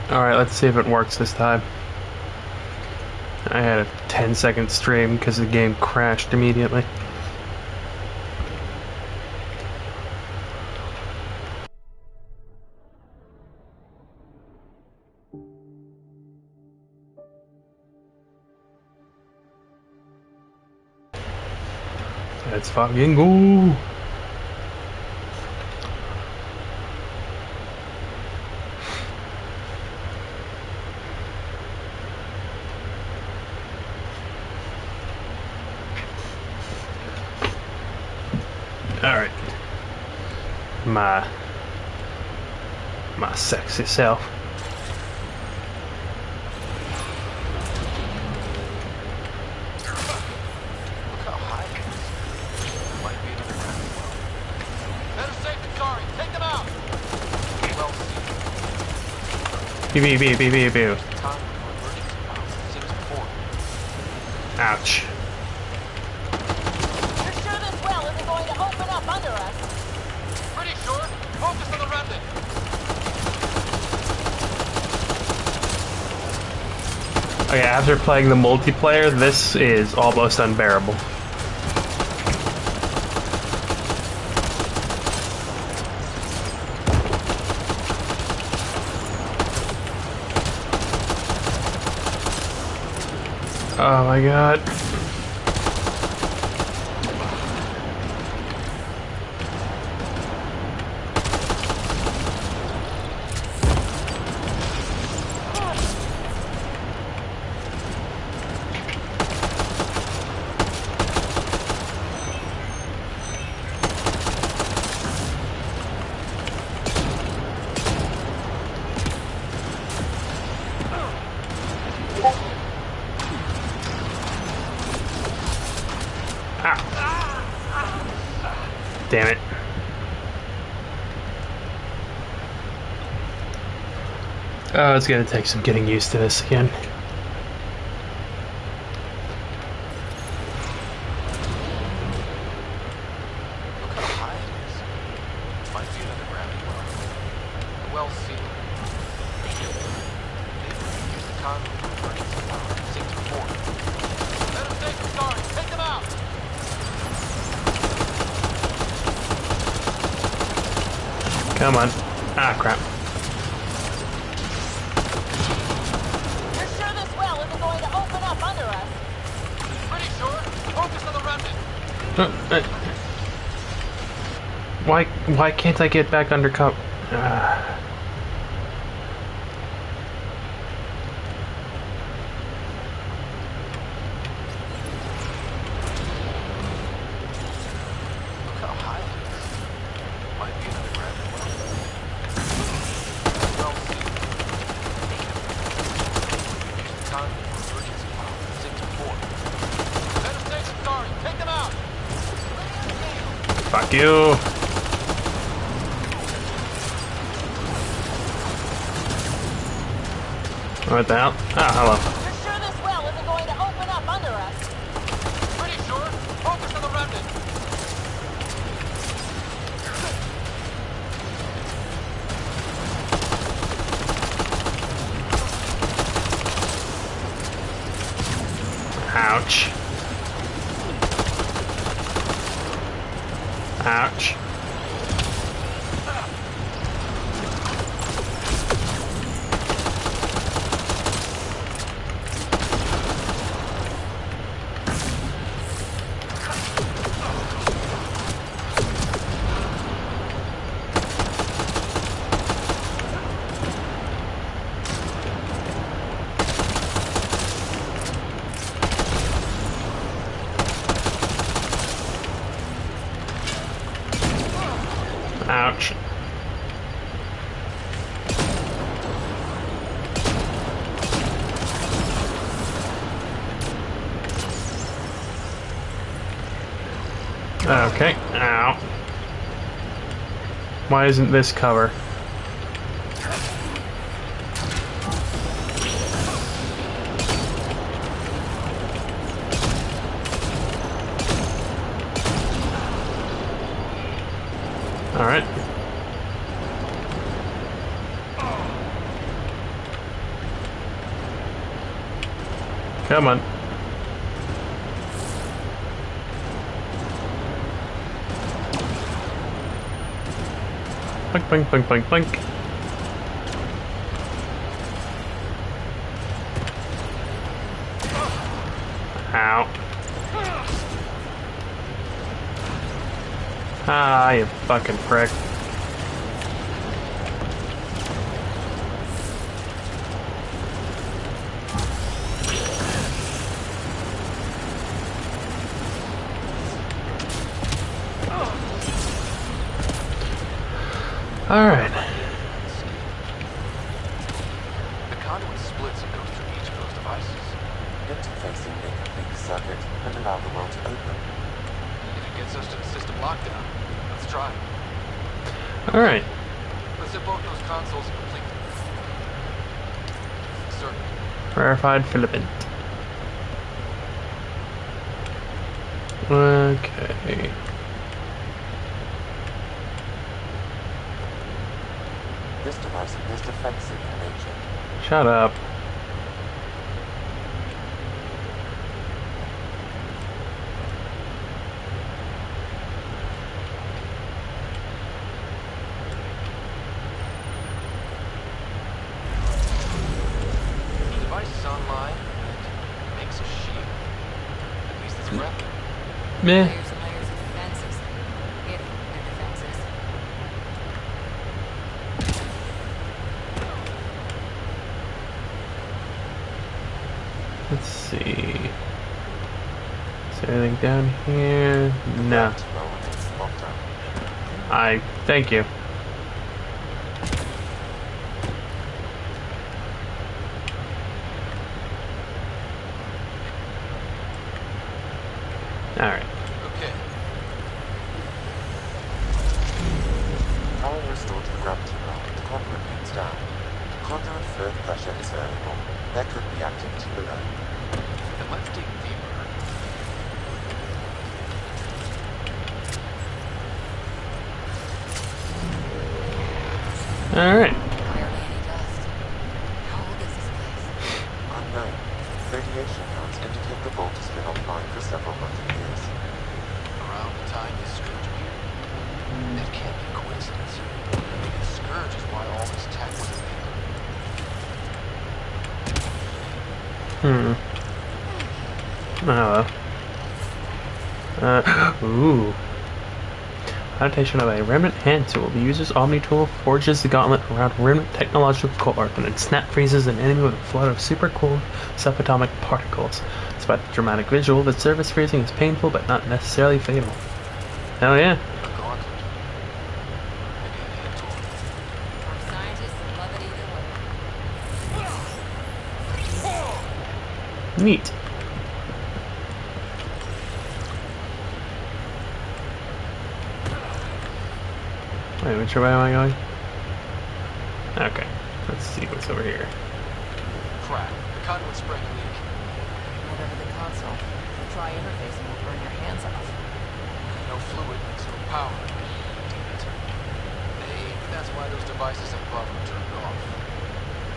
Alright, let's see if it works this time. I had a 10-second stream because the game crashed immediately. Let's fucking go! Alright. My sexy self. Pew, pew, pew, pew, pew, pew. Ouch. You're sure this well isn't going to open up under us? Pretty sure. Focus on the remnant. Okay, after playing the multiplayer, this is almost unbearable. Oh my god. Damn it. Oh, it's gonna take some getting used to this again. Look how high it is. Might be another gravity well. The well's sealed. Use the conduit for emergency power. Sink to 4. Let them take the guards. Take them out. Come on. Ah, crap. You're sure this well isn't going to open up under us? Pretty sure. Focus on the remnant. Why can't I get back under cover? Look how high it is. Might be another gravity well. Well sealed. Use the conduit for emergency power. Sink to 4. Let them take the guards. Take them out. Fuck you. What the hell? Ah, hello. You're sure this well isn't going to open up under us? Pretty sure. Focus on the remnant. Ouch. Ouch. Ouch. Okay. Ow. Why isn't this cover? Alright. Come on. Blink, blink, blink, blink, blink. Ow. Ah, you fucking prick. Alright. The conduit splits and goes through each of those devices. Interfacing may complete the circuit and allow the world to open. If it gets us to the system lockdown, let's try. Alright. Let's hit both those consoles and complete the circuit. Rarefied filament. Okay. This device appears defensive in nature. Shut up. The device is online and makes a shield. At least it's friendly. Meh. Layers and layers of defenses. If they're defenses. Let's see. Is there anything down here? No. Well, it's lockdown. Thank you. Alright. Okay. Power restored to the gravity well. The conduit leads down. Conduit fluid pressure is variable. There could be activity below. Then let's dig deeper. Alright. Barely any dust. How old is this place? Unknown. Radiation counts indicate the vault has been offline for several hundred years. Around the time this Scourge appeared. That can't be a coincidence. Maybe the Scourge is why all this tech was in there. Oh. Ooh. Adaptation of a remnant hand tool. The user's Omni tool forges the gauntlet around remnant technological core and then snap freezes an enemy with a flood of super cooled subatomic particles. Despite the dramatic visual, the surface freezing is painful but not necessarily fatal. Hell yeah. A gauntlet. Maybe a hand tool. Our scientists love it either way. Neat. Wait, which way am I going? Okay, let's see what's over here. Crap. The conduit's spraying a leak. Whatever the console. Try interfacing will burn your hands off. No fluid means no power. Damn it. Maybe that's why those devices above were turned off.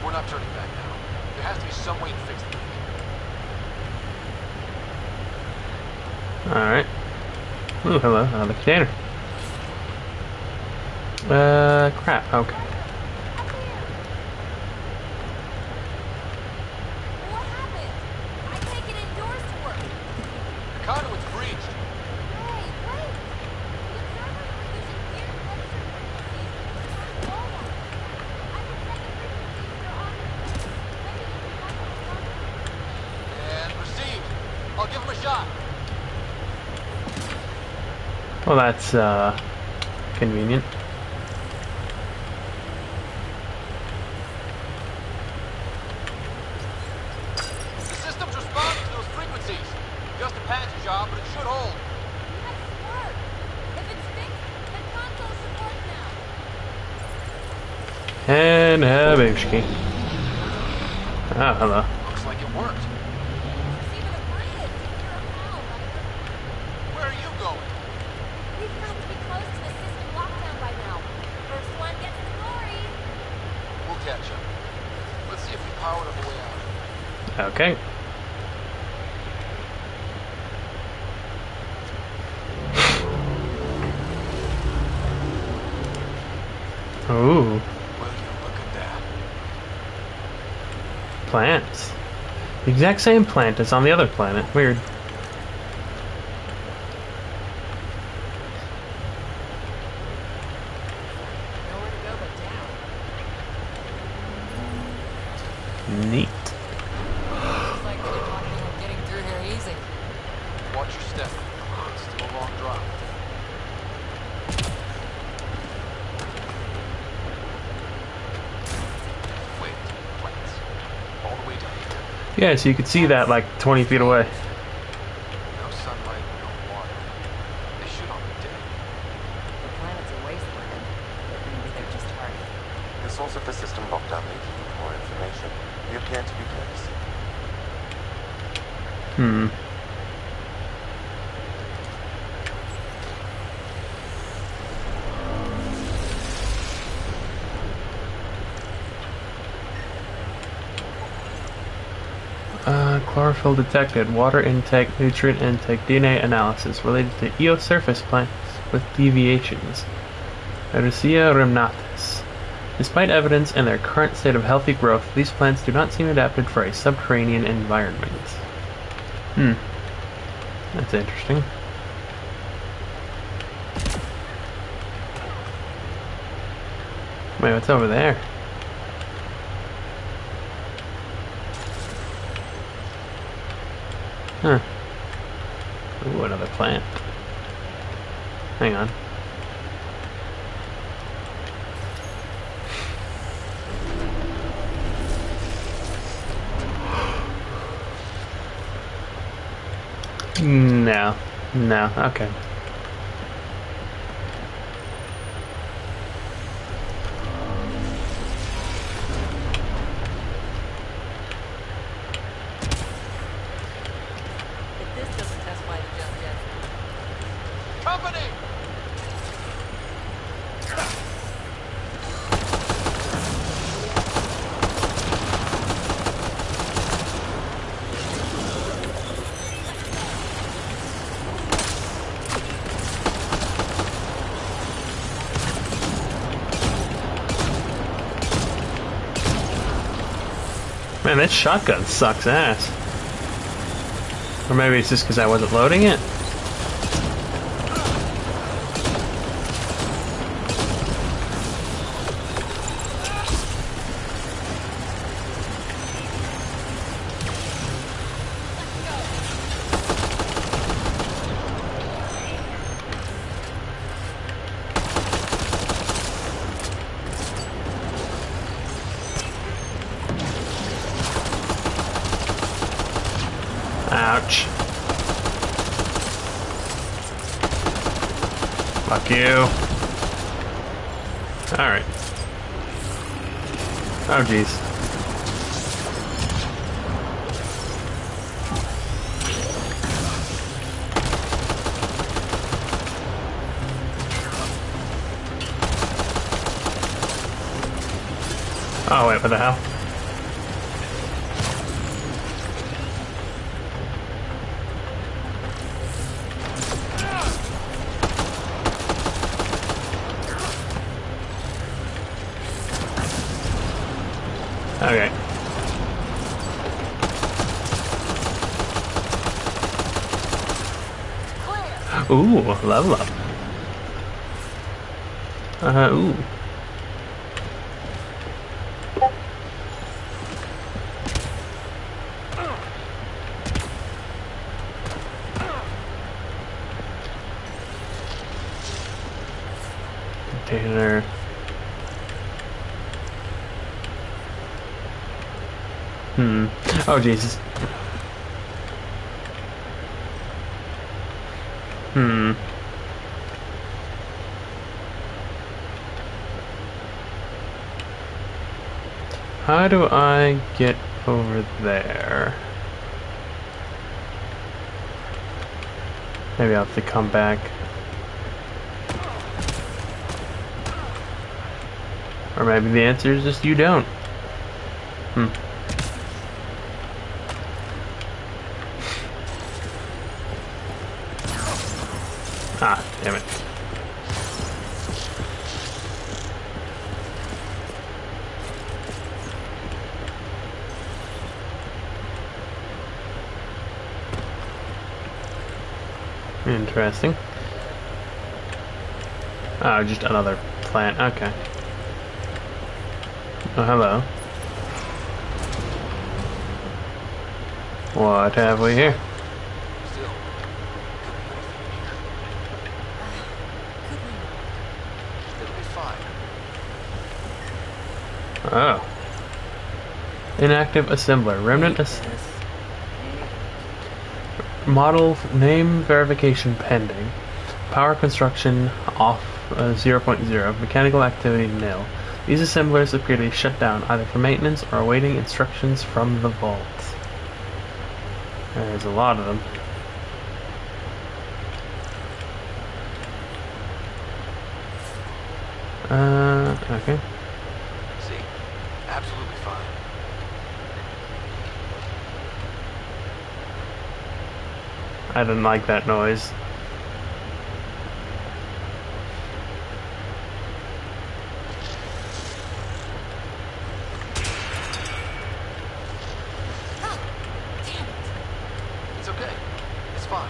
We're not turning back now. There has to be some way to fix the leak. Alright. Ooh, hello, another container. Crap, okay. What happened? I can't get indoors to work. The conduit's breached. Hey, wait! The servers are using weird laser frequencies to turn all on. I can set the frequencies they're on. Maybe you can help us. And received. I'll give him a shot. Well, that's, convenient. The system's responding to those frequencies. Just a patch job, but it should hold. Nice work. If it's fixed, the console should work now. And Habishki. Ah, hello. Looks like it worked. There's even a bridge. You're a pal, Ryder. Where are you going? We've got to be close to the system lockdown by now. First one gets the glory. We'll catch up. Let's see if we powered up a way out. Okay. Ooh, Will you look at that? plants. The exact same plant as on the other planet. Weird. Nowhere to go but down. Neat. Looks like they didn't want anyone getting through here easy. Watch your step. It's still a long drop. Wait, plants. All the way down here. Yeah, so you could see that like 20 feet away. No sunlight, no water. They should all be dead. The planet's a wasteland. Maybe they're just hardy. The source of the system lockdown may give you more information. We appear to be close. Hmm. Chlorophyll detected. Water intake, nutrient intake, DNA analysis related to eosurface plants with deviations. Erisia rhamnatus. Despite evidence in their current state of healthy growth, these plants do not seem adapted for a subterranean environment. Hmm. That's interesting. Wait, what's over there? Huh. Ooh, another plant. Hang on. No. No. Okay. If this doesn't test why the jump yet. Company! Man, that shotgun sucks ass. Or maybe it's just because I wasn't loading it. Ouch. Fuck you. Alright. Oh, jeez. Oh, wait, what the hell? Okay. Ooh, level up. Ooh. Container. Oh, Jesus. How do I get over there? Maybe I'll have to come back. Or maybe the answer is just you don't. Ah, damn it. Interesting. Oh, just another plant. Okay. Oh, hello. What have we here? Still, could be anything in here. Could we not? It'll be fine. Oh. Inactive assembler. Remnant model name verification pending. Power construction off 0.0. Mechanical activity nil. These assemblers appear to be shut down either for maintenance or awaiting instructions from the vault. There's a lot of them. Okay. See? Absolutely fine. I didn't like that noise. Damn it! It's okay. It's fine.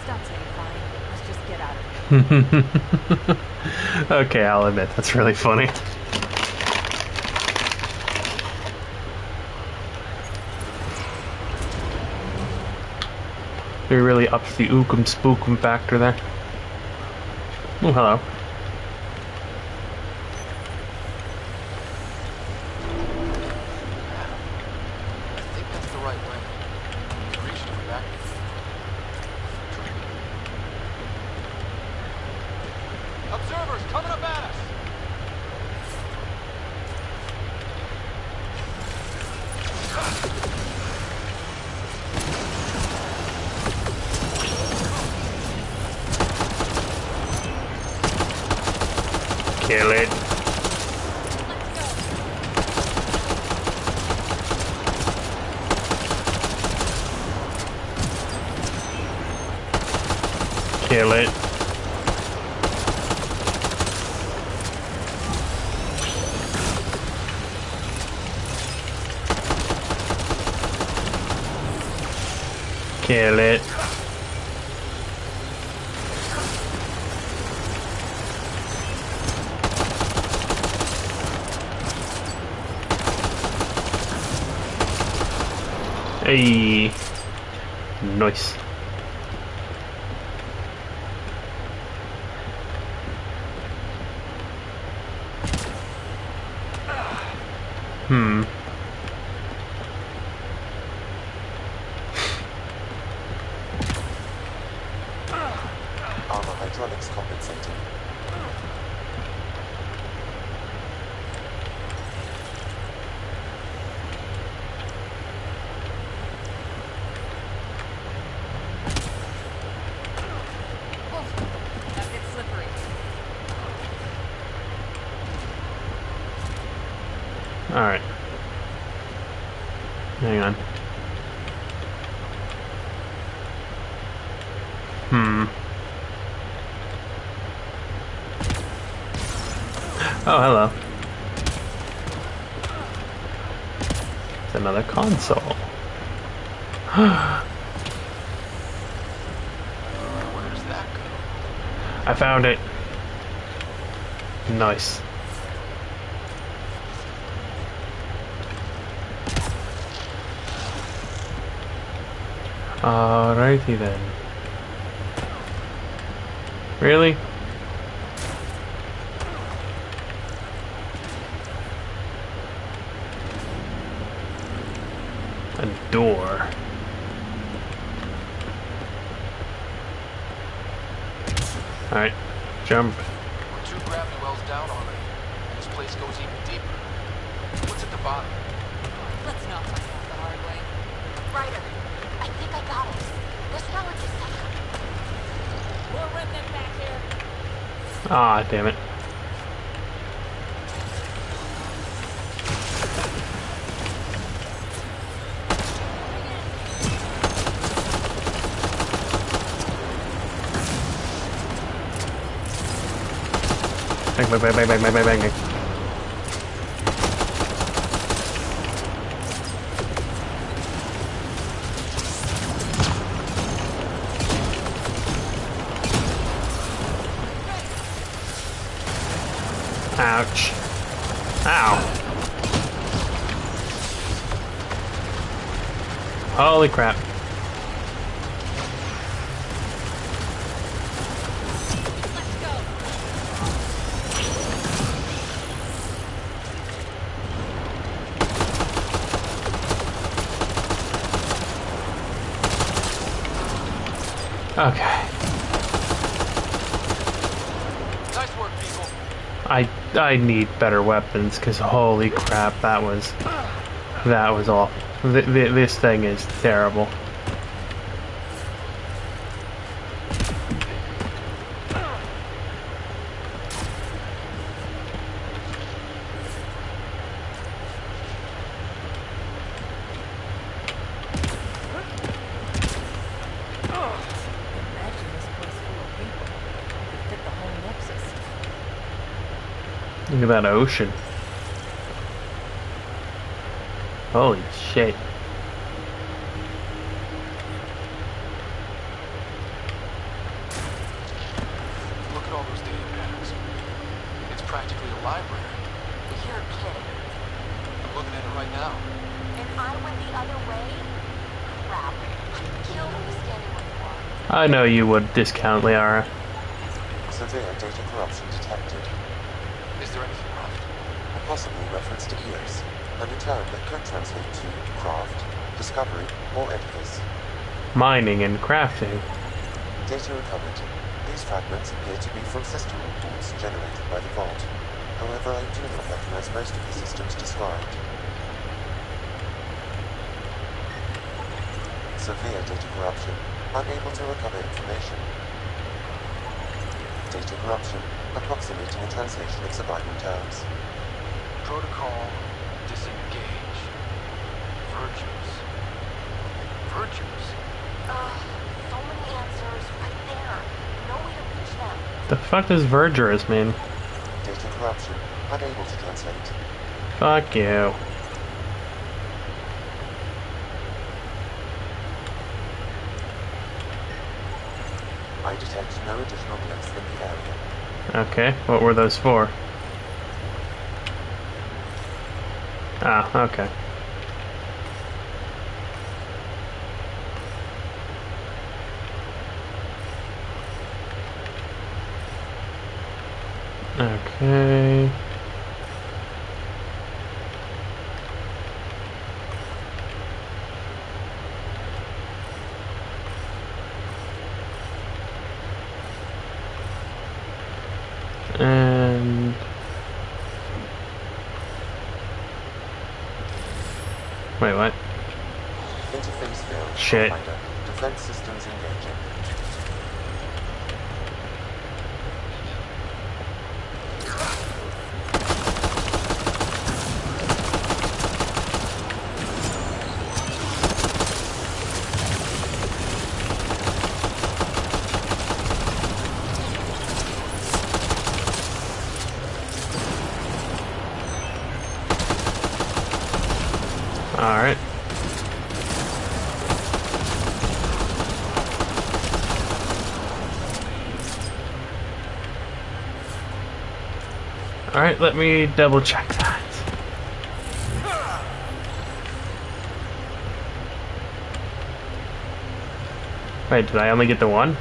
Stop saying fine. Let's just get out of here. Okay, I'll admit, that's really funny. They really ups the ookum spookum factor there. Oh, hello. I think that's the right way. We can reach it from back. Observers coming up at us! Kill it. Kill it. Kill it. Hey. Nice. Hmm. Armor hydraulics compensating. Oh, that gets slippery. Alright. Hang on. Hmm. Oh, hello. It's another console. Where's that go? I found it. Nice. Alrighty then. Really? A door. Alright, jump. We're 2 gravity wells down already, and this place goes even deeper. What's at the bottom? Let's not find out the hard way. Ryder, I think I got it. This knowledge is safe. More remnant back here. Ah, damn it. Bang, bang, bang, bang, bang, bang, bang, bang. Ouch. Ow. Holy crap. Let's go. Okay. Nice work, people. I need better weapons because holy crap, that was awful. This thing is terrible. Imagine this place full of people. Could fit the whole Nexus. Look at that ocean. Holy shit. Look at all those data pads. It's practically a library. You're kidding. I'm looking at it right now. And I went the other way? Crap. I'd kill to be standing where you are. I know you would discount Liara. Severe data corruption detected. Is there anything left? A possible reference to Eos, and a term that could translate to craft, discovery, or edifice. Mining and crafting. Data recovered. These fragments appear to be from system reports generated by the Vault. However, I do not recognize most of the systems described. Severe data corruption. Unable to recover information. Data corruption. Approximating a translation of surviving terms. Protocol disengage. Virtues. Virtues? So many answers right there. No way to reach them. The fuck does Vergerus mean? Data corruption. Unable to translate. Fuck you. I detect no additional glyphs in the area. Okay, what were those for? Ah, okay. Okay. And wait, what? Interface failed. Shit. Finder. Defense systems engaging. All right. All right, let me double check that. Wait, did I only get the one?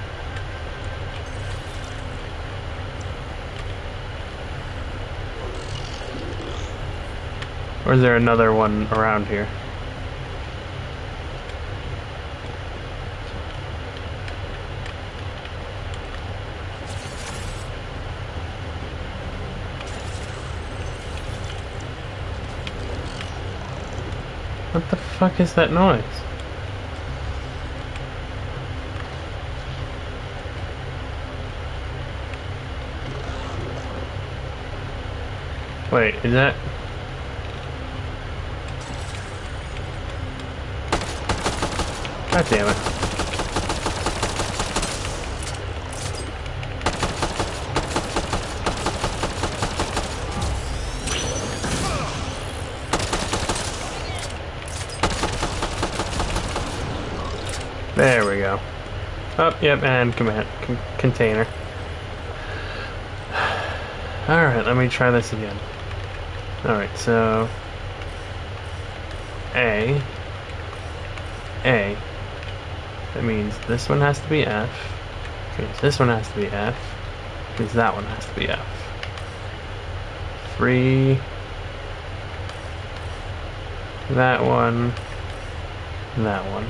Or is there another one around here? What the fuck is that noise? Wait, is that... God damn it. There we go. Oh, yep, and container. Alright, let me try this again. Alright, so... A. That means this one has to be F. Which means this one has to be F. Which means that one has to be F. 3. That one. That one.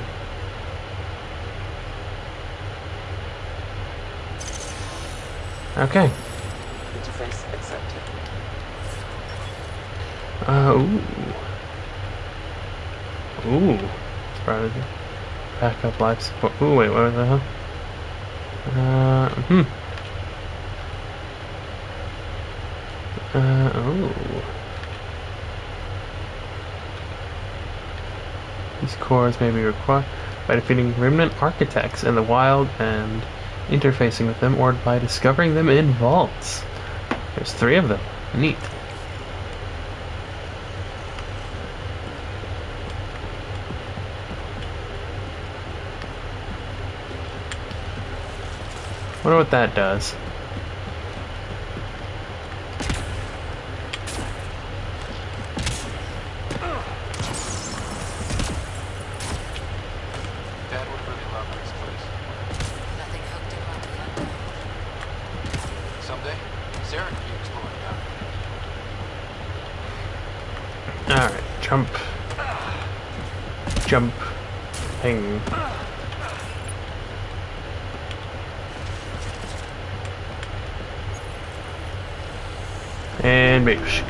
Okay. Interface accepted. Ooh. Ooh. Probably backup life support. Ooh, wait, what the hell? Ooh. These cores may be required by defeating remnant architects in the wild and interfacing with them, or by discovering them in vaults. There's 3 of them. Neat. Wonder what that does. Dad would really love this place. Nothing hooked him on the unknown. Someday, Sarah could be exploring down here. Alright, jump. Jump. Ping. And boosh.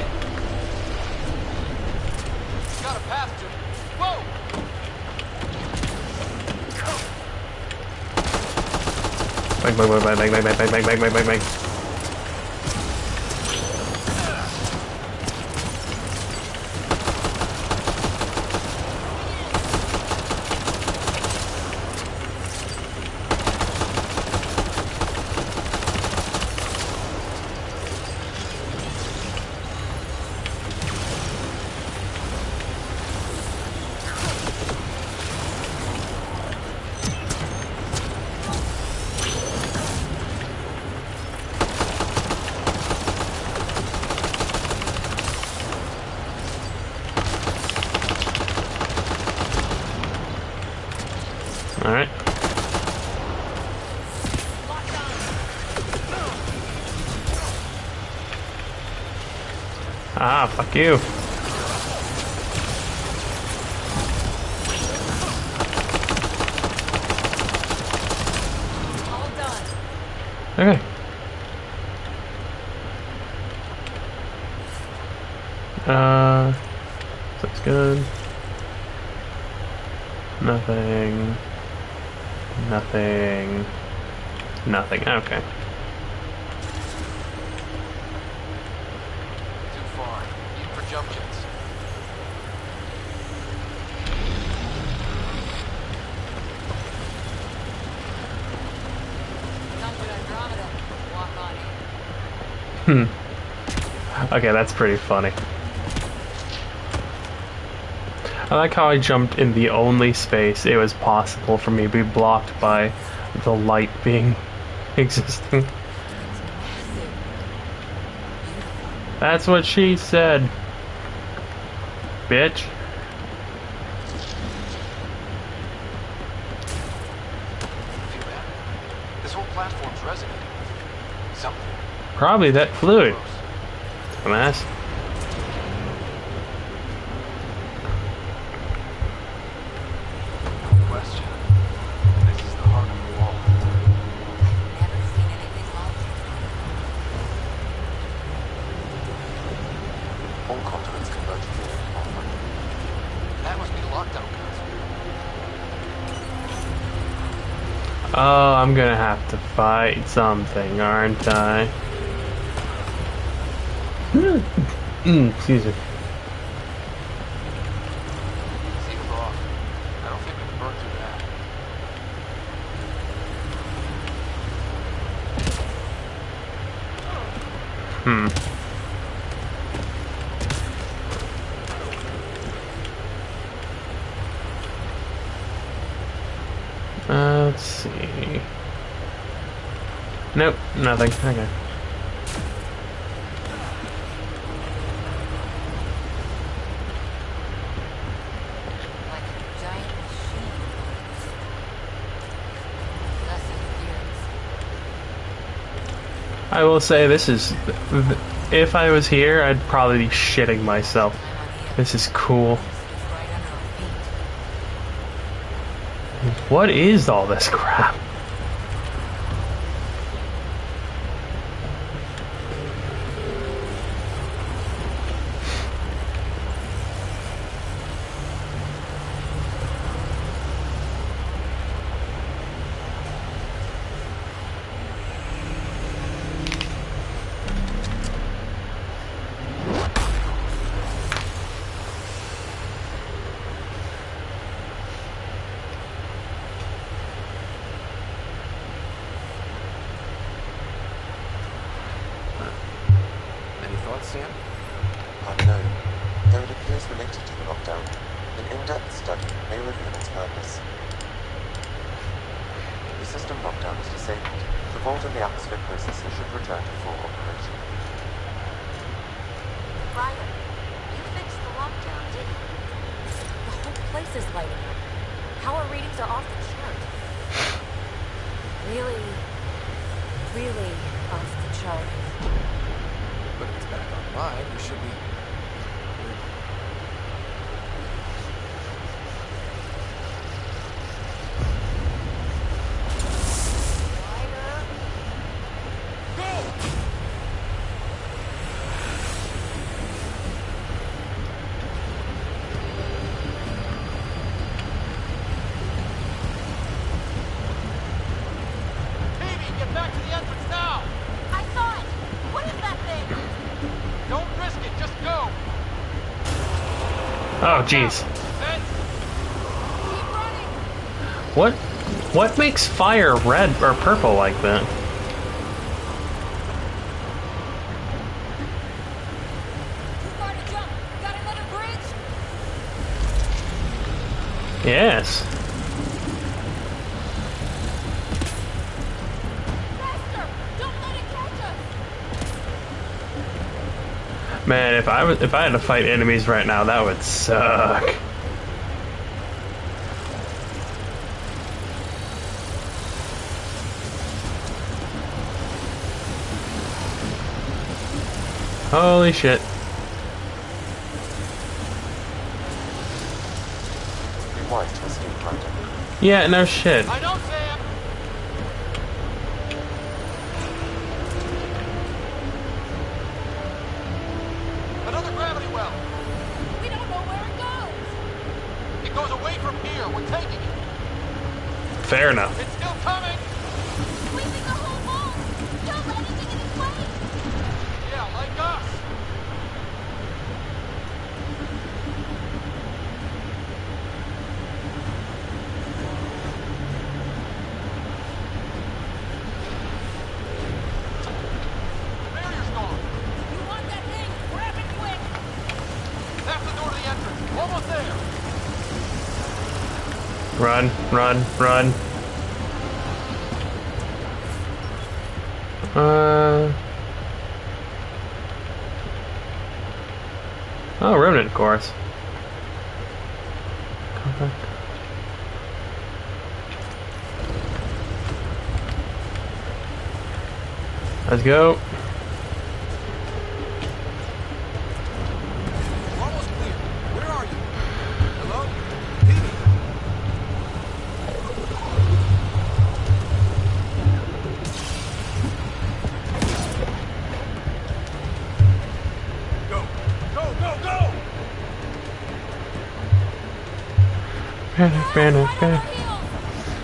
Got a path to. Whoa! Bang, bang, bang, bang, bang, bang, bang, bang, bang, bang, bang, bang. Alright. Ah, fuck you. All done. Okay. Looks good. Nothing. Nothing. Nothing. Okay. Too far. Need for jump jets. Come to Andromeda. Walk on in. Okay, that's pretty funny. I like how I jumped in the only space it was possible for me to be blocked by the light being existing. That's what she said. Bitch. Feel that? This whole platform's resonating. Something. Probably that fluid. Gross. Dumbass. No question. This is the heart of the wall. Never seen anything like it. All conduits converge here, Pathfinder. That must be the lockdown codes. Oh, I'm gonna have to fight something, aren't I? Excuse me. Sealed off. I don't think we can burn through that. Let's see. Nope, nothing. Okay. I will say this is, if I was here, I'd probably be shitting myself. This is cool. Right under our feet. What is all this crap? Any thoughts, Sam? Unknown. Though it appears related to the lockdown, an in-depth study may reveal its purpose. The system lockdown is disabled. The vault and the atmosphere processor should return to full operation. Ryan, you fixed the lockdown, didn't you? The whole place is lighting up. Power readings are off the chart. Really, really off the chart. But if it's back online, we should be... Amy, get back to the entrance now! I saw it! What is that thing? Don't risk it, just go! Oh, jeez. Then, Keep running! What makes fire red or purple like that? Too far to jump. Got another bridge? Yes. Faster! Don't let it catch us! Man, if I had to fight enemies right now, that would suck. Holy shit. Be wise to a steam fighter. Yeah, no shit. I know, Sam! Another gravity well! We don't know where it goes! It goes away from here, we're taking it! Fair enough. It's still coming! Sweeping the whole vault! Kill anything in its way! Yeah, like us! The barrier's gone! You want that thing? Grab it quick! That's the door to the entrance! Almost there! Run, run, run. Oh, Remnant, of course. Compact. Let's go. We're almost clear. Where are you? Hello? Petey? Go! Go, go, go! Panic, panic, panic.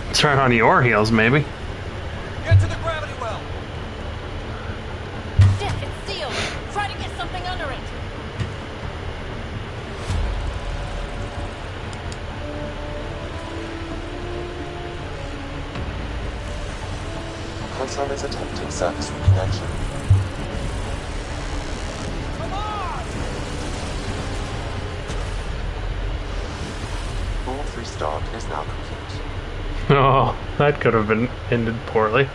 Let's try it on your heels, maybe. Get to the gravity well! Dick, it's sealed! Try to get something under it! Console is attempting service reconnection. Come on! All 3 start is now complete. Oh, that could have been ended poorly.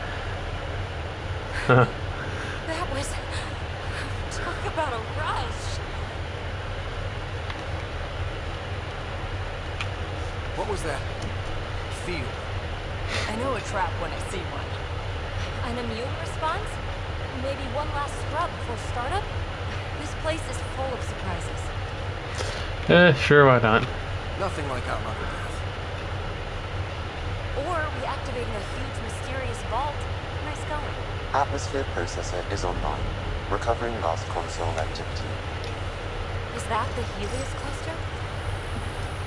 Huh. That was... Talk about a rush! What was that? Feel. I know a trap when I see one. An immune response? Maybe one last scrub before startup? This place is full of surprises. Sure, why not? Nothing like Outrunner Death. Or reactivating a huge mysterious vault. Nice going. Atmosphere processor is online. Recovering lost console activity. Is that the Helios cluster?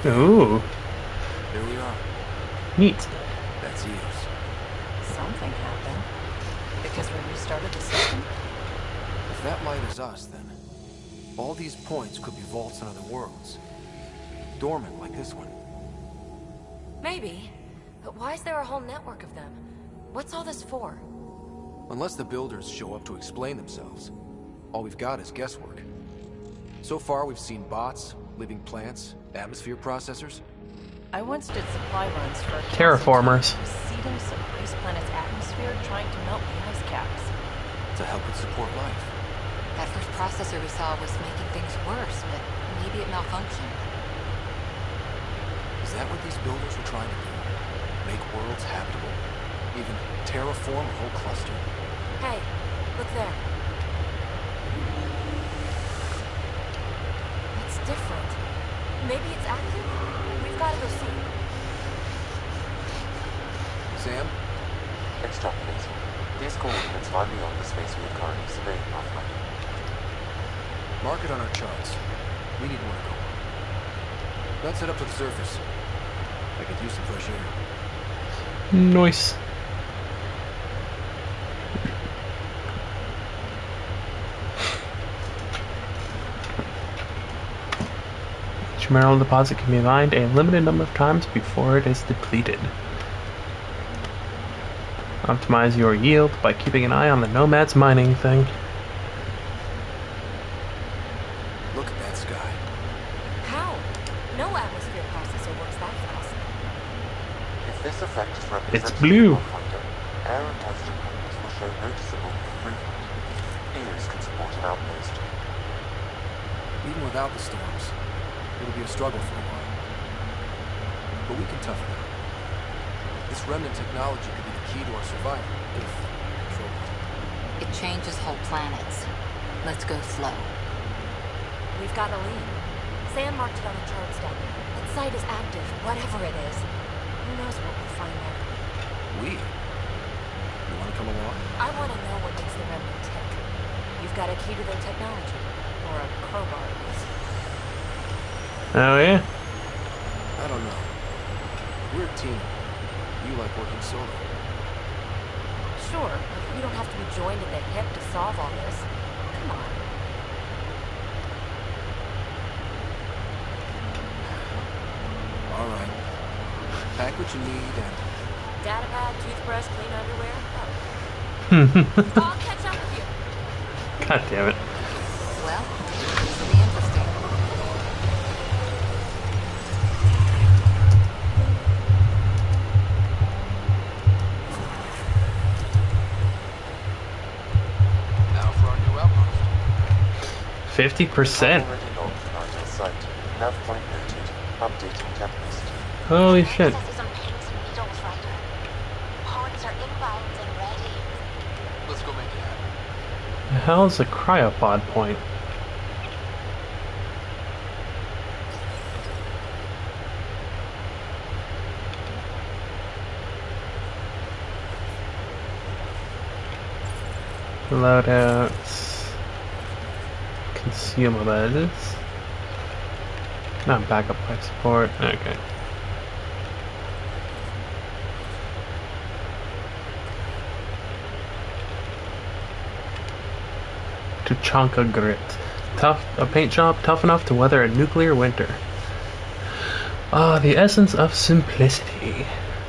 Ooh, Here we are. neat. That's Eos. Something happened. Because we restarted the system? If that light is us, then all these points could be vaults on other worlds. Dormant like this one. Maybe. But why is there a whole network of them? What's all this for? Unless the builders show up to explain themselves, all we've got is guesswork. So far, we've seen bots, living plants, atmosphere processors. I once did supply runs for a Terraformers. seeding some ice planet's atmosphere trying to melt the ice caps. To help it support life. That first processor we saw was making things worse, but maybe it malfunctioned. Is that what these builders were trying to do? Make worlds habitable? Even terraform a whole cluster? Hey, look there. It's different. Maybe it's active? We've got to go see. Sam? Extrapolating. These coordinates lie beyond the space we are currently surveying, Pathfinder. Mark it on our charts. We need more to go on. Let's head up to the surface. I could use some fresh air. Nice. Each mineral deposit can be mined a limited number of times before it is depleted. Optimize your yield by keeping an eye on the Nomad's mining thing. Look at that sky. How? No atmosphere processor works that fast. If this effect is represented It's blue. in Pathfinder, air and hydrogen bubbles will show noticeable improvement. Eos can support an outpost. Even without the storms, it'll be a struggle for a while. But we can toughen it out. This remnant technology could be the key to our survival, if controlled. It changes whole planets. Let's go slow. We've got a lead. Sam marked it on the charts down. That site is active, whatever it is. Who knows what we'll find there. We? You want to come along? I want to know what makes the remnant tick. You've got a key to their technology. Or a crowbar, at least. Oh yeah? I don't know. We're a team. You like working solo. Sure, but you don't have to be joined at the hip to solve all this. Come on. All right. Pack what you need and... Data pad, toothbrush, clean underwear. Oh. I'll catch up with you. God damn it. Well, this will be interesting. Now for our new outpost. 50%. Already logged the Nigel site. Nav point noted. Updating checklist. Holy shit. Processes on pins and needles, Ryder. Pods are inbound and ready. Let's go make it happen. The hell is a cryopod point? Loadouts. Consumables. Not backup life support. Okay. Tuchanka grit. A paint job tough enough to weather a nuclear winter. Ah, the essence of simplicity.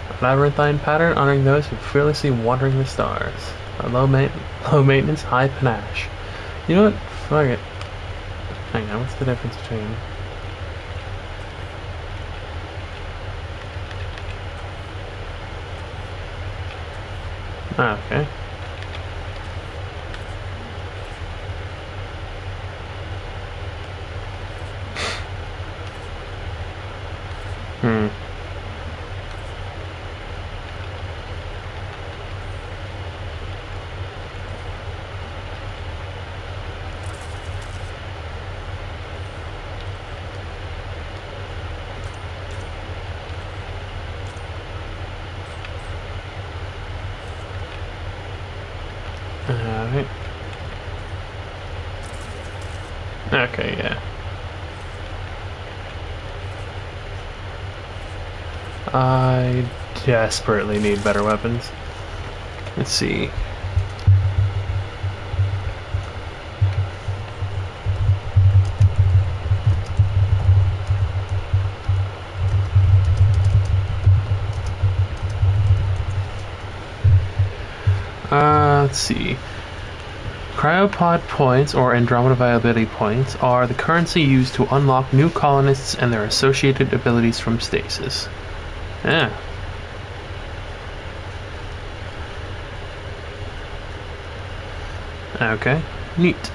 A labyrinthine pattern honoring those who fearlessly wandering the stars. A low maintenance, high panache. You know what? Fuck it. Hang on, what's the difference between... Ah, okay. Hmm. Okay, yeah. I desperately need better weapons. Let's see. Let's see. Cryopod points, or Andromeda viability points, are the currency used to unlock new colonists and their associated abilities from stasis. Yeah. Okay. Neat.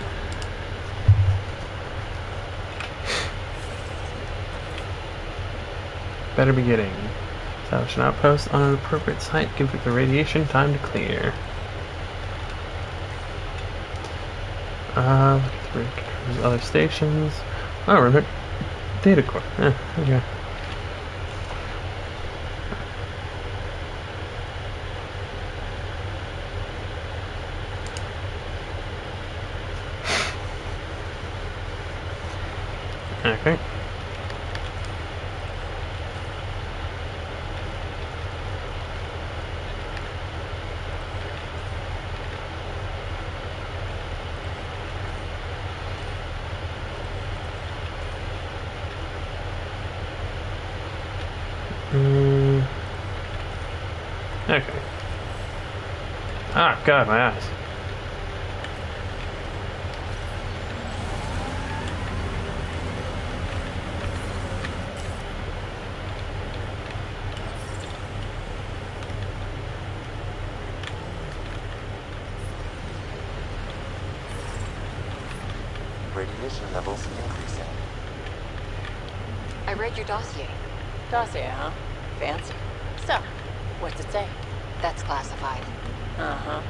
Better be getting. Establish an outpost on an appropriate site. Give it the radiation time to clear. Look at the other stations. Oh, remember data core. Yeah, okay. Okay. Okay. Ah, God, my eyes. Radiation levels increasing. I read your dossier. Dossier, huh? Fancy. So, what's it say? That's classified. Uh-huh.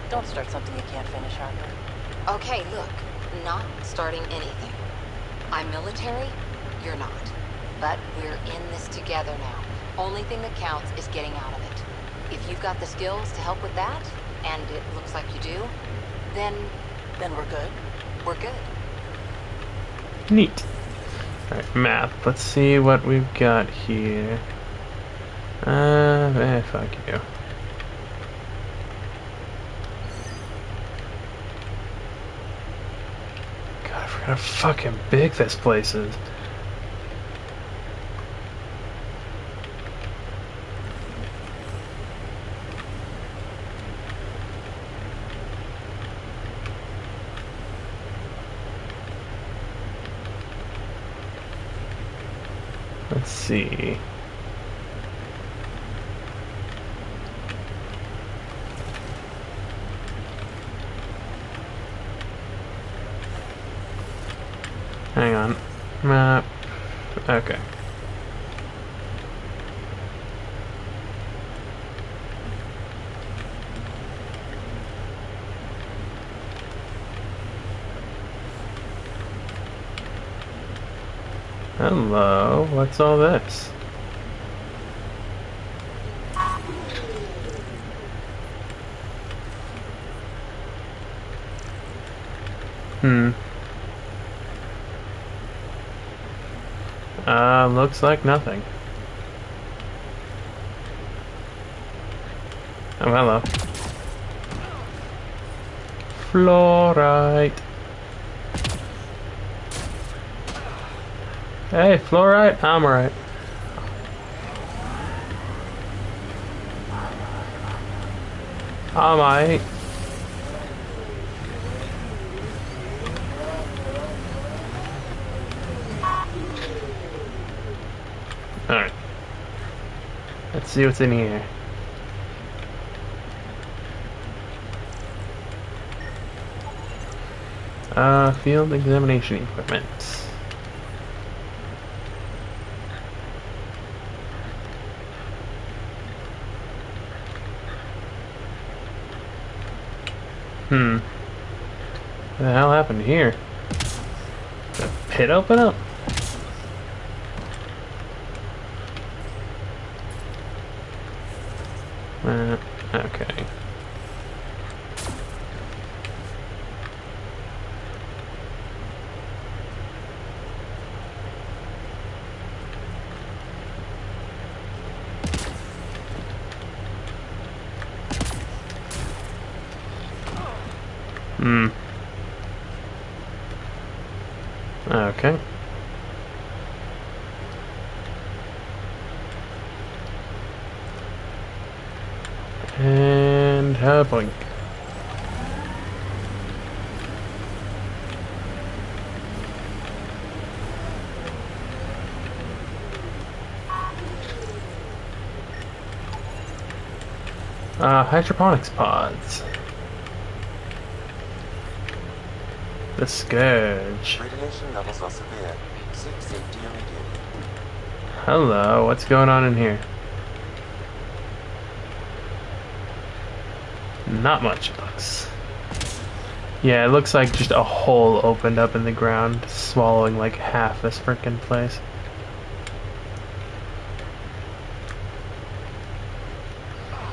Don't start something you can't finish, Harper. Okay, look. Not starting anything. I'm military, you're not. But we're in this together now. Only thing that counts is getting out of it. If you've got the skills to help with that, and it looks like you do, then Then we're good. we're good. Neat. Alright, map. Let's see what we've got here. Fuck you. God, I forgot how fucking big this place is. Let's see. Hang on. Map. Okay. Hello, what's all this? Looks like nothing. Oh, hello. Fluorite. Hey, fluorite, I'm alright. Alright. Alright. Let's see what's in here. Field examination equipment. What the hell happened here? Did the pit open up? Okay. Hmm. Okay. And blink. Hydroponics pods. The Scourge. Radiation levels are severe. Seek safety immediately. Hello, what's going on in here? Not much, it looks. Yeah, it looks like just a hole opened up in the ground, swallowing like half this frickin' place.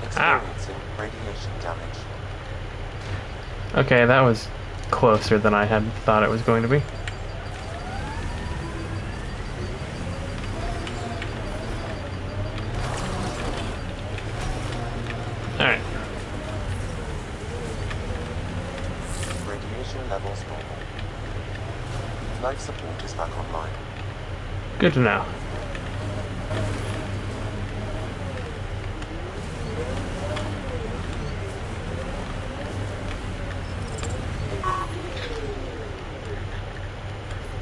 Experiencing radiation damage. Okay, that was closer than I had thought it was going to be. Alright. Radiation levels normal. Life support is back online. Good to know.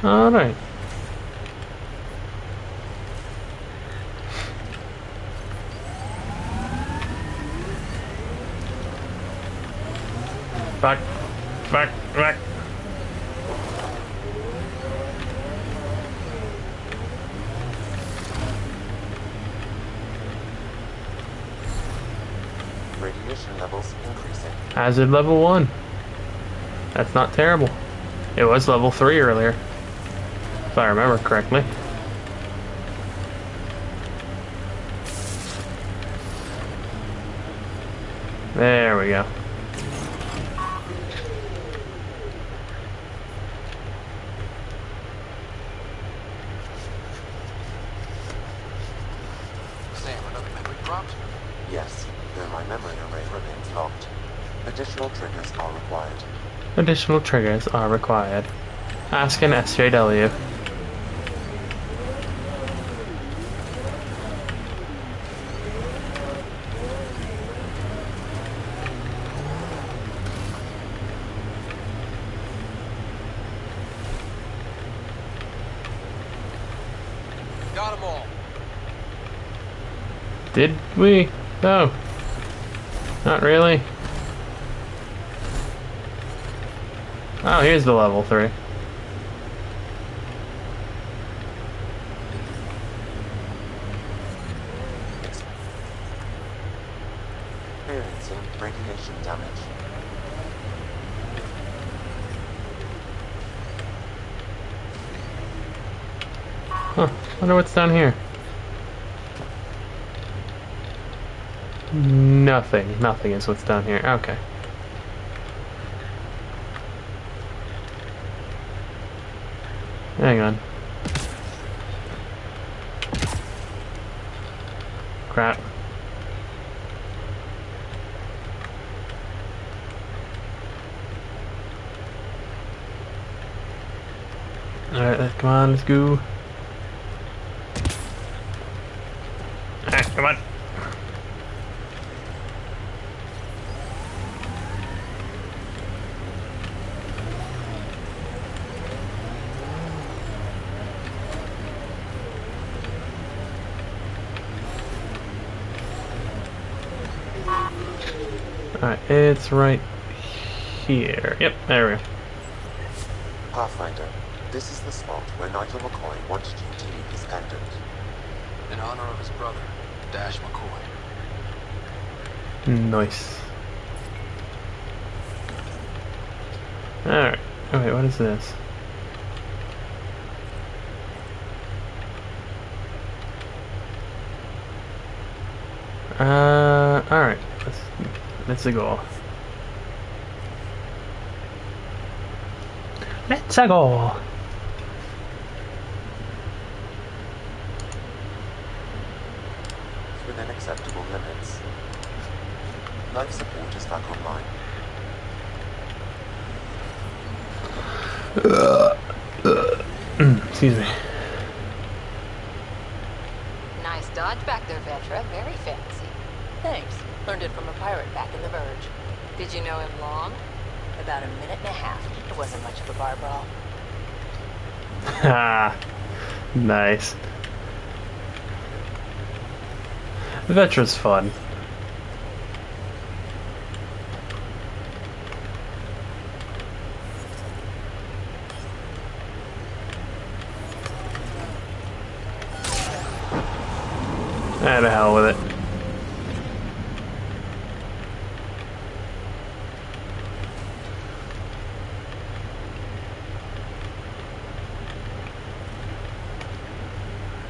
Alright. Back. Back. Back. Radiation levels increasing. Hazard level 1. That's not terrible. It was level 3 earlier, if I remember correctly. There we go. Sam, another memory dropped? Yes, though my memory array remains locked. Additional triggers are required. Additional triggers are required. Ask an SJW. Got them all. Did we? No. Not really. Oh, here's the level 3. Experiencing radiation damage. Huh. Wonder what's down here. Nothing. Nothing is what's down here. Okay. Hang on. Crap. Alright, come on, let's go. Alright, come on. Alright, it's right here. Yep, there we go. Pathfinder, this is the spot where Nigel McCoy wanted you to meet his pendant. In honor of his brother, Dash McCoy. Nice. Alright. Oh wait, what is this? Alright. Let's go. Let's go. Within acceptable limits. Life support is back online. Excuse me. Nice dodge back there, Vetra. Very fancy. Thanks. Learned it from a pirate back in the Verge. Did you know him long? About a minute and a half. It wasn't much of a bar brawl. Ah, nice. Vetra's fun. Ah, to hell with it.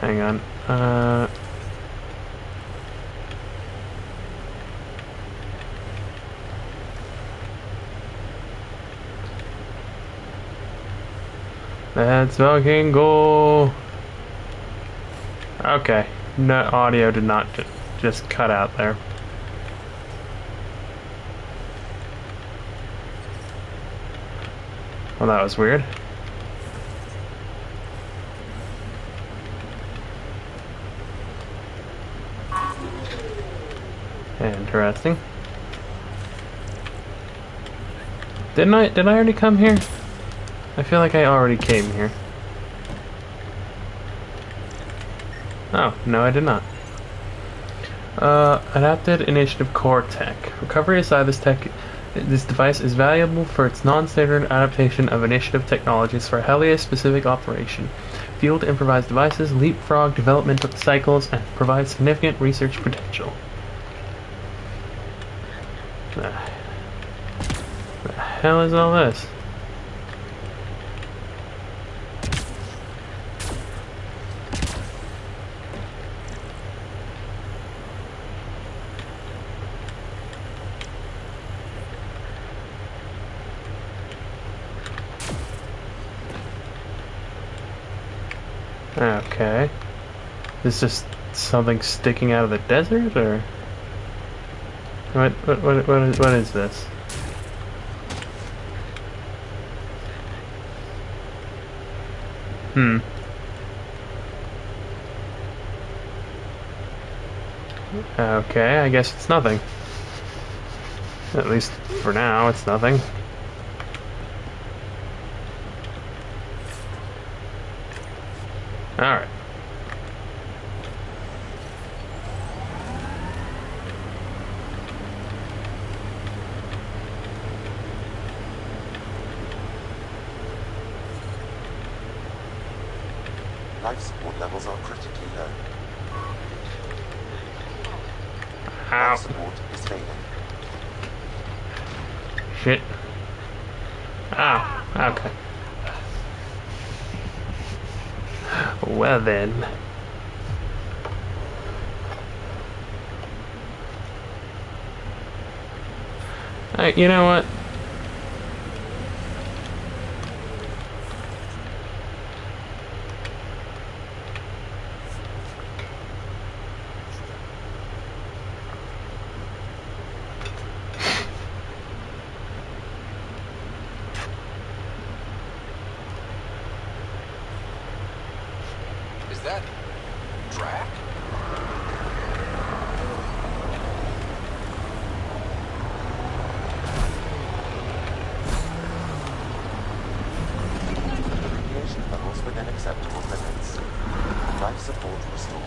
Hang on. Let's fucking go. Okay. No, audio did not just cut out there. Well, that was weird. Interesting. Did I already come here? I feel like I already came here. Oh, no I did not. Adapted Initiative Core Tech. Recovery aside, this device is valuable for its non-standard adaptation of initiative technologies for Helia-specific operation. Field improvised devices, leapfrog developmental cycles, and provide significant research potential. The hell is all this? Okay. Is this just something sticking out of the desert, or what is this? Okay, I guess it's nothing. At least for now, it's nothing. Alright. Life support levels are critically low. Ow. Life support is failing. Shit. Ow. Okay. Well then. You know what? Is that Drac? Radiation levels within acceptable limits. Life support restored.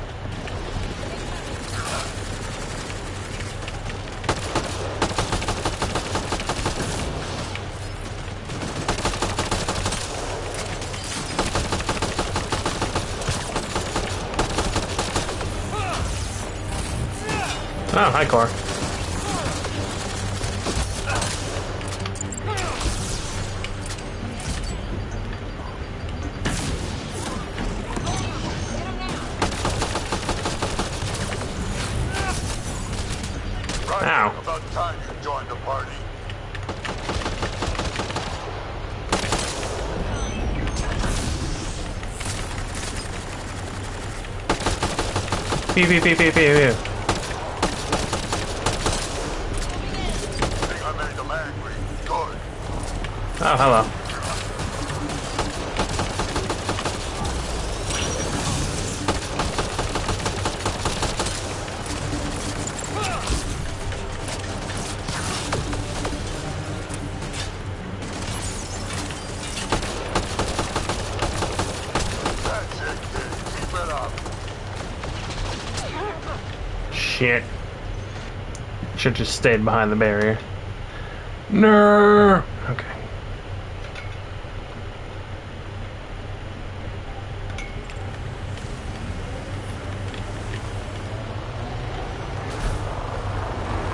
Oh, hi, Car. Ow. About time you joined the party. Pew, pew, pew, pew, pew, pew. Think I made them angry. Good. Oh, hello. Shit. Should just stayed behind the barrier. No. Okay.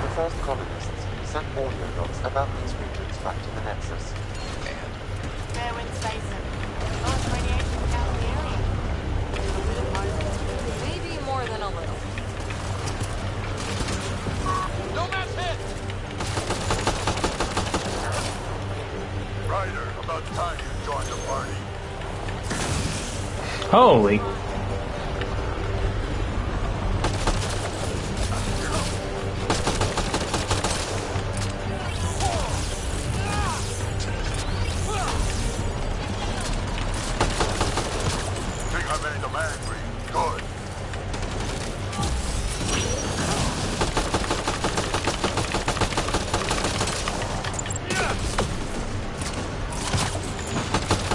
The first colonists sent audio logs about these regions back to the Nexus. Fairwind Station. Most radiation count in the area. A bit of mining. Maybe more than a little. Ryder, about time you joined the party. Holy. Think I made them angry. Good.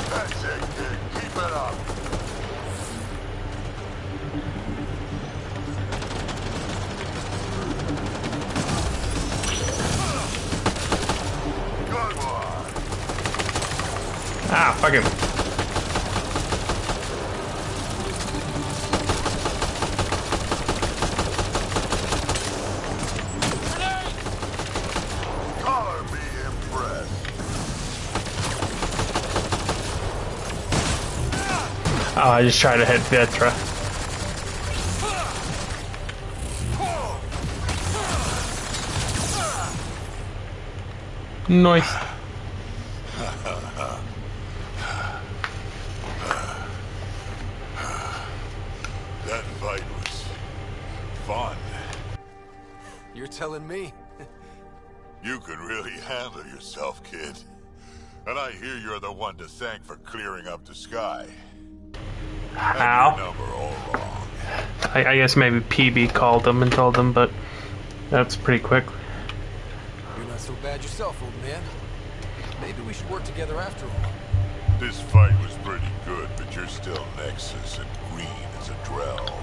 That's it, kid. Keep it up. Good one. Ah, fuck him. Color me impressed. Oh, I just tried to hit Vitra. Nice. That fight was fun. You're telling me? You can really handle yourself, kid. And I hear you're the one to thank for clearing up the sky. Had How? your number all wrong. I guess maybe PB called them and told them, but that's pretty quick. You're not so bad yourself, old man. Maybe we should work together after all. This fight was pretty good, but you're still Nexus and green as a Drell.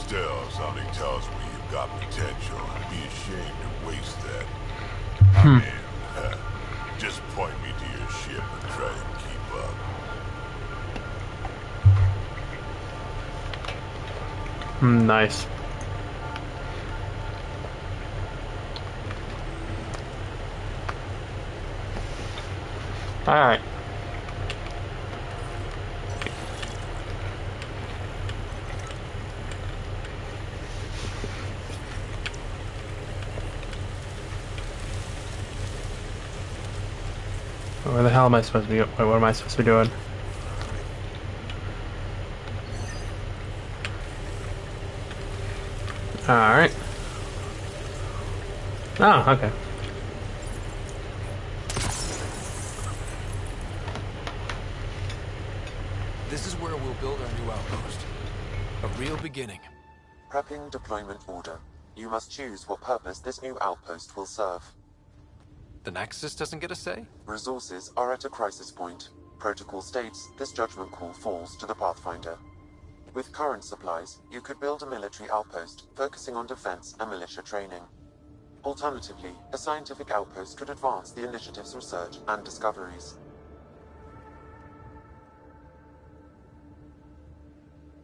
Still, something tells me you've got potential. I'd be ashamed to waste that. I mean, just point me to your ship and try to keep up. Nice. Alright. Where the hell am I supposed to be? Wait, what am I supposed to be doing? Alright. Oh, okay. This is where we'll build our new outpost. A real beginning. Prepping deployment order. You must choose what purpose this new outpost will serve. The Nexus doesn't get a say? Resources are at a crisis point. Protocol states this judgment call falls to the Pathfinder. With current supplies, you could build a military outpost focusing on defense and militia training. Alternatively, a scientific outpost could advance the initiative's research and discoveries.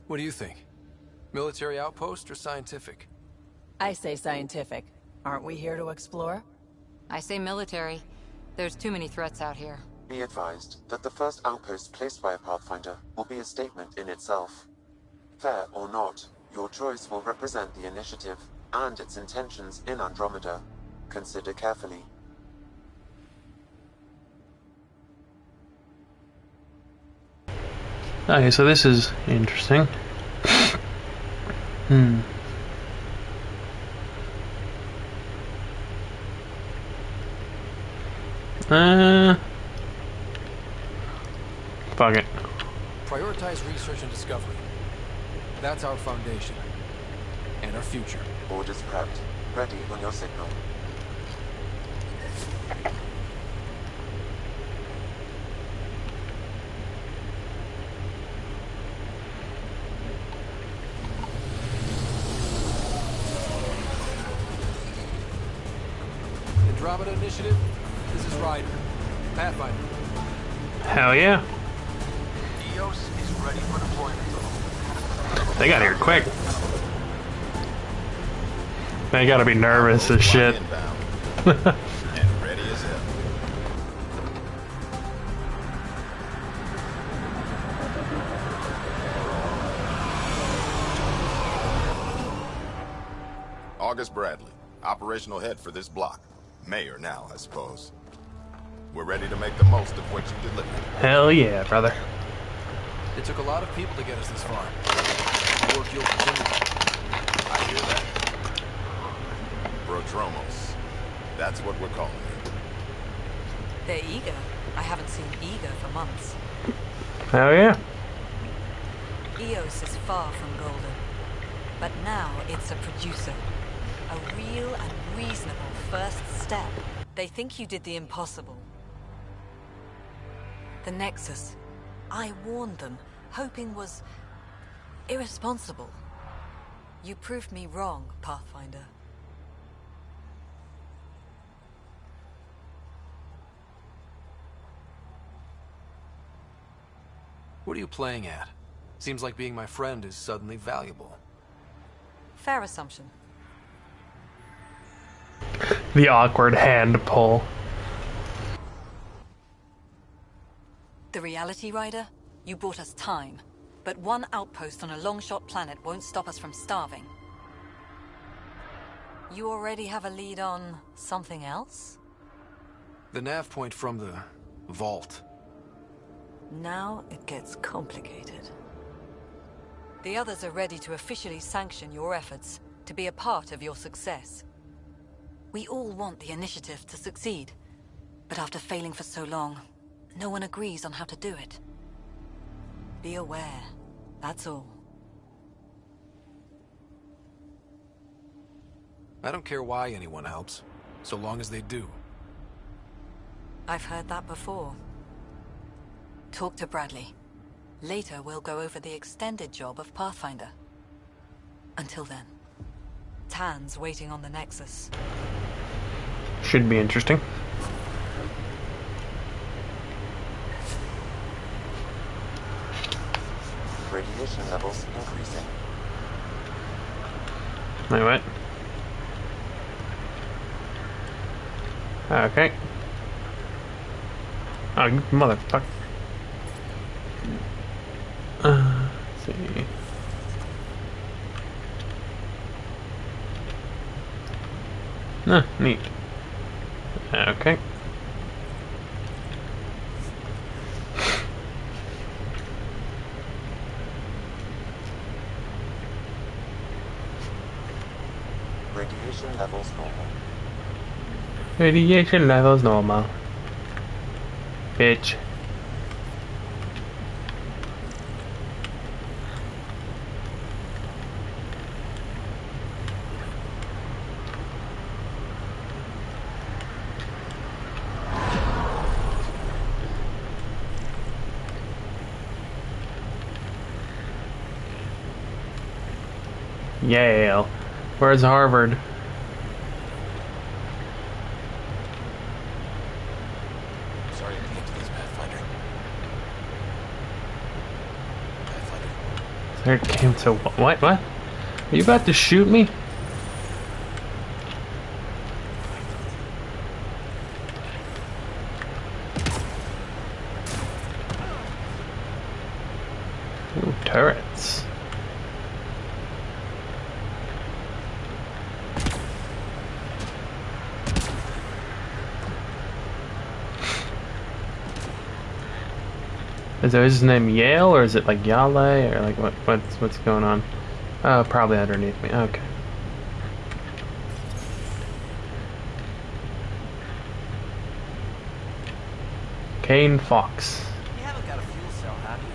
What do you think? Military outpost or scientific? I say scientific. Aren't we here to explore? I say military. There's too many threats out here. Be advised that the first outpost placed by a Pathfinder will be a statement in itself. Fair or not, your choice will represent the initiative and its intentions in Andromeda. Consider carefully. Okay, so this is interesting. Fuck it. Prioritize research and discovery. That's our foundation. And our future. Orders prepped. Ready on your signal. Andromeda Initiative, this is Ryder. Pathfinder. Hell yeah. EOS is ready for deployment. They got here quick. They gotta be nervous as shit. And ready as hell. August Bradley, operational head for this block. Mayor now, I suppose. We're ready to make the most of what you delivered. Hell yeah, brother. It took a lot of people to get us this far. Work you'll continue. I hear that. Prodromos. That's what we're calling it. They're eager. I haven't seen eager for months. Hell yeah. EOS is far from golden. But now it's a producer. A real and reasonable first step. They think you did the impossible. The Nexus. I warned them, hoping was irresponsible. You proved me wrong, Pathfinder. What are you playing at? Seems like being my friend is suddenly valuable. Fair assumption. The awkward hand pull. The Reality Rider? You brought us time. But one outpost on a long-shot planet won't stop us from starving. You already have a lead on something else? The nav point from the vault. Now it gets complicated. The others are ready to officially sanction your efforts, to be a part of your success. We all want the initiative to succeed, but after failing for so long, no one agrees on how to do it. Be aware, that's all. I don't care why anyone helps, so long as they do. I've heard that before. Talk to Bradley. Later, we'll go over the extended job of Pathfinder. Until then, Tan's waiting on the Nexus. Should be interesting. Radiation levels increasing. Wait, what? Okay. Oh, you motherfucker. Let's see. Neat. Okay. Radiation levels normal. Radiation levels normal. Bitch. Yale. Where's Harvard? Sorry I came to this, Pathfinder. Pathfinder. There it came to what? What? Are you about to shoot me? Ooh, turrets. Is his name Yale or is it like Yale or like what's going on? Oh, probably underneath me. Okay. Kane Fox. You haven't got a fuel cell, have you?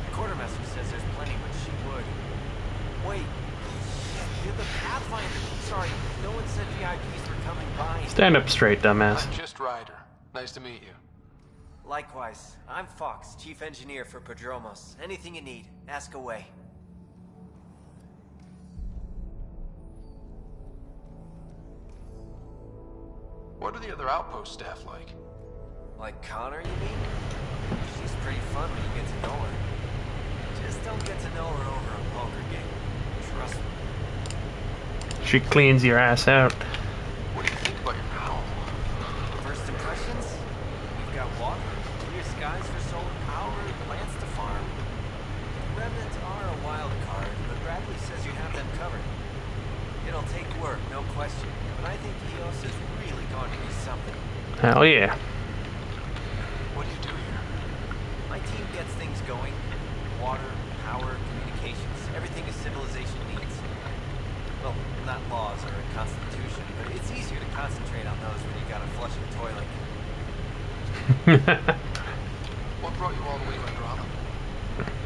The quartermaster says there's plenty, but she would. Wait. Shit, you're the Pathfinder. Sorry, no one said VIPs were coming by. Stand up straight, dumbass. I'm just Ryder. Nice to meet you. Likewise, I'm Fox, chief engineer for Prodromos. Anything you need, ask away. What are the other outpost staff like? Like Connor, you mean? She's pretty fun when you get to know her. Just don't get to know her over a poker game. Trust me. She cleans your ass out. What do you think about your home? First impressions? We've got water, clear skies for solar power, plants to farm. Remnants are a wild card, but Bradley says you have them covered. It'll take work, no question, but I think EOS is really going to be something. Hell yeah. What do you do here? My team gets things going. Water, power, communications, everything a civilization needs. Well, not laws or a constitution, but it's easier to concentrate on those when you gotta flush a toilet. What brought you all the way to Andromeda?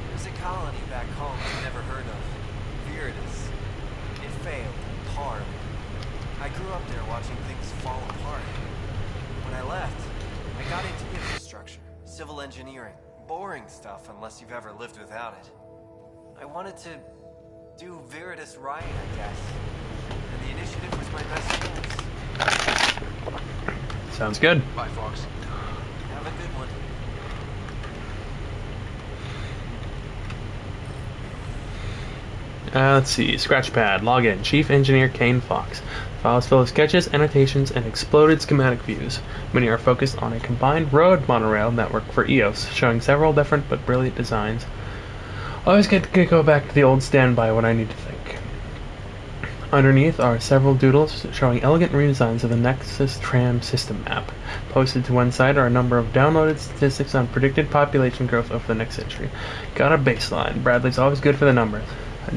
There's a colony back home I've never heard of. Viridis. It failed, hard. I grew up there watching things fall apart. When I left, I got into infrastructure, civil engineering. Boring stuff unless you've ever lived without it. I wanted to do Viridis right, I guess. And the initiative was my best chance. Sounds good. Bye, Fox. Have a good one. Let's see. Scratchpad. Login. Chief Engineer Kane Fox. Files full of sketches, annotations, and exploded schematic views. Many are focused on a combined road monorail network for EOS, showing several different but brilliant designs. Always get to go back to the old standby when I need to think. Underneath are several doodles showing elegant redesigns of the Nexus tram system map. Posted to one side are a number of downloaded statistics on predicted population growth over the next century. Got a baseline. Bradley's always good for the numbers.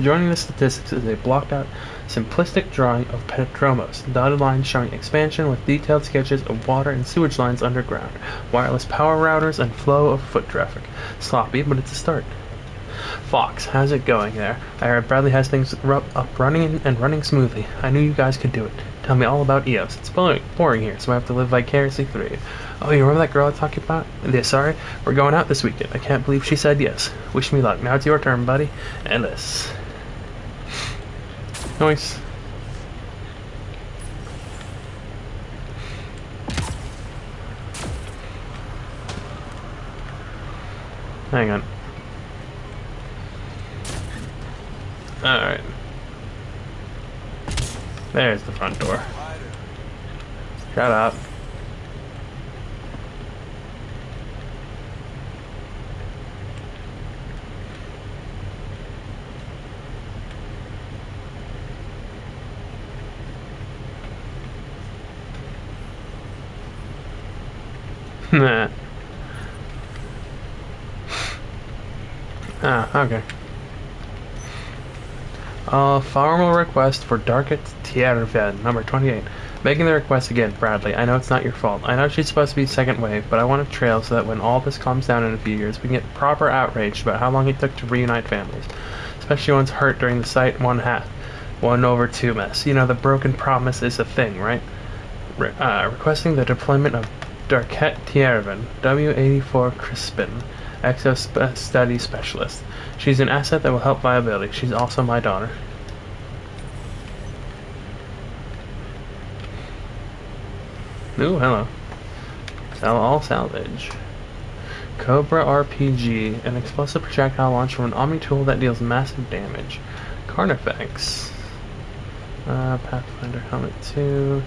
Joining the statistics is a blocked-out, simplistic drawing of Petromos, dotted lines showing expansion with detailed sketches of water and sewage lines underground, wireless power routers, and flow of foot traffic. Sloppy, but it's a start. Fox, how's it going there? I heard Bradley has things up running and running smoothly. I knew you guys could do it. Tell me all about EOS. It's boring here, so I have to live vicariously through you. Oh, you remember that girl I talked about? Yeah, sorry, we're going out this weekend. I can't believe she said yes. Wish me luck. Now it's your turn, buddy. Ellis. Nice. Hang on. Alright. There's the front door. Shut up. Nah. Ah, okay. Formal request for Darket Tierven, number 28. Making the request again, Bradley. I know it's not your fault. I know she's supposed to be second wave, but I want a trail so that when all this calms down in a few years, we can get proper outraged about how long it took to reunite families. Especially ones hurt during the Site 1/2 mess. You know, the broken promise is a thing, right? Requesting the deployment of Darket Tierven, W-84 Crispin, Exo-Study Specialist. She's an asset that will help viability. She's also my daughter. Ooh, hello. Sell all salvage. Cobra RPG, an explosive projectile launched from an Omni tool that deals massive damage. Carnifex. Pathfinder Helmet 2.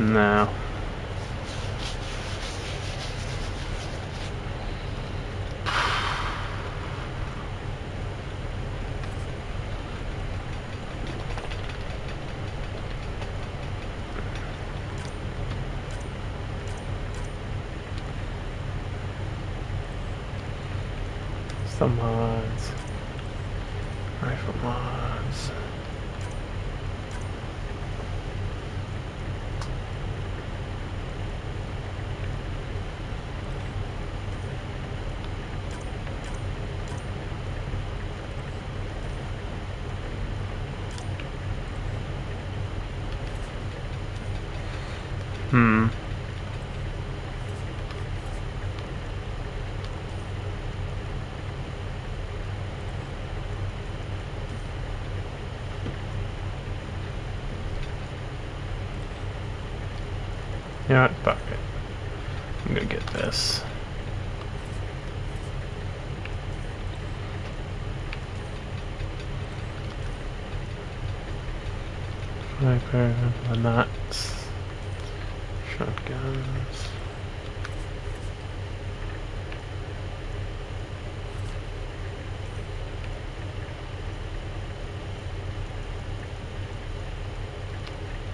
No. Some mods. Rifle mods. Hmm. You know what? Fuck it. I'm gonna get this. Sniper, nuts, shotguns.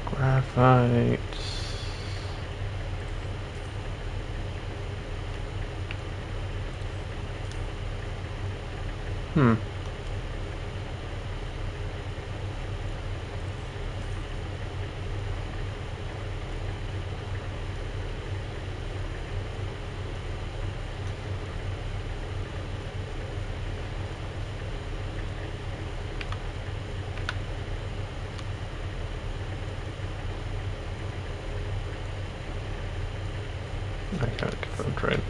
Graphite. Hmm. I gotta confirm trade.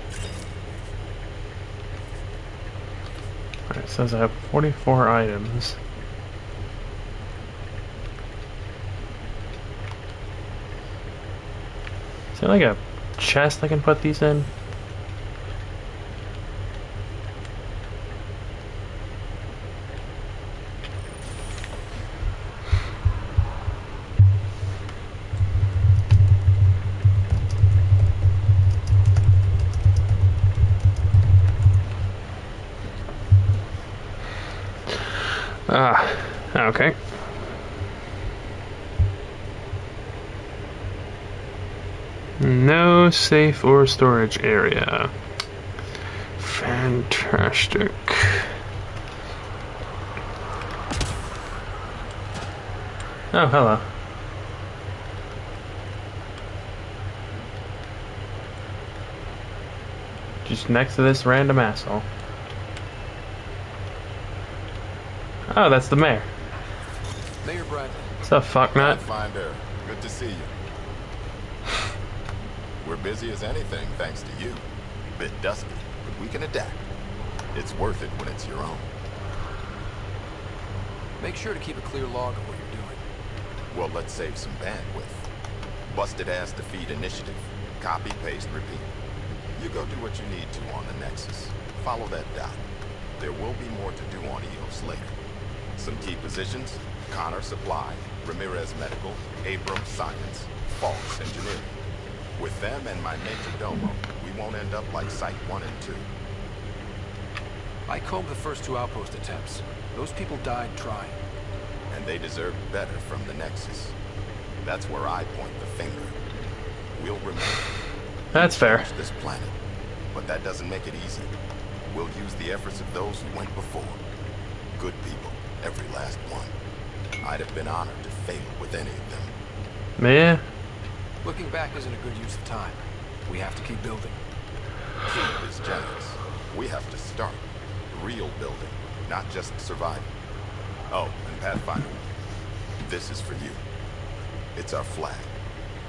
Alright, it says I have 44 items. Is there like a chest I can put these in? Ah, okay. No safe or storage area. Fantastic. Oh, hello. Just next to this random asshole. Oh, that's the mayor. Mayor Bradley. What's up, fucknut? Pathfinder, good to see you. We're busy as anything, thanks to you. Bit dusty, but we can adapt. It's worth it when it's your own. Make sure to keep a clear log of what you're doing. Well, let's save some bandwidth. Busted ass defeat initiative. Copy, paste, repeat. You go do what you need to on the Nexus. Follow that dot. There will be more to do on EOS later. Some key positions: Connor Supply, Ramirez Medical, Abrams Science, False Engineering. With them and my Major Domo, we won't end up like Site 1 and 2. I combed the first 2 outpost attempts. Those people died trying. And they deserved better from the Nexus. That's where I point the finger. We'll remember. That's fair. Finish this planet, but that doesn't make it easy. We'll use the efforts of those who went before. Good people, every last one. I'd have been honored to fail with any of them. Yeah. Looking back isn't a good use of time. We have to keep building. Keep is generous. We have to start. Real building, not just surviving. Oh, and Pathfinder, this is for you. It's our flag.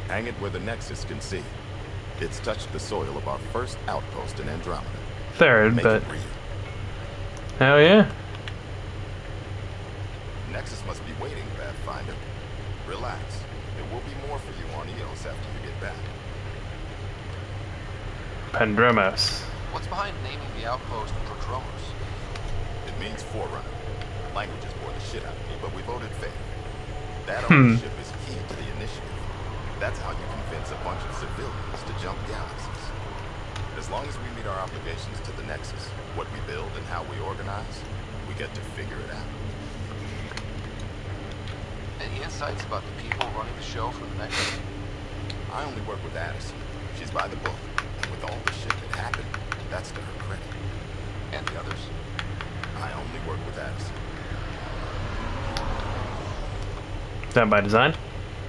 Hang it where the Nexus can see. It's touched the soil of our first outpost in Andromeda. Third, Make but it real. hell yeah. Nexus must be waiting, Pathfinder. Relax. There will be more for you on EOS after you get back. Pandromos. What's behind naming the outpost Prodromos? It means Forerunner. Languages bore the shit out of me, but we voted fair. That ownership is key to the initiative. That's how you convince a bunch of civilians to jump galaxies. As long as we meet our obligations to the Nexus, what we build and how we organize, we get to figure it out. Any insights about the people running the show from the Nexus? I only work with Addison. She's by the book. And with all the shit that happened, that's to her credit. And the others? I only work with Addison. Is that by design?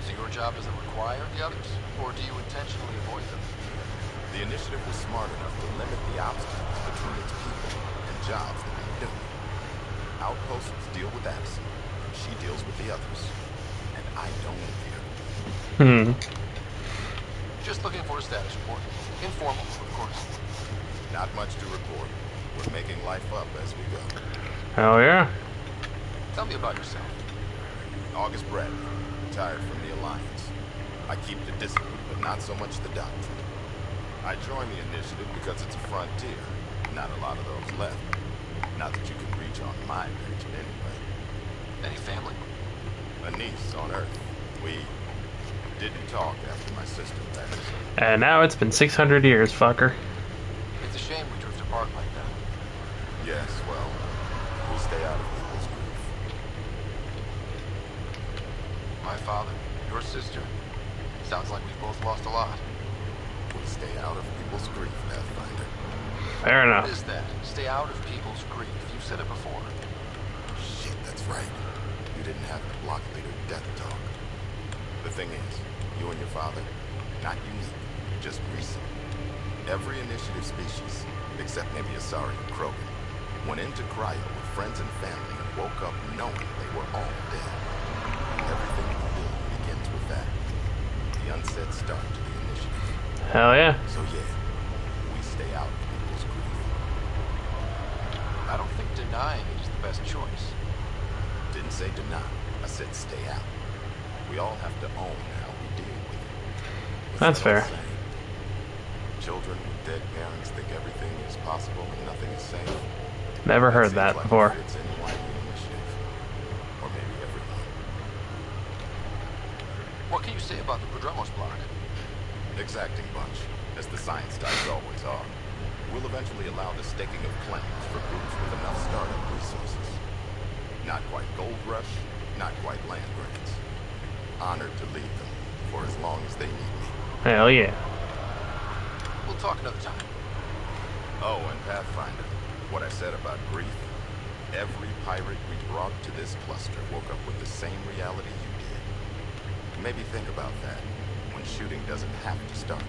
So your job doesn't require the others? Or do you intentionally avoid them? The initiative was smart enough to limit the obstacles between its people and jobs that they're doing. Outposts deal with Addison. She deals with the others. And I don't envy her. Hmm. Just looking for a status report. Informal, of course. Not much to report. We're making life up as we go. Hell yeah. Tell me about yourself. August Bradley, retired from the Alliance. I keep the discipline, but not so much the doctrine. I joined the initiative because it's a frontier. Not a lot of those left. Not that you can reach on my page anyway. Any family? A niece on Earth. We didn't talk after my sister vanished. And now it's been 600 years, fucker. It's a shame we drift apart like that. Yes, well, we stay out of people's grief. My father, your sister. Sounds like we've both lost a lot. We stay out of people's grief, Pathfinder. Fair What enough. is that? Stay out of people's grief. You've said it before. Shit, that's right. You didn't have the block leader death talk. The thing is, you and your father, not unique, just recent. Every initiative species, except maybe Asari and Krogan, went into cryo with friends and family and woke up knowing they were all dead. Everything we do begins with that. The unsaid start to the initiative. Hell yeah. So yeah, we stay out of people's grief. I don't think denying it is the best choice. Didn't say deny, I said stay out. We all have to own how we deal with it. What's That's that old fair. saying? Children with dead parents think everything is possible and nothing is safe. Never heard Seems that like before. it fits anyone in the initiative. Or maybe everyone. What can you say about the Prodromos block? Exacting bunch, as the science types always are. We'll eventually allow the staking of claims for groups with enough startup resources. Not quite gold rush, not quite land grants. Honored to lead them for as long as they need me. Hell yeah. We'll talk another time. Oh, and Pathfinder, what I said about grief, every pirate we brought to this cluster woke up with the same reality you did. Maybe think about that when shooting doesn't have to start.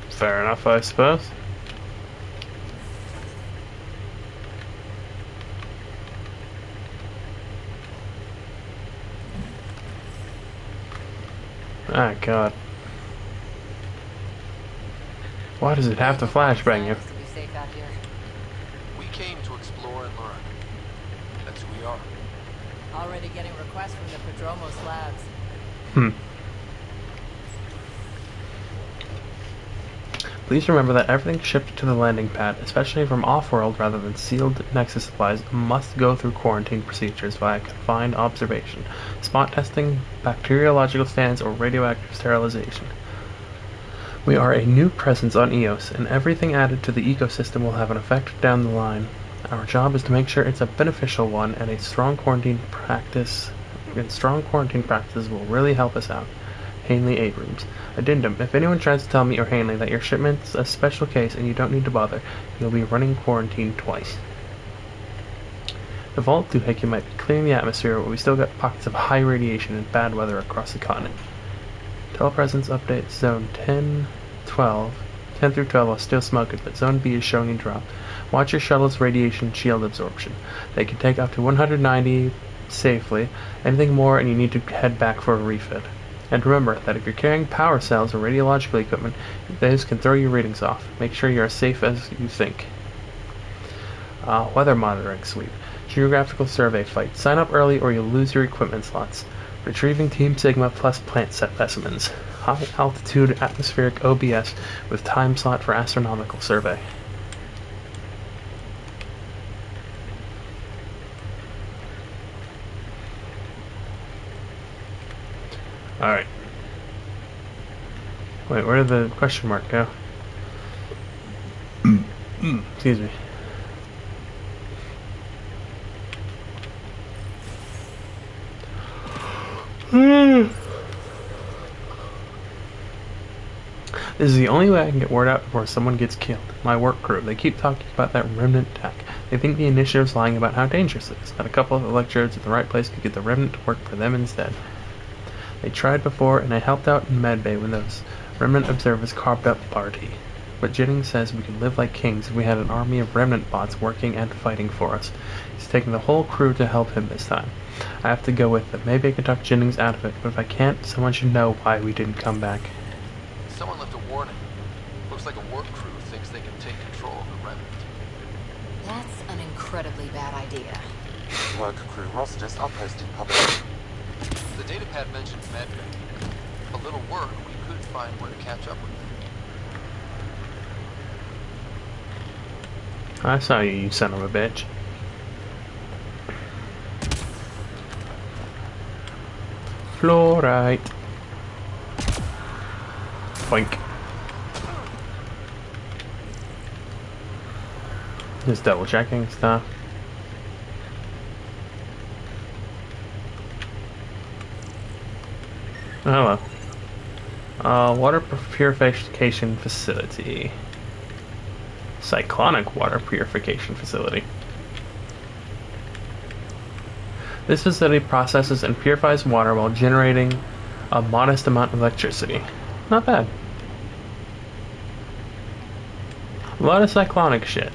Fair enough, I suppose. Ah, God. Why does it have to flashbang you? To be safe out here. We came to explore and learn. That's who we are. Already getting requests from the Prodromos labs. Hmm. Please remember that everything shipped to the landing pad, especially from off-world rather than sealed Nexus supplies, must go through quarantine procedures via confined observation, spot testing, bacteriological scans, or radioactive sterilization. We are a new presence on Eos, and everything added to the ecosystem will have an effect down the line. Our job is to make sure it's a beneficial one, and strong quarantine practices will really help us out. Hanley Abrams. Addendum. If anyone tries to tell me or Hanley that your shipment's a special case and you don't need to bother, you'll be running quarantine twice. The Vault Doohickey might be clearing the atmosphere, but we still got pockets of high radiation and bad weather across the continent. Telepresence update Zone 10 through 12 are still smoking, but Zone B is showing a drop. Watch your shuttle's radiation shield absorption. They can take up to 190 safely. Anything more and you need to head back for a refit. And remember that if you're carrying power cells or radiological equipment, those can throw your readings off. Make sure you're as safe as you think. Weather monitoring sweep. Geographical survey fight. Sign up early or you'll lose your equipment slots. Retrieving Team Sigma plus plant specimens. High altitude atmospheric OBS with time slot for astronomical survey. Alright. Wait, where did the question mark go? Excuse me. This is the only way I can get word out before someone gets killed. My work crew, they keep talking about that Remnant attack. They think the Initiative's lying about how dangerous it is, that a couple of electrodes at the right place could get the Remnant to work for them instead. They tried before, and I helped out in Medbay when those Remnant observers carved up the party. But Jennings says we could live like kings if we had an army of Remnant bots working and fighting for us. He's taking the whole crew to help him this time. I have to go with them. Maybe I can talk Jennings out of it, but if I can't, someone should know why we didn't come back. Someone left a warning. Looks like a work crew thinks they can take control of the Remnant. That's an incredibly bad idea. Work crew rosters are posted publicly. The datapad mentioned Medbay. A little work, we could find where to catch up with them. I saw you, you son of a bitch. Fluorite. Boink. Just double checking stuff. Oh well. Water purification facility. Cyclonic water purification facility. This facility processes and purifies water while generating a modest amount of electricity. Not bad. A lot of cyclonic shit.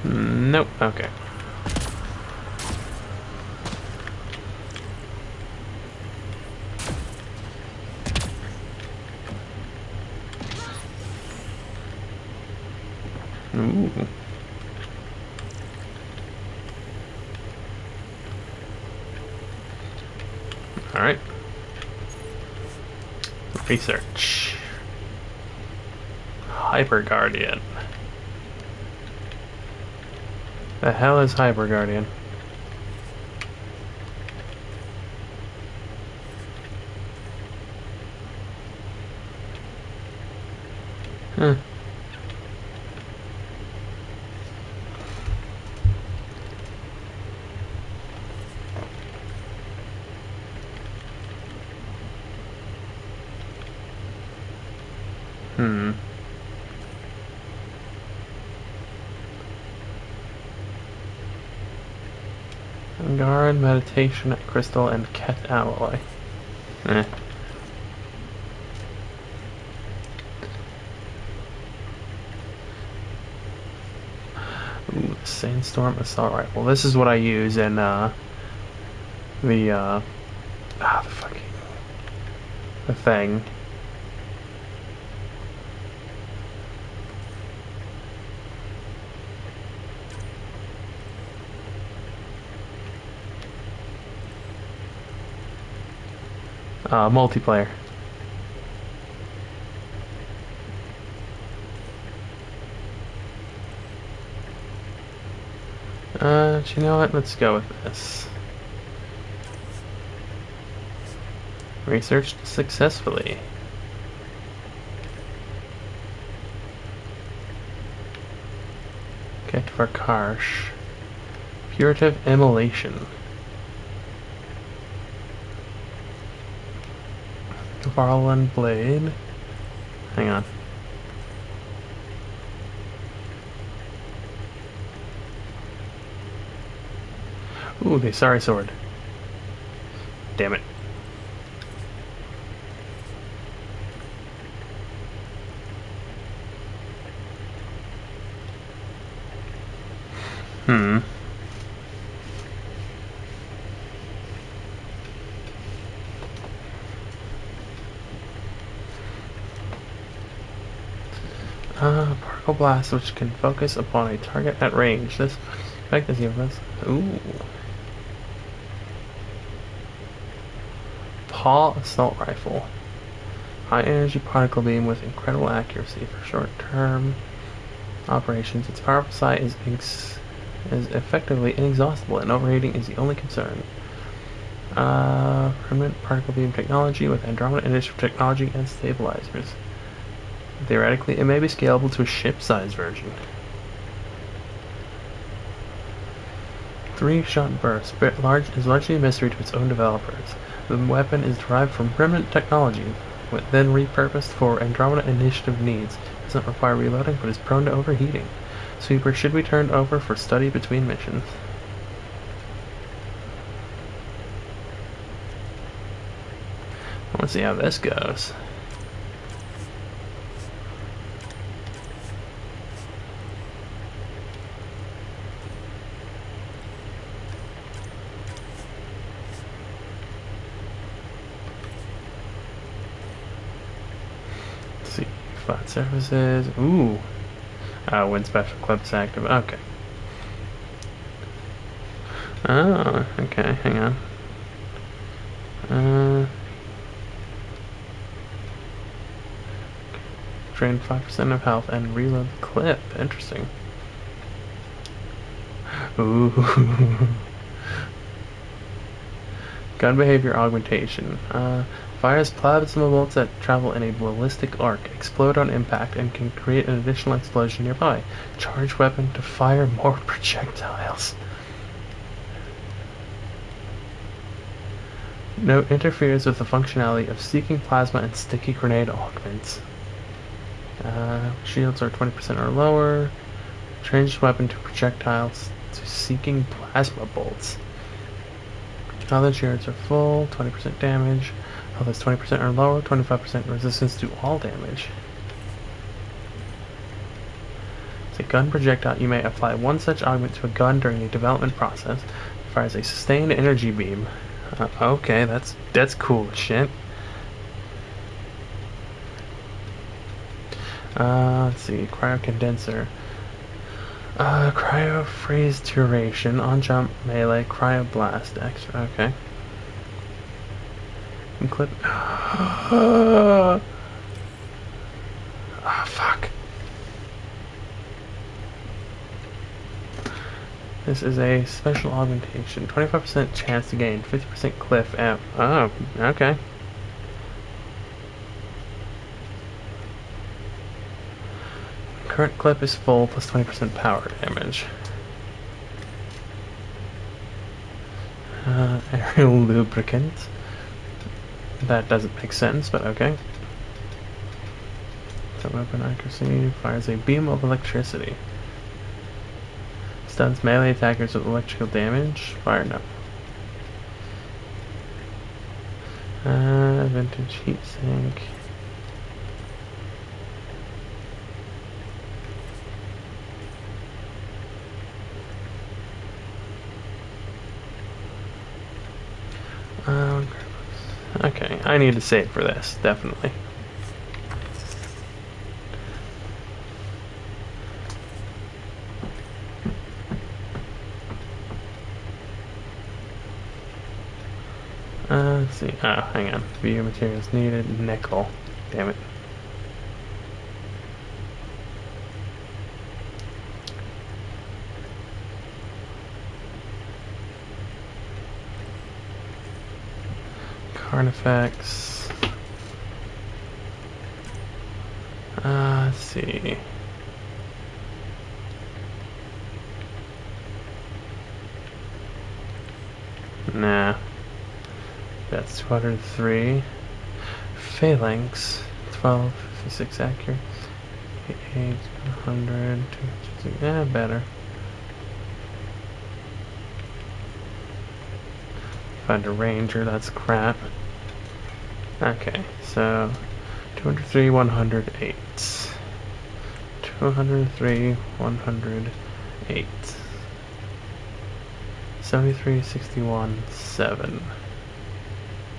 Nope. Okay. Ooh. All right. Research. Hyper Guardian. The hell is Hyper Guardian? Huh. Guard, meditation, crystal, and ket alloy. Eh. Ooh, Sandstorm assault rifle. This is what I use in the thing. Multiplayer. You know what? Let's go with this. Researched successfully. Okay, for Karsh. Purative immolation. Varlin blade. Hang on. Ooh, the Sorry Sword. Damn it. Particle blast, which can focus upon a target at range. This effect is useless. Ooh. Paw assault rifle. High energy particle beam with incredible accuracy for short term operations. Its powerful sight is effectively inexhaustible, and overheating is the only concern. Remnant particle beam technology with Andromeda Initiative technology and stabilizers. Theoretically, it may be scalable to a ship-sized version. 3-shot burst is largely a mystery to its own developers. The weapon is derived from Remnant technology, then repurposed for Andromeda Initiative needs. It doesn't require reloading, but is prone to overheating. Sweeper should be turned over for study between missions. I want to see how this goes. Let's see, flat surfaces. Ooh. When special clips active. Okay. Oh, okay, hang on. Drain 5% of health and reload the clip. Interesting. Ooh. Gun behavior augmentation. Fires plasma bolts that travel in a ballistic arc, explode on impact, and can create an additional explosion nearby. Charge weapon to fire more projectiles. No, interferes with the functionality of seeking plasma and sticky grenade augments. Shields are 20% or lower. Change weapon to projectiles to seeking plasma bolts. Other shields are full, 20% damage. Health is 20% or lower, 25% resistance to all damage. It's a gun projectile. You may apply one such augment to a gun during the development process. It fires a sustained energy beam. Okay, that's cool shit. Let's see, cryocondenser. Cryo freeze duration, on jump melee, cryo blast, extra. Okay. And clip. Oh, fuck. This is a special augmentation. 25% chance to gain, 50% cliff amp. Oh, okay. Current clip is full, plus 20% power damage. Aerial lubricant. That doesn't make sense, but okay. So weapon accuracy fires a beam of electricity. Stuns melee attackers with electrical damage. Fire no. Vintage heatsink. Okay, I need to save for this, definitely. Let's see. Oh, hang on. View materials needed. Nickel. Damn it. Carnifex. Let's see. Nah. That's 203. Phalanx. 12, 56 accurate. 8, 100. Yeah, better. Find a ranger, that's crap. Okay, so 203, 108. 203, 108. 73, 61, 7.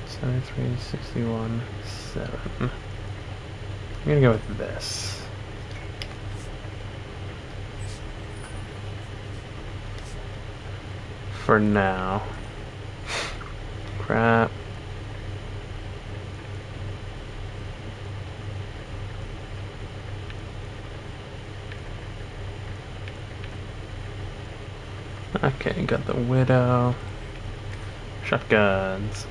73, 61, 7. I'm gonna go with this. For now. Crap. Okay, got the Widow. Shotguns.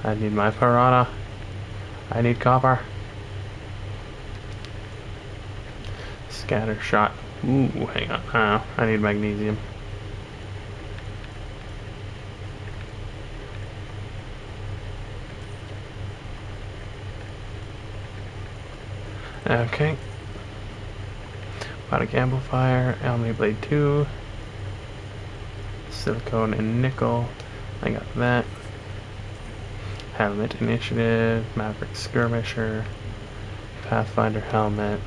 I need my piranha. I need copper. Scatter shot. Ooh, hang on. Oh, I need magnesium. Okay. Biotic amplifier, Omni Blade 2, silicone and nickel. I got that. Helmet initiative, Maverick skirmisher, Pathfinder helmet.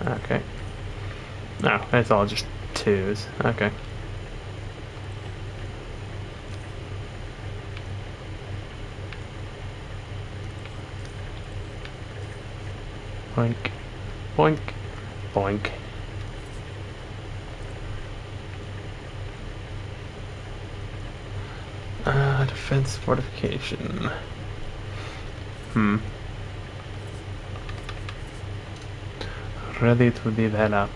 Okay. No, it's all just twos. Okay. Boink, boink, boink. Defense fortification. Ready to develop.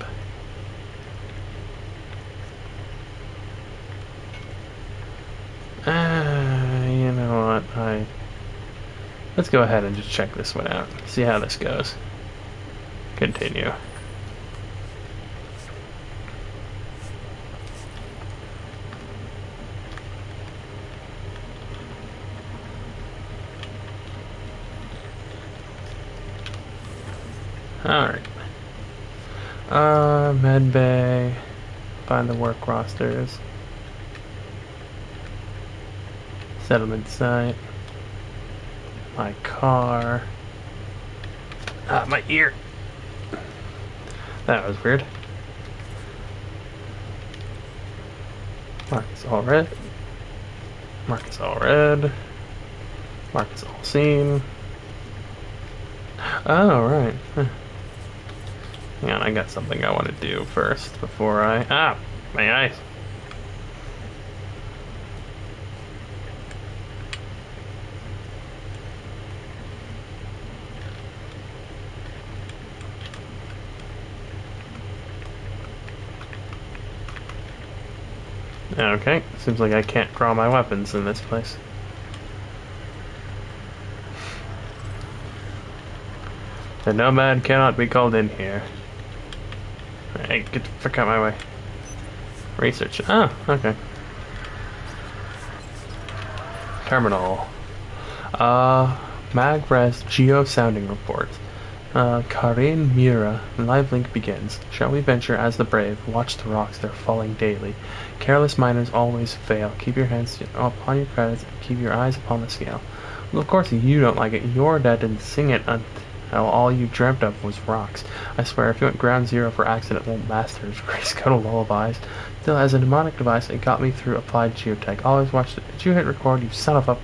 You know what? Let's go ahead and just check this one out. See how this goes. Continue. Alright. Med bay. Find the work rosters. Settlement site. My car. Ah, my ear. That was weird. Market's all red. Market's all red. Market's all seen. Oh, right. Hang on, I got something I want to do first before I... Ah! My eyes! Okay, seems like I can't draw my weapons in this place. The nomad cannot be called in here. Hey, get the frick out of my way. Research. Ah, okay. Terminal. Magres Geo Sounding Report. Karin Mira, live link begins. Shall we venture as the brave? Watch the rocks, they're falling daily. Careless miners always fail. Keep your hands upon your credits and keep your eyes upon the scale. Well, of course you don't like it. You're dead and sing it until all you dreamt of was rocks. I swear, if you went ground zero for accidental masters, grace code lullabies. Still, as a mnemonic device, it got me through applied geotech. Always watch it. Did you hit record, you son of a...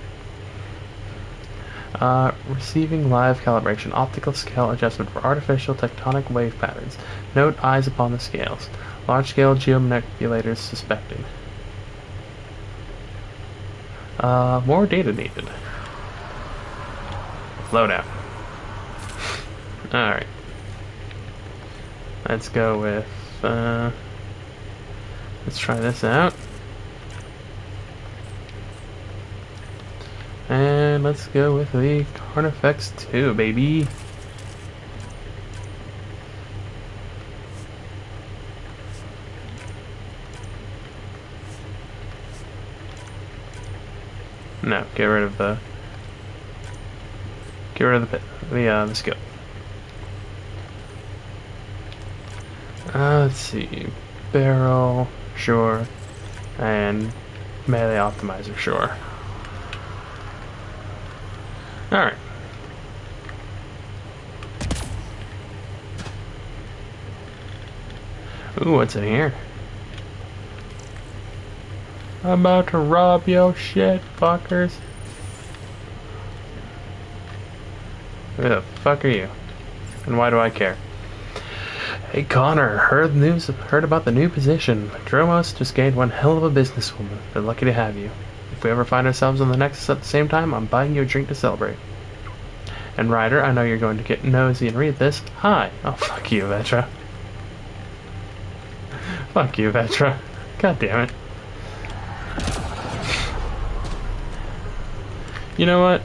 Receiving live calibration, optical scale adjustment for artificial tectonic wave patterns. Note eyes upon the scales. Large-scale geomanipulators suspected. More data needed. Loadout. Alright. Let's go with, let's try this out. And let's go with the Carnifex 2, baby. No, get rid of the skill. Let's see. Barrel, sure. And melee optimizer, sure. Alright. Ooh, what's in here? I'm about to rob your shit, fuckers. Who the fuck are you? And why do I care? Hey Connor, heard about the new position. Dromos just gained one hell of a businesswoman. They're lucky to have you. If we ever find ourselves on the Nexus at the same time, I'm buying you a drink to celebrate. And Ryder, I know you're going to get nosy and read this. Hi. Oh, fuck you, Vetra. Fuck you, Vetra. God damn it. You know what?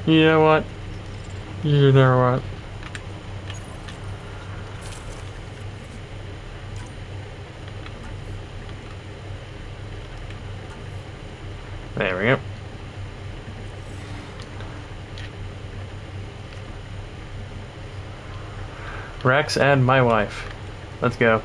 You know what? You know what? There we go. Rex and my wife. Let's go.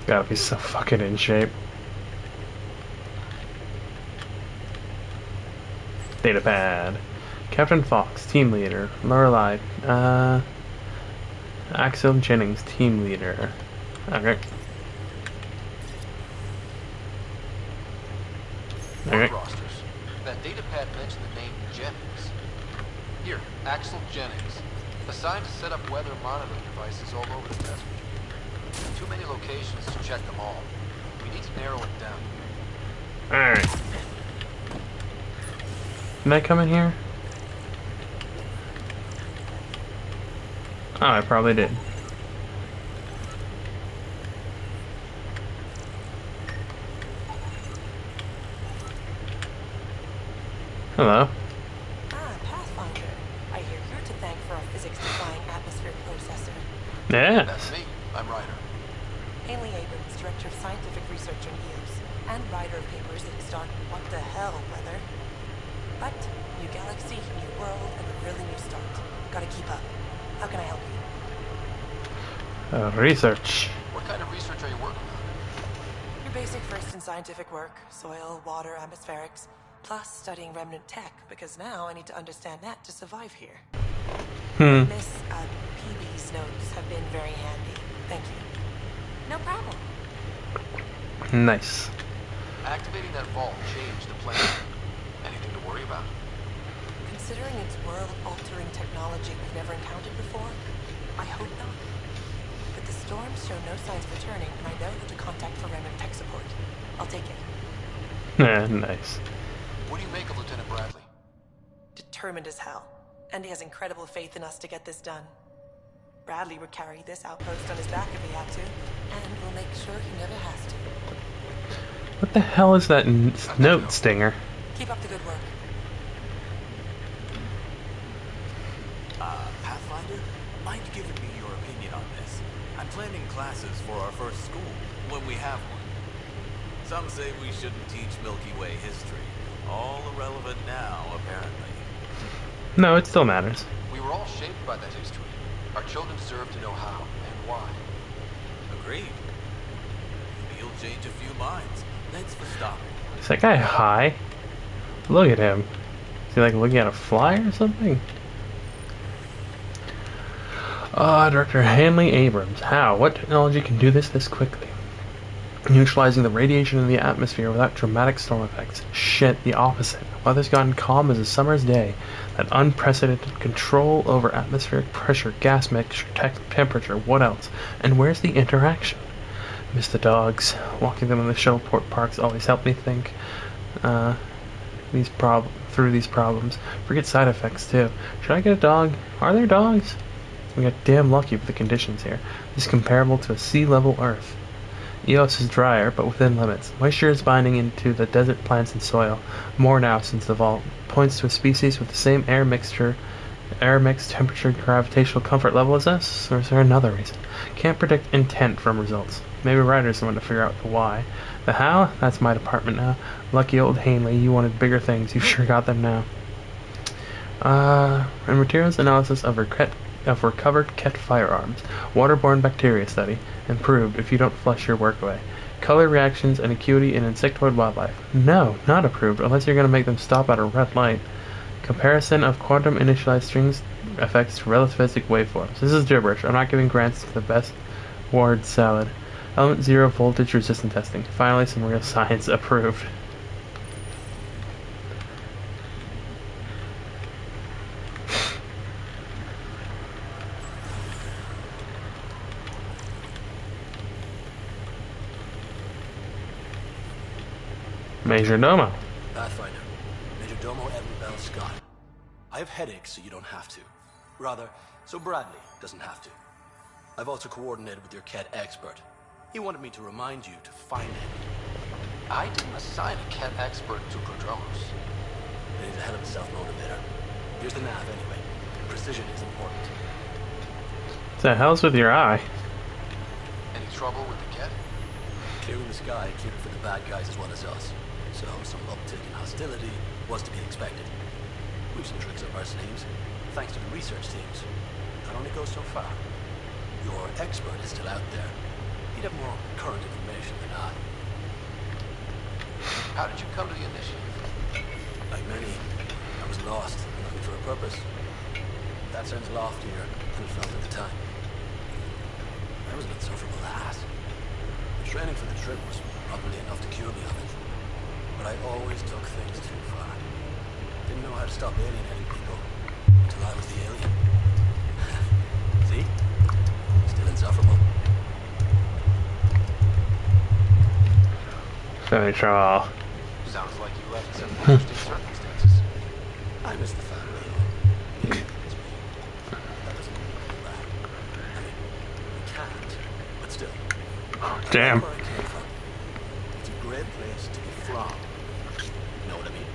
Gotta be so fucking in shape. Datapad. Captain Fox, team leader. Lorelei, Axel Jennings, team leader. Okay. Work rosters. That datapad mentioned the name Jennings. Here, Axel Jennings. Assigned to set up weather monitoring devices all over the desert. Too many locations to check them all. We need to narrow it down. Alright. Can I come in here? Oh, I probably did. Hello. Pathfinder. I hear you're to thank for our physics-defying atmospheric processor. Yes. That's me. I'm Ryder. Haley Abrams, Director of Scientific Research on EOS, and writer of papers that start What the Hell Weather. But, new galaxy, new world, and a really new start. Gotta keep up. How can I help you? Research. What kind of research are you working on? Your basic first in scientific work, soil, water, atmospherics, plus studying remnant tech, because now I need to understand that to survive here. Miss PB's notes have been very handy. Thank you. No problem. Nice. Activating that vault changed the plan. Anything to worry about? Considering it's world-altering technology we've never encountered before, I hope not. But the storms show no signs of returning, and I know who to contact for remnant tech support. I'll take it. Nice. What do you make of Lieutenant Bradley? Determined as hell. And he has incredible faith in us to get this done. Bradley would carry this outpost on his back if he had to, and we'll make sure he never has to. What the hell is that note stinger? Keep up the good work. Pathfinder, mind giving me your opinion on this? I'm planning classes for our first school, when we have one. Some say we shouldn't teach Milky Way history. All irrelevant now, apparently. No, it still matters. We were all shaped by that history. Our children deserve to know how and why. Agreed. Maybe you'll change a few minds. Thanks for stopping. Is that guy high? Look at him. Is he like looking at a fly or something? Director Hanley Abrams. How? What technology can do this quickly? Neutralizing the radiation in the atmosphere without dramatic storm effects. Shit, the opposite. Weather's gotten calm as a summer's day. That unprecedented control over atmospheric pressure, gas mixture, temperature, what else? And where's the interaction? Miss the dogs. Walking them in the Shuttleport parks always helped me think through these problems. Forget side effects too. Should I get a dog? Are there dogs? We got damn lucky with the conditions here. This is comparable to a sea-level Earth. Eos is drier, but within limits. Moisture is binding into the desert plants and soil. More now since the vault points to a species with the same air mix, temperature, gravitational comfort level as us? Or is there another reason? Can't predict intent from results. Maybe Ryder's the one to figure out the why. The how? That's my department now. Lucky old Hanley, you wanted bigger things. You've sure got them now. And materials analysis of recovered Ket firearms. Waterborne bacteria study. Improved if you don't flush your work away. Color reactions and acuity in insectoid wildlife. No, not approved unless you're going to make them stop at a red light. Comparison of quantum initialized strings effects to relativistic waveforms. This is gibberish. I'm not giving grants to the best ward salad. Element 0 voltage resistant testing. Finally, some real science approved. Major Domo. Pathfinder. Major Domo Edward Bell Scott. I have headaches, so you don't have to. Rather, so Bradley doesn't have to. I've also coordinated with your Ket expert. He wanted me to remind you to find him. I didn't assign a Ket expert to Prodromos. But he's a hell of a self-motivator. Here's the nav anyway. Precision is important. What the hell's with your eye? Any trouble with the Ket? Clearing the sky cleared for the bad guys as well as us. So some uptick in hostility was to be expected. We've some tricks up our sleeves, thanks to the research teams. That only goes so far. Your expert is still out there. He'd have more current information than I. How did you come to the initiative? Like many, I was lost, looking for a purpose. That sounds loftier than it felt at the time. I was an insufferable ass. The training for the trip was probably enough to cure me of it. But I always took things too far. Didn't know how to stop alienating people until I was the alien. See? Still insufferable. Finish off. Sounds like you left in some interesting circumstances. I miss the family. It's me. That doesn't mean we're back. I mean, we can't, but still. Damn. Where I came from. It's a great place to be from. You know what I mean?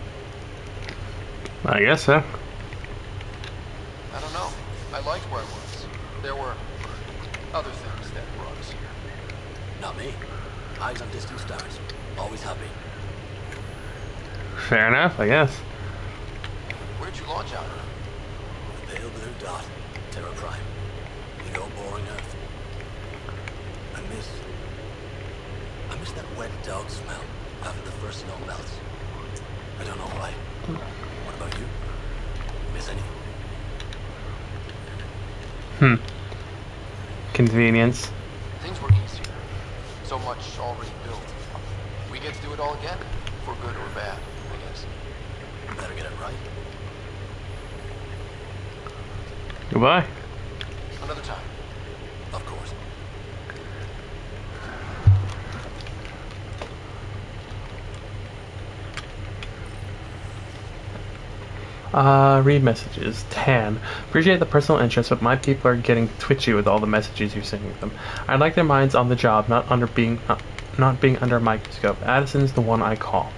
I guess so. I don't know. I liked where I was. There were other things that brought us here. Not me. Eyes on distant stars. Always happy. Fair enough, I guess. Where'd you launch out of? The pale blue dot. Terra Prime. The old boring Earth. I miss that wet dog smell after the first snow melts. I don't know why. What about you? Miss anything? Convenience. Things were easier. So much already built. We get to do it all again, for good or bad, I guess. Better get it right. Goodbye. Another time. Of course. Read messages. Tan. Appreciate the personal interest, but my people are getting twitchy with all the messages you're sending them. I'd like their minds on the job, not being under a microscope. Addison's the one I call.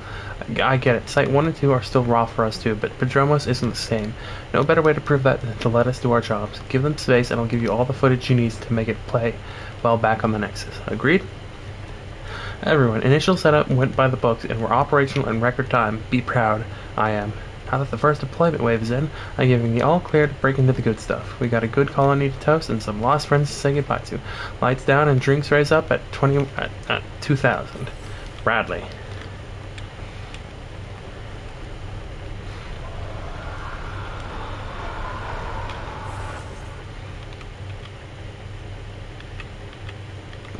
I get it. Site 1 and 2 are still raw for us too, but Prodromos isn't the same. No better way to prove that than to let us do our jobs. Give them space and I'll give you all the footage you need to make it play well back on the Nexus. Agreed? Everyone, initial setup went by the books and we're operational in record time. Be proud. I am. Now that the first deployment wave is in, I'm giving you all clear to break into the good stuff. We got a good colony to toast and some lost friends to say goodbye to. Lights down and drinks raise up at 2,000. Bradley.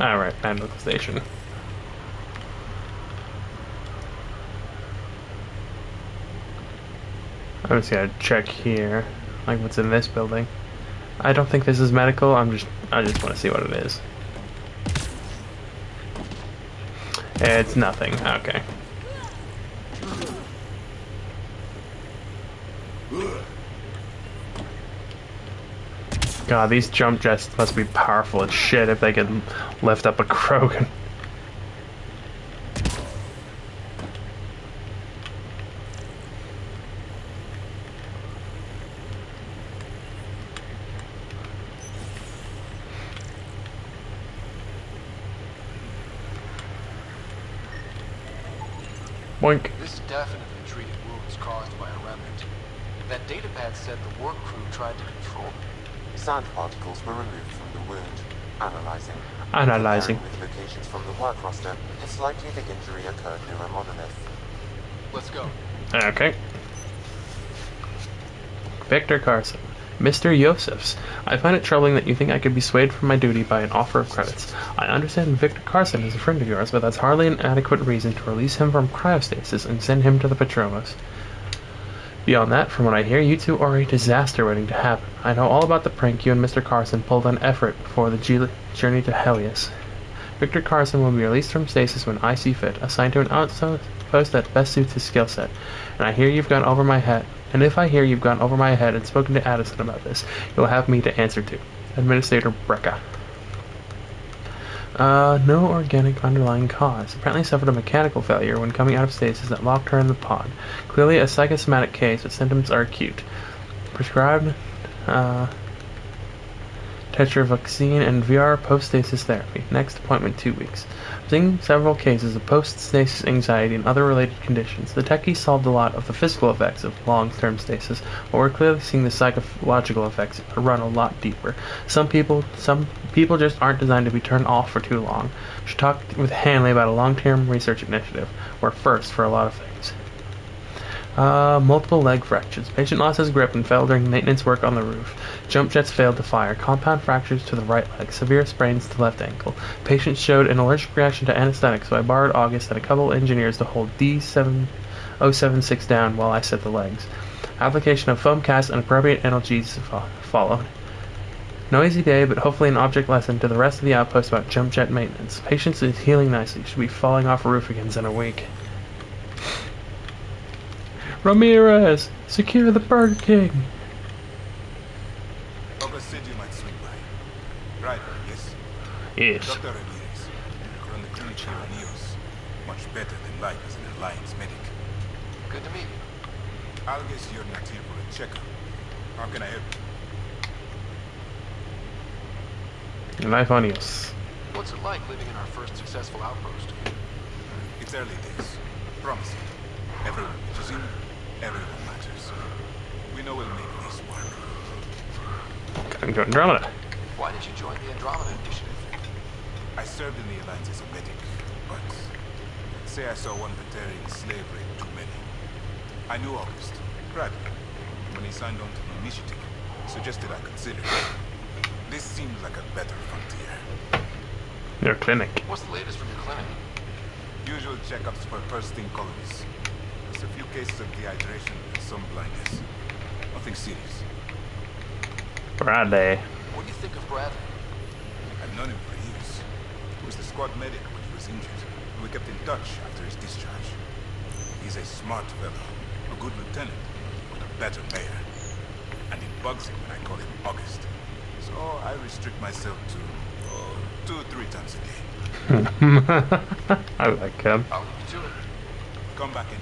Alright, medical station. I'm just gonna check here, like what's in this building. I don't think this is medical. I just want to see what it is. It's nothing. Okay. God, these jump jets must be powerful as shit if they can lift up a Krogan. Boink. This definitely treated wounds caused by a remnant. That datapad said the work crew tried to control them. Sand particles were removed from the wound. Analyzing. Analyzing. Comparing with locations from the work roster, it's likely the injury occurred near a monolith. Let's go. Okay. Victor Carson. Mr. Yosefs, I find it troubling that you think I could be swayed from my duty by an offer of credits. I understand Victor Carson is a friend of yours, but that's hardly an adequate reason to release him from cryostasis and send him to the Prodromos. Beyond that, from what I hear, you two are a disaster waiting to happen. I know all about the prank you and Mr. Carson pulled on Everett before the journey to Helios. Victor Carson will be released from stasis when I see fit, assigned to an outpost post that best suits his skill set. And I hear you've gone over my head. And if I hear you've gone over my head and spoken to Addison about this, you'll have me to answer to. Administrator Brecca. No organic underlying cause. Apparently suffered a mechanical failure when coming out of stasis that locked her in the pod. Clearly a psychosomatic case, but symptoms are acute. Prescribed, tetravaccine and VR post-stasis therapy. Next appointment 2 weeks. I've seen several cases of post-stasis anxiety and other related conditions. The techies solved a lot of the physical effects of long-term stasis, but we're clearly seeing the psychological effects run a lot deeper. Some people just aren't designed to be turned off for too long. Should talk with Hanley about a long-term research initiative. We're first for a lot of things. Multiple leg fractures. Patient lost his grip and fell during maintenance work on the roof. Jump jets failed to fire. Compound fractures to the right leg. Severe sprains to left ankle. Patient showed an allergic reaction to anesthetic, so I borrowed August and a couple engineers to hold D7076 down while I set the legs. Application of foam cast and appropriate analgesics followed. Noisy day, but hopefully an object lesson to the rest of the outpost about jump jet maintenance. Patient is healing nicely. Should be falling off a roof again in a week. Ramirez, secure the Burger King. August said you might swing by. Right, yes? Yes. Dr. Ramirez, run the clinic here on EOS. Much better than life as an Alliance medic. Good to meet you. I'll guess you're not here for a checkup. How can I help you? Life on EOS. What's it like living in our first successful outpost? It's early days. Promising. Everyone pitches in. Everyone matters. We know we'll make this work. Gotta go to Andromeda. Why did you join the Andromeda Initiative? I served in the Alliance as a medic, but say I saw one Batarian slave rape too many. I knew August, Bradley, when he signed on to the initiative, suggested I consider it. This seems like a better frontier. Your clinic. What's the latest from your clinic? Usual checkups for bursting colonies. There's a few cases of dehydration and some blindness. Nothing serious. Bradley. What do you think of Bradley? I've known him for years. He was the squad medic when he was injured, and we kept in touch after his discharge. He's a smart fellow, a good lieutenant, but a better mayor. And it bugs him when I call him August. So I restrict myself to 2 or 3 times a day. I like him. I'll leave you to it. Come back in.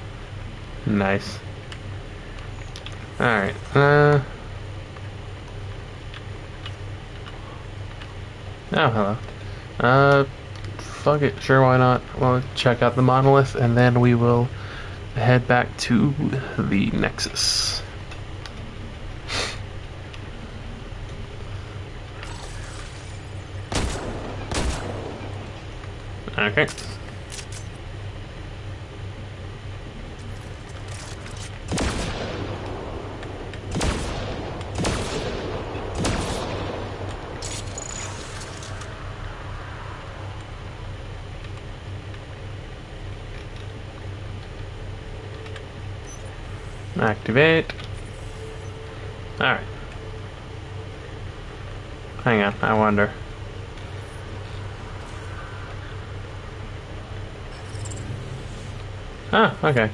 Nice. Alright, oh, hello. Fuck it, sure, why not? We'll check out the monolith, and then we will head back to the Nexus. Okay. Activate. Alright. Hang on, I wonder. Ah, okay.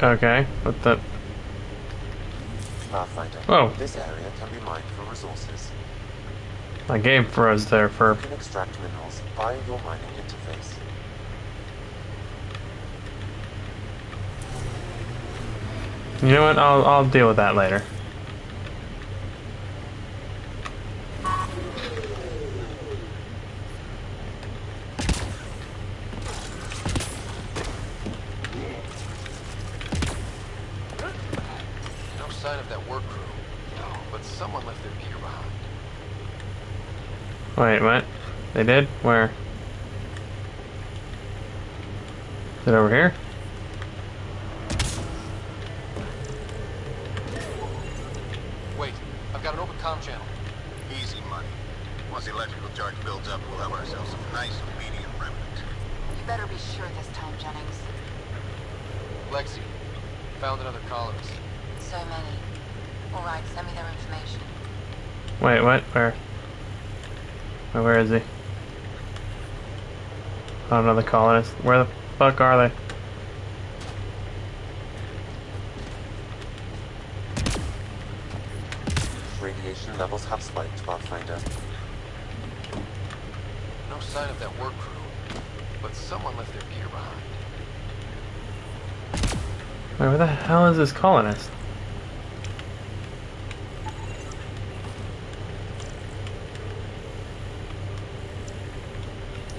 Okay, what the... Pathfinder. Oh. This area can be mined for resources. My game froze there for... You can extract minerals via your mining interface. You know what? I'll deal with that later. No sign of that work crew. But someone left their gear behind. Wait, what? They did? Where? Is it over here? comm channel? Easy money. Once the electrical charge builds up, we'll have ourselves some nice obedient remnant. You better be sure this time, Jennings. Lexi, found another colonist. So many. All right, send me their information. Wait, what? Where? Where is he? Oh, another colonist. Where the fuck are they? Radiation levels have spiked, Pathfinder. No sign of that work crew, but someone left their gear behind. Wait, where the hell is this colonist?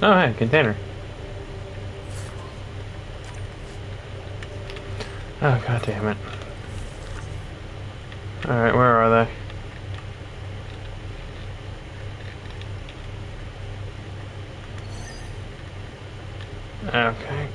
Oh, hey, container. Oh, god damn it. Alright, where are they? Okay.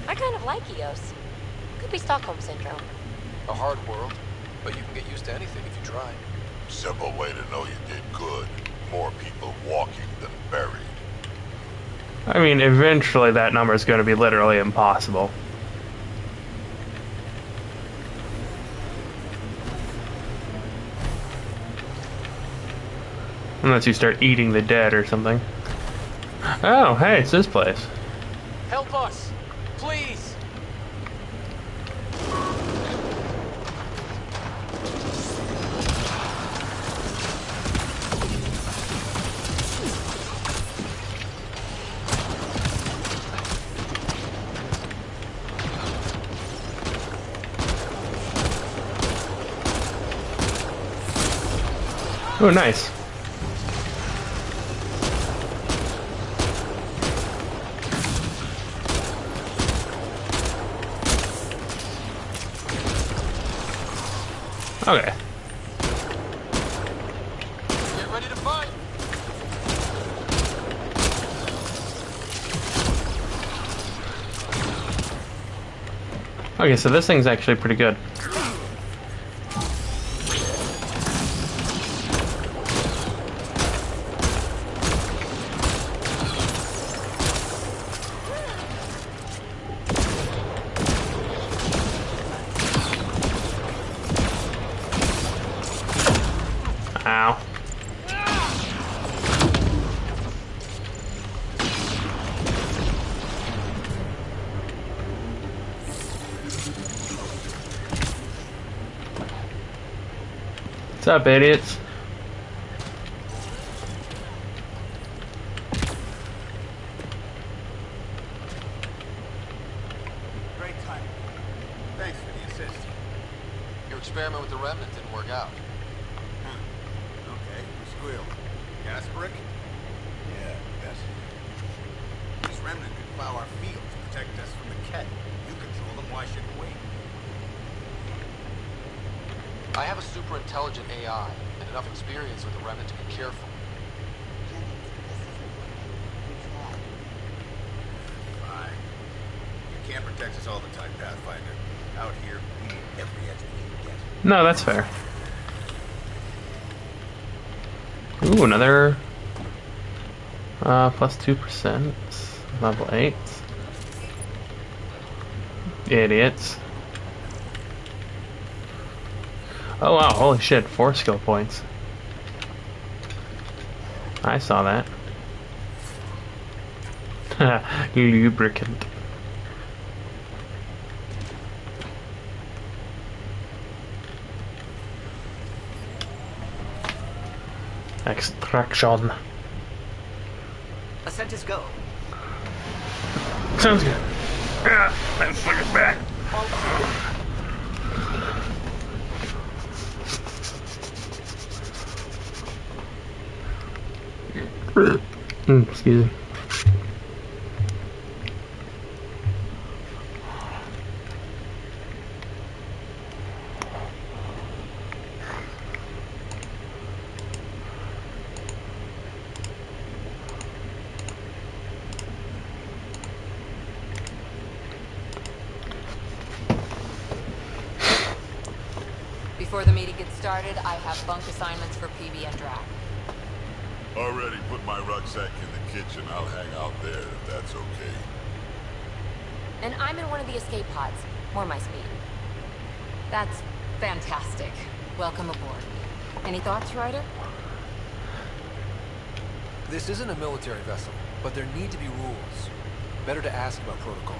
I kind of like Eos. Could be Stockholm Syndrome. A hard world, but you can get used to anything if you try. Simple way to know you did good. More people walking than buried. I mean, eventually that number is going to be literally impossible. Unless you start eating the dead or something. Oh, hey, it's this place. Help us! Please! Oh, nice. Okay. Get ready to fight! Okay, so this thing's actually pretty good. Ow. What's up, idiots? Great time. Thanks for the assist. Your experiment with the remnant didn't work out. Okay, who squealed? Gas brick? Yeah, yes. This remnant could plow our fields, protect us from the Ket. You control them, why shouldn't we? I have a super intelligent AI and enough experience with the remnant to be careful. Fine. You can't protect us all the time, Pathfinder. Out here, we need every edge we can get. No, that's fair. Ooh, another plus 2%. Level 8. Idiots. Oh wow, holy shit, 4 skill points. I saw that. Lubricant. Extraction. Ascentus go. Sounds good. Yeah, let's look it back. Excuse me. Before the meeting gets started, I have bunk assignments for PB and Drac. Already put my rucksack in the kitchen. I'll hang out there if that's okay. And I'm in one of the escape pods. More my speed. That's fantastic. Welcome aboard. Any thoughts, Ryder? This isn't a military vessel, but there need to be rules. Better to ask about protocol.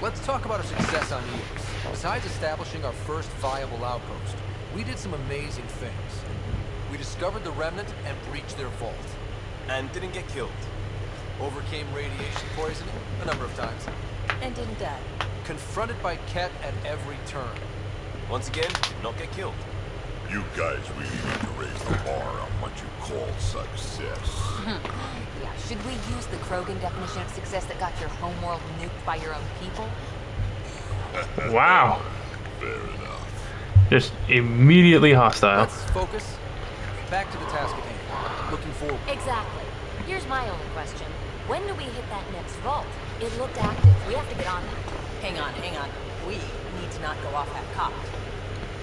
Let's talk about our success on Eos. Besides establishing our first viable outpost, we did some amazing things. We discovered the Remnant and breached their vault. And didn't get killed. Overcame radiation poisoning a number of times. And didn't die. Confronted by Ket at every turn. Once again, did not get killed. You guys really need to raise the bar on what you call success. Yeah, should we use the Krogan definition of success that got your homeworld nuked by your own people? Wow. Fair enough. Just immediately hostile. Let's focus. Back to the task at hand. Looking forward. Exactly. Here's my only question. When do we hit that next vault? It looked active. We have to get on that. Hang on. We need to not go off half-cocked.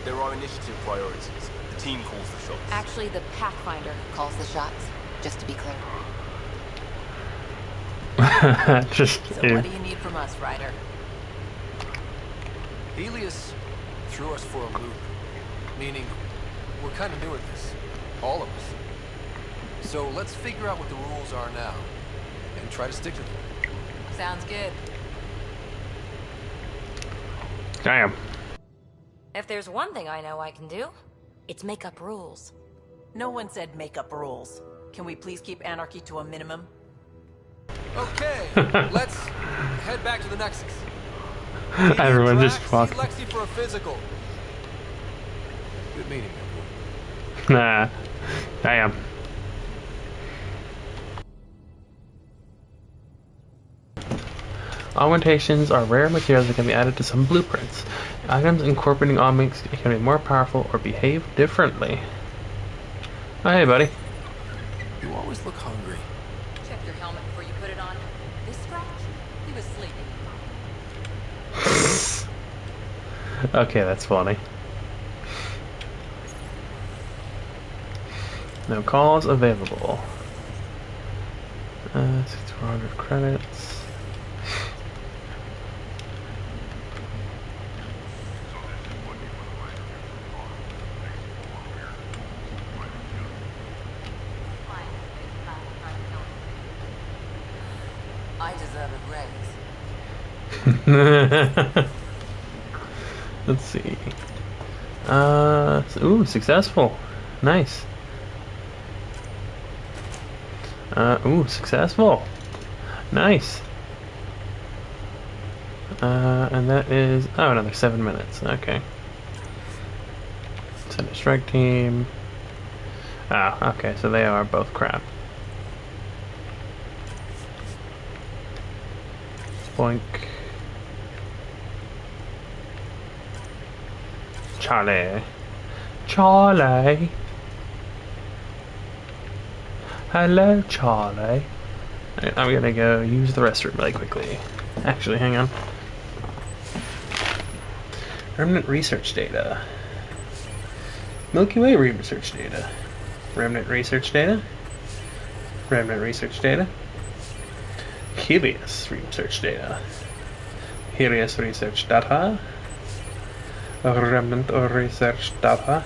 There are initiative priorities. The team calls the shots. Actually, the Pathfinder calls the shots, just to be clear. Just So what do you need from us, Ryder? Helios threw us for a loop. Meaning, we're kind of new at this. All of us. So let's figure out what the rules are now. And try to stick to them. Sounds good. damn. If there's one thing I know I can do, it's make up rules. No one said make up rules. Can we please keep anarchy to a minimum? Okay, let's head back to the Nexus. Everyone just See fucked. Lexi for a physical. Good meeting you. Nah. Damn. Augmentations are rare materials that can be added to some blueprints. Items incorporating augments can be more powerful or behave differently. Oh, hey, buddy. You always look hungry. Check your helmet before you put it on. This stretch, he was sleeping. Okay, that's funny. No calls available. 6,400 credits. I deserve a raise. Let's see. Ooh, successful. Nice. Ooh, successful. Nice. And that is, oh, another 7 minutes. Okay. Send a strike team. Ah, okay, so they are both crap. Boink. Charlie. Charlie. Hello, Charlie. I'm gonna go use the restroom really quickly. Actually, hang on. Remnant research data. Milky Way research data. Remnant research data. Remnant research data. Helios research data. Helios research data. Remnant research data.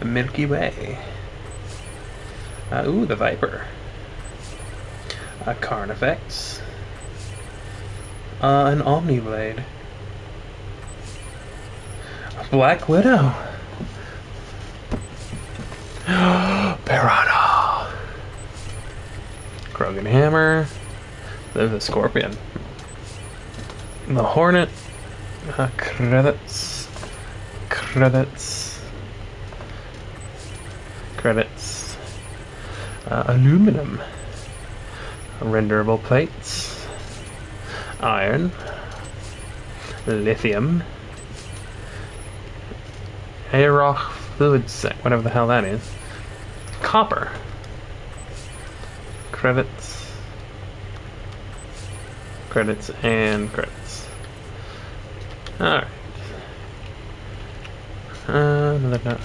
Milky Way. Ooh, the Viper. Carnifex. An Omniblade. Black Widow. Piranha. Krogan Hammer. There's a Scorpion. The Hornet. Credits. Credits. Credits. Aluminum. Renderable plates. Iron. Lithium. Aeroch fluid set, whatever the hell that is. Copper. Credits. Credits and credits. Alright. Another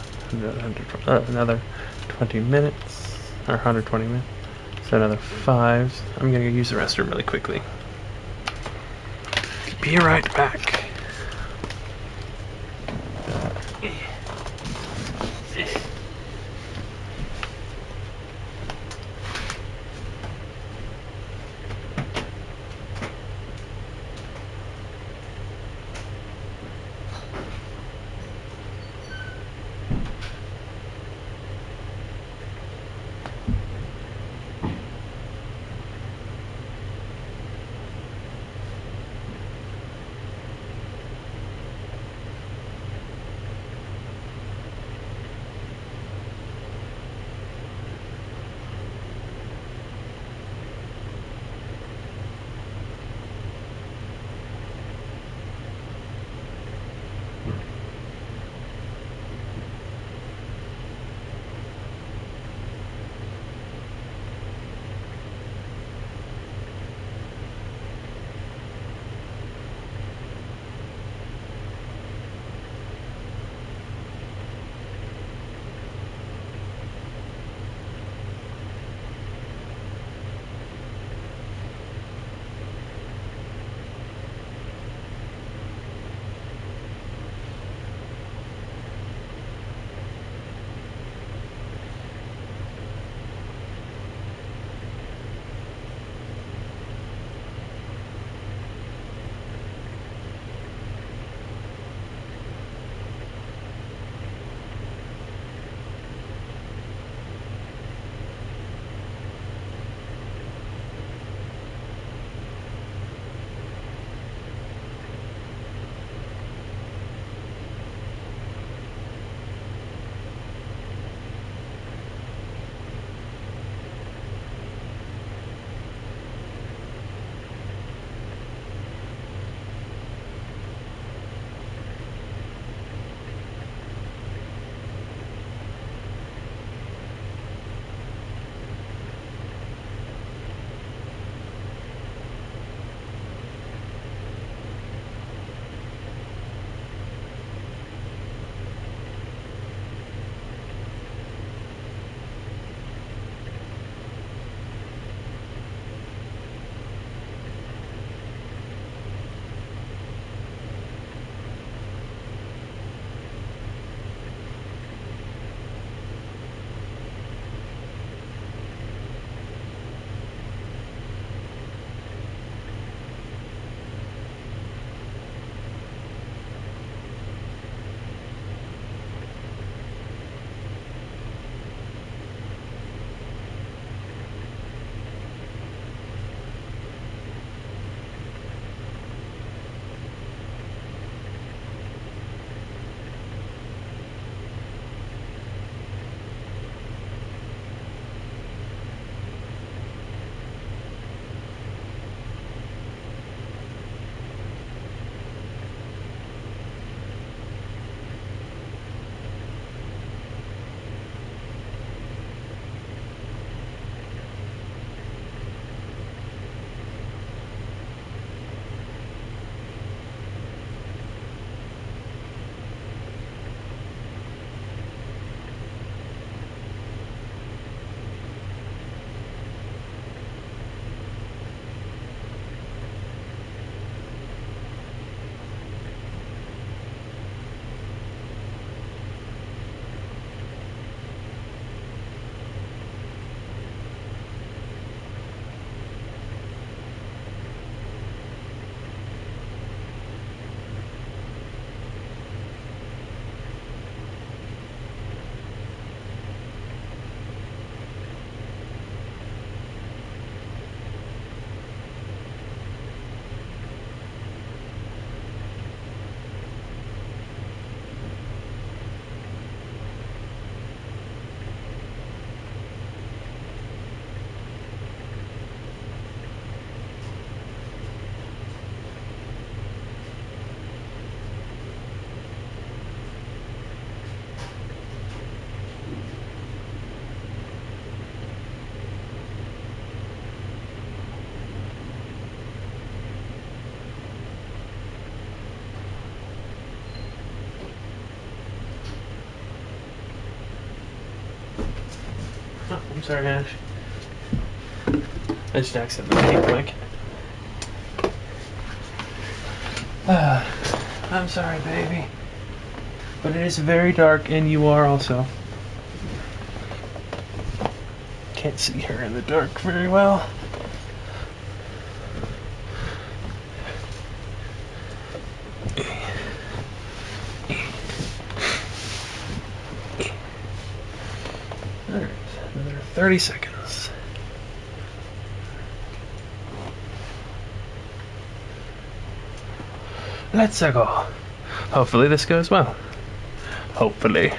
20 minutes, or 120 minutes. So another 5. I'm gonna go use the restroom really quickly. Be right back. I'm sorry, Ash. I just accidentally ate quick. I'm sorry, baby. But it is very dark, and you are also. Can't see her in the dark very well. Alright, another 30 seconds. Let's go. Hopefully this goes well. Hopefully.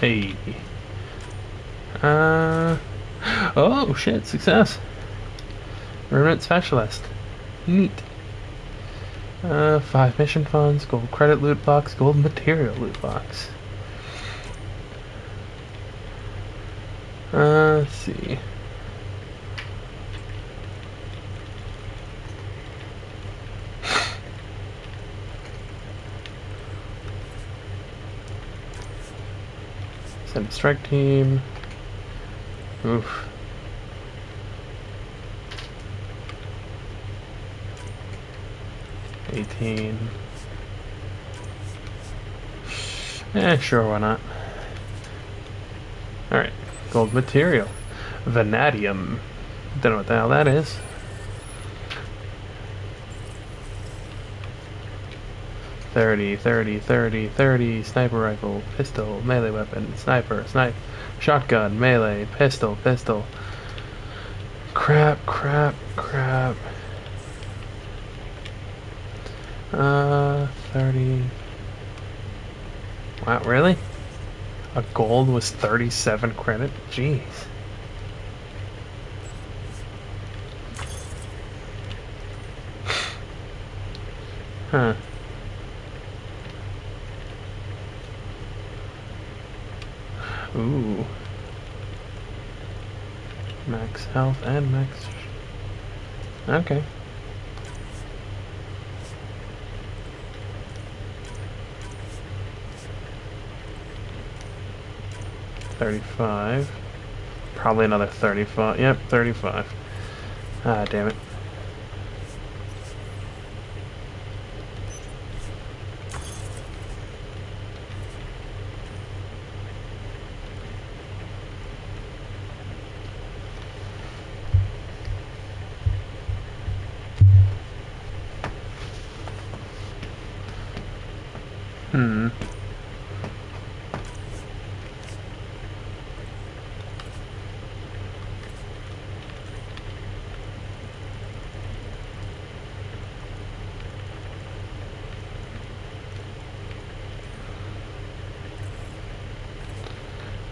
Hey. Oh shit, success. Remnant specialist. Neat. 5 mission funds, gold credit loot box, gold material loot box. Let's see. Send a strike team. Oof. Sure, why not? Alright, gold material. Vanadium. Don't know what the hell that is. .30, sniper rifle, pistol, melee weapon, sniper, shotgun, melee, pistol. Crap. 30. Wow, really? A gold was 37 credit? Jeez. Huh. Ooh. Max health and max... Okay. $35. Probably another 35. Yep, 35. Ah, damn it.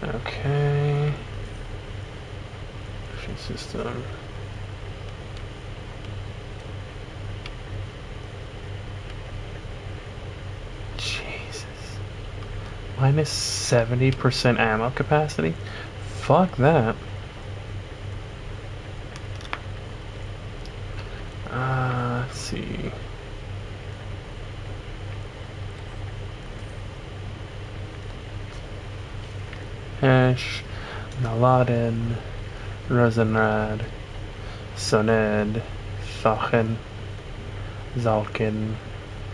Okay. System. Jesus. Minus 70% ammo capacity? Fuck that. Let's see. Hesh, Naladin, Rosenrad, Soned, Thachen, Zalkin,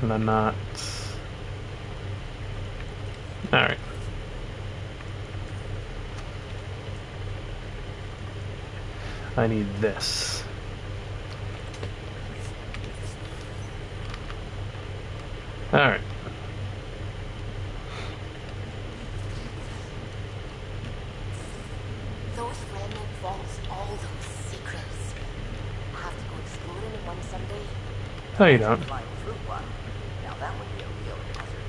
Lanat. Alright. I need this. Alright. Those remnant vaults, all those secrets. Have to go exploring in one someday. No, you don't. Now that would be a real hazard.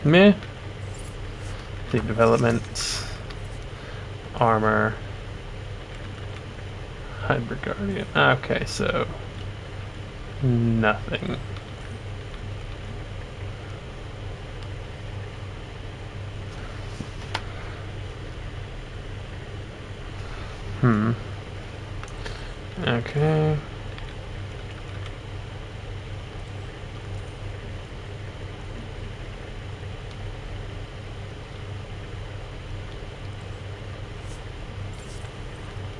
Meh. The development. Armor. Hybrid Guardian. Okay, so nothing. Okay.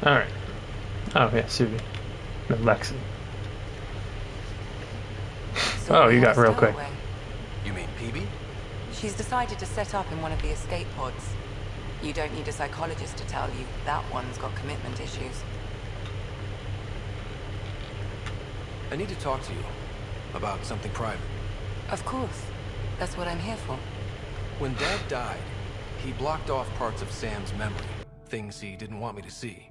Alright. Oh, yeah, Suvi. No, Lexi. So Oh, you got had a real quick. stowaway. You mean PB? She's decided to set up in one of the escape pods. You don't need a psychologist to tell you that one's got commitment issues. I need to talk to you about something private. Of course. That's what I'm here for. When Dad died, he blocked off parts of Sam's memory, things he didn't want me to see.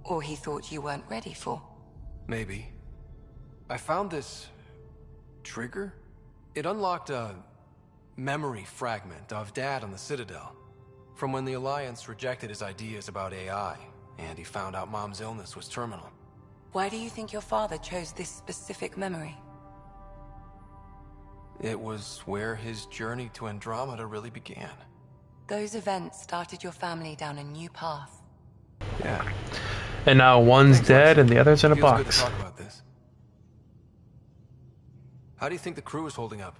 Or he thought you weren't ready for. Maybe. I found this trigger. It unlocked a memory fragment of Dad on the Citadel, from when the Alliance rejected his ideas about AI, and he found out Mom's illness was terminal. Why do you think your father chose this specific memory? It was where his journey to Andromeda really began. Those events started your family down a new path. Yeah. And now one's Thanks, dead Lexi. and the other's in a Feels good to box. talk about this. How do you think the crew is holding up?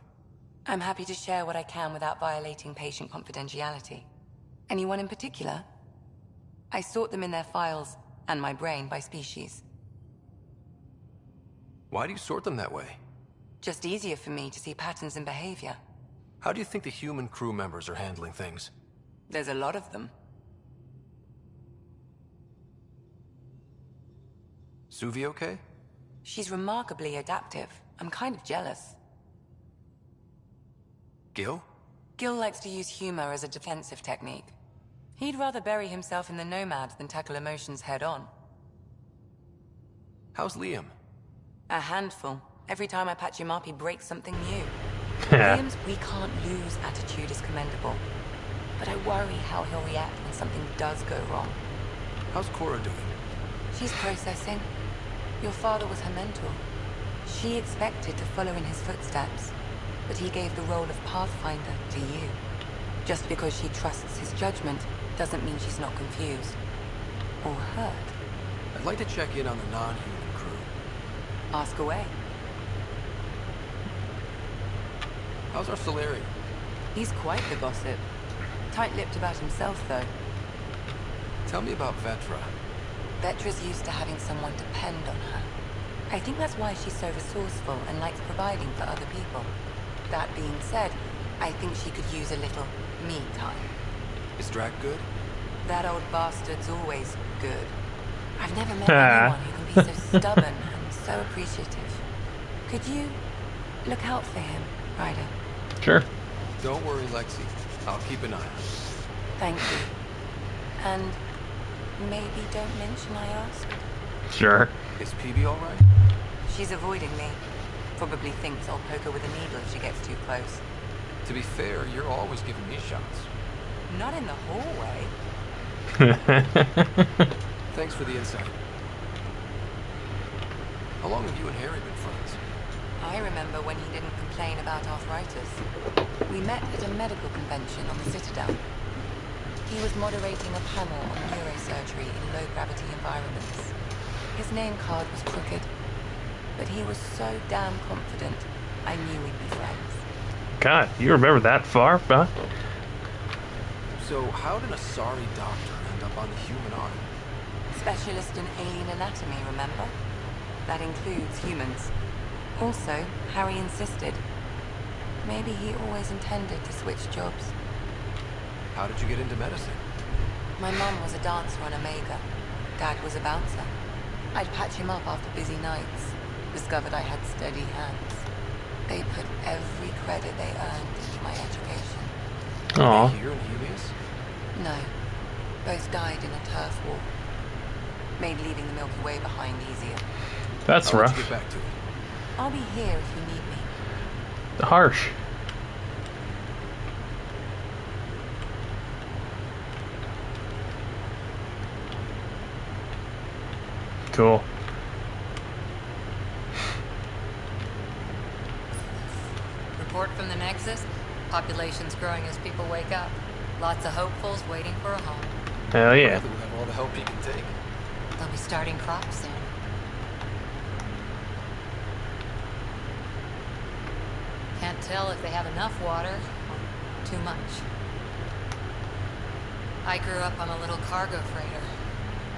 I'm happy to share what I can without violating patient confidentiality. Anyone in particular? I sort them in their files and my brain by species. Why do you sort them that way? Just easier for me to see patterns in behavior. How do you think the human crew members are handling things? There's a lot of them. Suvi okay? She's remarkably adaptive. I'm kind of jealous. Gil? Gil likes to use humor as a defensive technique. He'd rather bury himself in the Nomad than tackle emotions head-on. How's Liam? A handful. Every time I patch him up, he breaks something new. Liam's we can't lose attitude is commendable. But I worry how he'll react when something does go wrong. How's Cora doing? She's processing. Your father was her mentor. She expected to follow in his footsteps, but he gave the role of Pathfinder to you. Just because she trusts his judgment doesn't mean she's not confused. Or hurt. I'd like to check in on the non-human crew. Ask away. How's our Solarian? He's quite the gossip. Tight-lipped about himself, though. Tell me about Vetra. Vetra's used to having someone depend on her. I think that's why she's so resourceful and likes providing for other people. That being said, I think she could use a little me time. Is Drac good? That old bastard's always good. I've never met anyone who can be so stubborn and so appreciative. Could you look out for him, Ryder? Sure. Don't worry, Lexi. I'll keep an eye on him. Thank you. And maybe don't mention I asked. Sure. Is PB all right? She's avoiding me. Probably thinks I'll poke her with a needle if she gets too close. To be fair, you're always giving me shots. Not in the hallway. Thanks for the insight. How long have you and Harry been friends? I remember when he didn't complain about arthritis. We met at a medical convention on the Citadel. He was moderating a panel on neurosurgery in low-gravity environments. His name card was crooked, but he was so damn confident, I knew we'd be friends. God, you remember that far, huh? So how did a sorry doctor end up on the human arm? Specialist in alien anatomy, remember? That includes humans. Also, Harry insisted. Maybe he always intended to switch jobs. How did you get into medicine? My mum was a dancer on Omega. Dad was a bouncer. I'd patch him up after busy nights. Discovered I had steady hands. They put every credit they earned into my education. Aw. Here in Helios? No. Both died in a turf war. Made leaving the Milky Way behind easier. That's I'll let rough. you get back to it. I'll be here if you need me. Harsh. Cool. Report from the Nexus. Population's growing as people wake up. Lots of hopefuls waiting for a home. Hell yeah. Bradley will have all the help he can take. They'll be starting crops soon. can't tell if they have enough water or too much. I grew up on a little cargo freighter.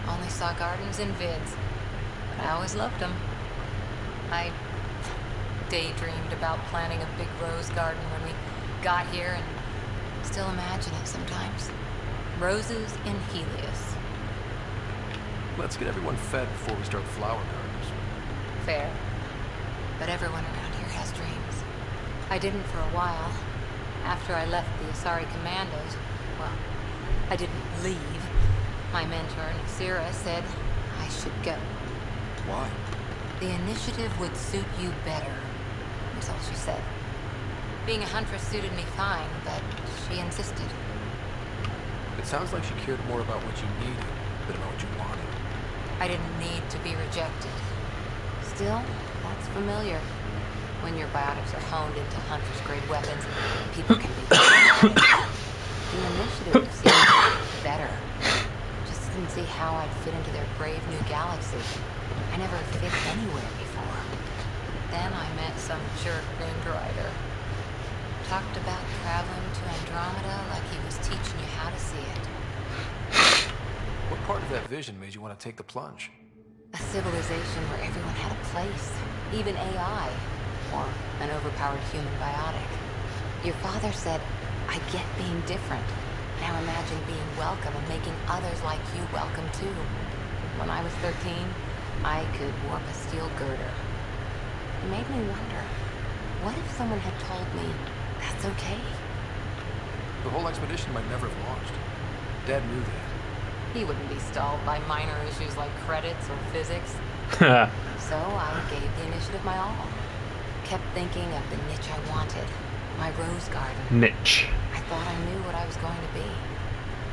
Only saw gardens in vids, but I always loved them. I daydreamed about planting a big rose garden when we got here and still imagine it sometimes. Roses in Helios. Let's get everyone fed before we start flower gardens. Fair. But everyone around here has dreams. I didn't for a while. After I left the Asari Commandos, well, I didn't leave. My mentor, Nasira, said I should go. Why? The initiative would suit you better, was all she said. Being a huntress suited me fine, but she insisted. It sounds like she cared more about what you needed than about what you wanted. I didn't need to be rejected. Still, that's familiar. When your biotics are honed into huntress-grade weapons, people can be The initiative seemed better. Just didn't see how I'd fit into their brave new galaxy. I never fit anywhere before. Then I met some jerk named Ryder. Talked about traveling to Andromeda like he was teaching you how to see it. What part of that vision made you want to take the plunge? A civilization where everyone had a place, even AI, or an overpowered human biotic. Your father said, I get being different. Now imagine being welcome and making others like you welcome too. When I was 13, I could warp a steel girder. It made me wonder, what if someone had told me that's okay? The whole expedition might never have launched. Dad knew that. He wouldn't be stalled by minor issues like credits or physics. So I gave the initiative my all. Kept thinking of the niche I wanted. My rose garden. Niche. I thought I knew what I was going to be.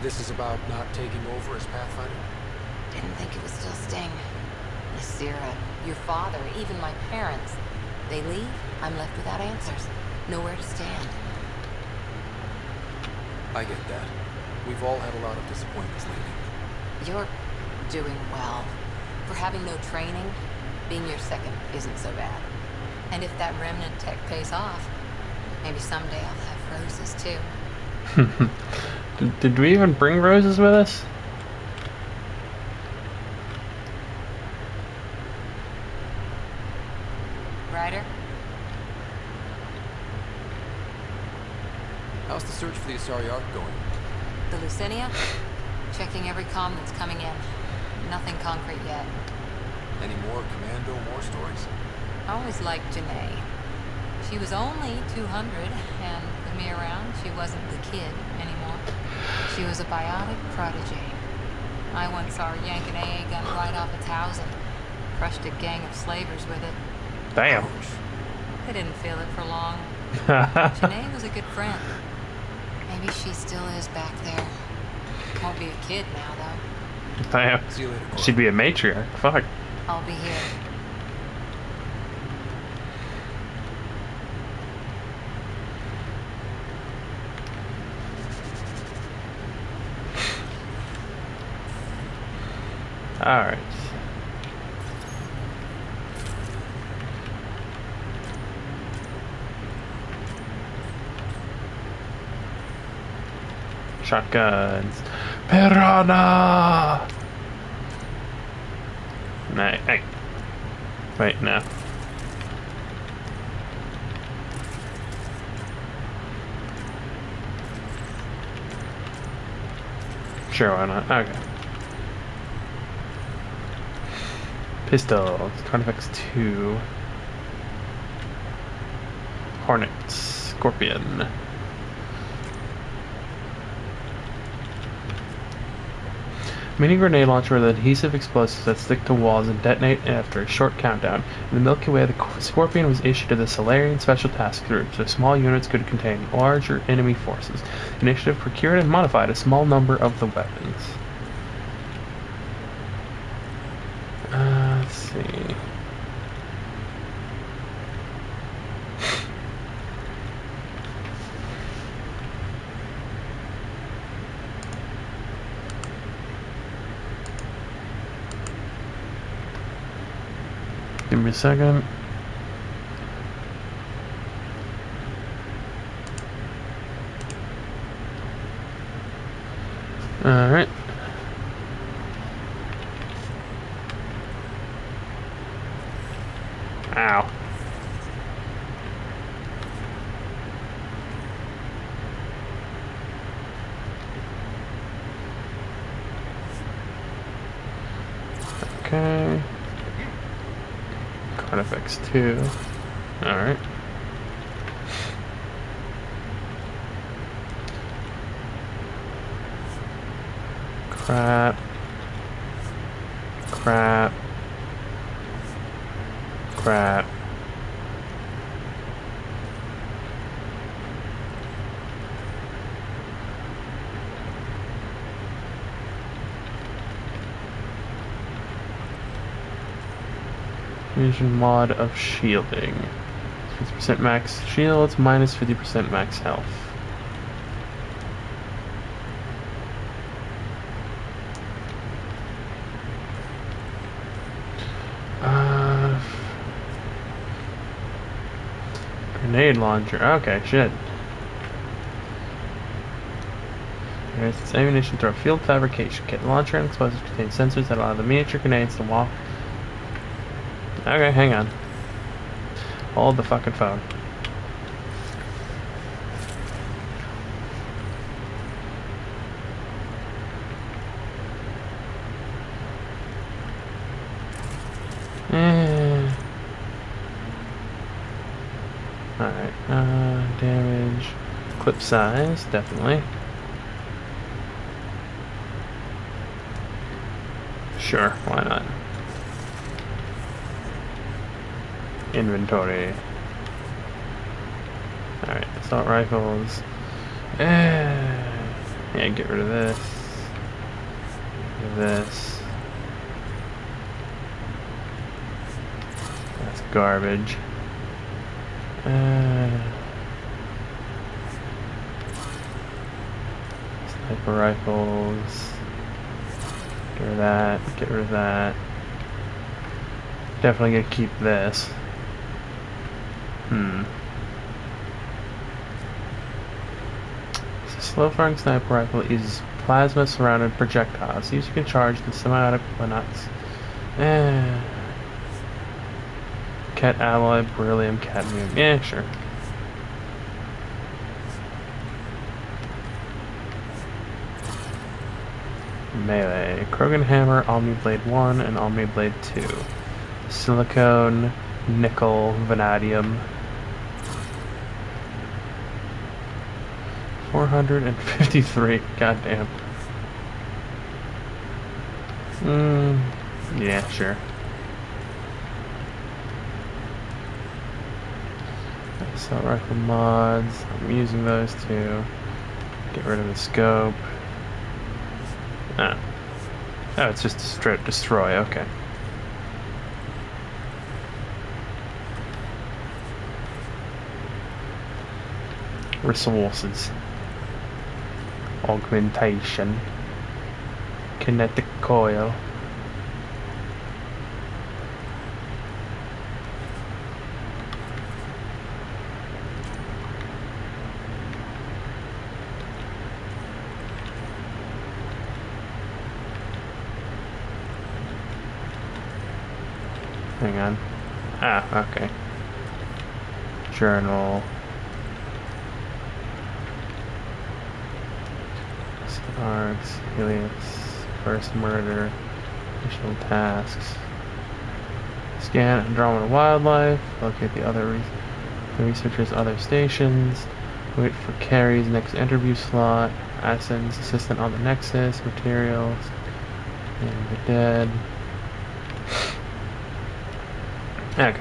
This is about not taking over as Pathfinder? Didn't think it would still sting. Nasira, your father, even my parents. They leave, I'm left without answers. Nowhere to stand. I get that. We've all had a lot of disappointments lately. You're doing well. For having no training, being your second isn't so bad. And if that remnant tech pays off, maybe someday I'll have roses too. Did we even bring roses with us? Ryder? How's the search for the Asari Ark going? The Lucinia? Checking every comm that's coming in. Nothing concrete yet. Any more Commando war stories? I always liked Janae. She was only 200, and with me around, she wasn't the kid anymore. She was a biotic protege. I once saw her yank an AA gun right off its housing. Crushed a gang of slavers with it. Damn. They didn't feel it for long. Janae was a good friend. Maybe she still is back there. Won't be a kid now, though. Damn. See you later, Cora. She'd be a matriarch. Fuck. I'll be here. Alright. Shotguns. Piranha! Hey. Wait, no. Sure, why not? Okay. Pistols. Carnifex 2. Hornet. Scorpion. Mini grenade launcher with adhesive explosives that stick to walls and detonate after a short countdown. In the Milky Way, the Scorpion was issued to the Solarian Special Task Group, so small units could contain larger enemy forces. The initiative procured and modified a small number of the weapons. Let's see. Give me a second. Alright. Ow. Okay. Carnifex 2. Alright. Crap. Crap. Crap. Fusion mod of shielding. 50% max shields, minus 50% max health. Grenade launcher. Okay, shit. There's its ammunition through a field fabrication kit. The launcher and explosives contain sensors that allow the miniature grenades to walk. Okay, hang on. Hold the fucking phone. Alright, damage. Clip size, definitely. Sure, why not? Inventory. Alright, assault rifles. Yeah, get rid of this. Get rid of this. That's garbage. Sniper rifles. Get rid of that. Get rid of that. Definitely gonna keep this. So slow-firing sniper rifle uses plasma-surrounded projectiles. Used to can charge the semiotic nuts. Cat alloy, beryllium, cadmium. Yeah, sure. Melee. Krogan Hammer, Omni Blade 1, and Omni Blade 2. Silicone, nickel, vanadium. 453. Goddamn. Yeah, sure. Assault rifle mods. I'm using those too. Get rid of the scope. Oh, it's just straight destroy. Okay. Resources. Augmentation. Kinetic coil. Hang on. Ah, okay. Journal. Arts, Helios, first murder, additional tasks. Scan Andromeda wildlife, locate the researchers' other stations, wait for Carrie's next interview slot, Ascen's assistant on the Nexus, materials, and the dead. Okay.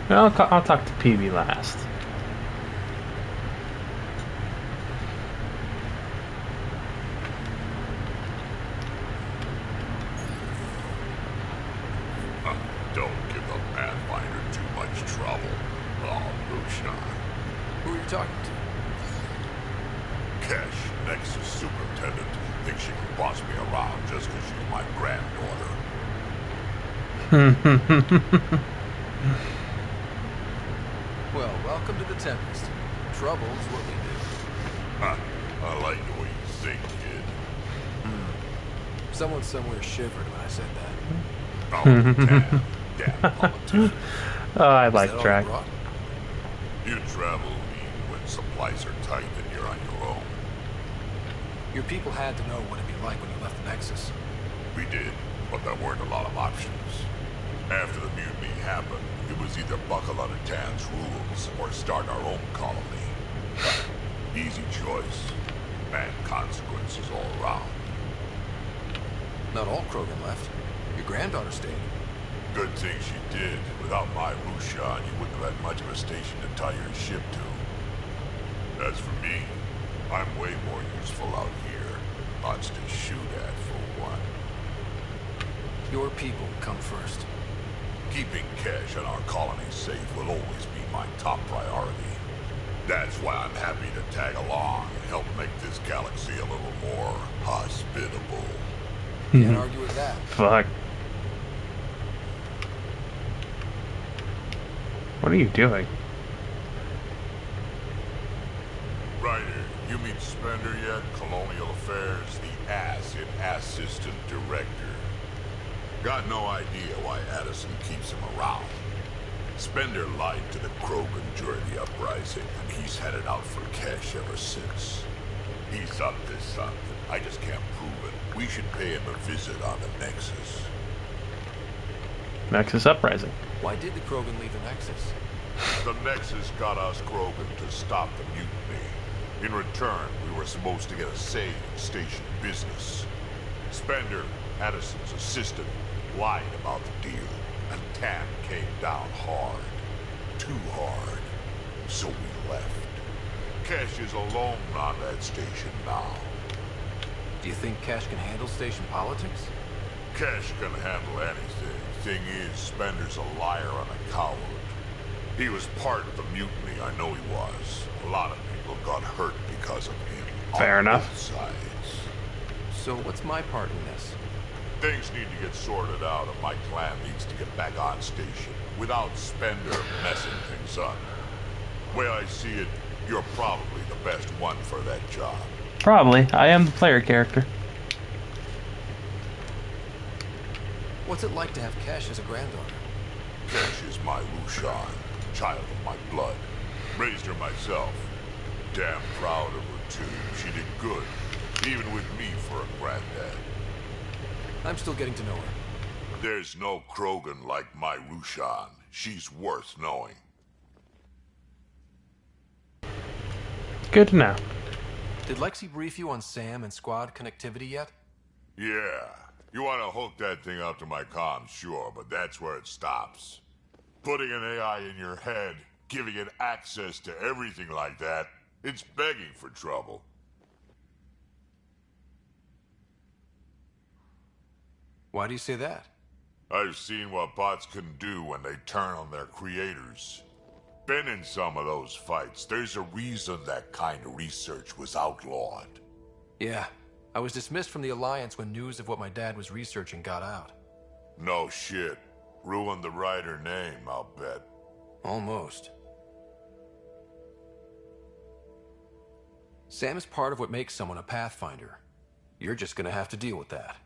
I'll talk to PB last. Don't give the Pathfinder too much trouble. Oh, Lucian. Who are you talking to? Kesh, Nexus Superintendent, thinks she can boss me around just because she's my granddaughter. Welcome to the Tempest. Trouble's what we do. Ha, I like the way you think, kid. Someone somewhere shivered when I said that. Oh, damn politician. Oh, I Is like that all you Drac. brought? You travel even when supplies are tight and you're on your own. Your people had to know what it'd be like when you left the Nexus. We did, but there weren't a lot of options. After the mutiny happened, it was either buckle under Tan's rules or start our own colony. Easy choice. Bad consequences all around. Not all Krogan left. Your granddaughter stayed. Good thing she did. Without my Rushan, you wouldn't have had much of a station to tie your ship to. As for me, I'm way more useful out here. Lots to shoot at, for one. Your people come first. Keeping cash on our colony safe will always be my top priority. That's why I'm happy to tag along and help make this galaxy a little more hospitable. Can't argue with that. Fuck. What are you doing? Ryder, you meet Spender yet? Colonial Affairs, the ass in Assistant Director. Got no idea why Addison keeps him around. Spender lied to the Krogan during the uprising, and he's headed out for cash ever since. He's up to something. I just can't prove it. We should pay him a visit on the Nexus. Nexus Uprising. Why did the Krogan leave the Nexus? The Nexus got us Krogan to stop the mutiny. In return, we were supposed to get a say in station business. Spender, Addison's assistant, lied about the deal, and Tan came down hard. Too hard. So we left. Cash is alone on that station now. Do you think Cash can handle station politics? Cash can handle anything. Thing is, Spender's a liar and a coward. He was part of the mutiny, I know he was. A lot of people got hurt because of him. Fair on enough. both sides. So what's my part in this? Things need to get sorted out, and my clan needs to get back on station without Spender messing things up. Way I see it, you're probably the best one for that job. Probably. I am the player character. What's it like to have Cash as a granddaughter? Cash is my Rushan, child of my blood. Raised her myself. Damn proud of her, too. She did good, even with me for a granddad. I'm still getting to know her. There's no Krogan like my Rushan. She's worth knowing. Good to know. Did Lexi brief you on SAM and squad connectivity yet? Yeah. You want to hook that thing up to my comms, sure, but that's where it stops. Putting an AI in your head, giving it access to everything like that, it's begging for trouble. Why do you say that? I've seen what bots can do when they turn on their creators. Been in some of those fights. There's a reason that kind of research was outlawed. Yeah. I was dismissed from the Alliance when news of what my dad was researching got out. No shit. Ruined the Ryder name, I'll bet. Almost. Sam is part of what makes someone a Pathfinder. You're just gonna have to deal with that.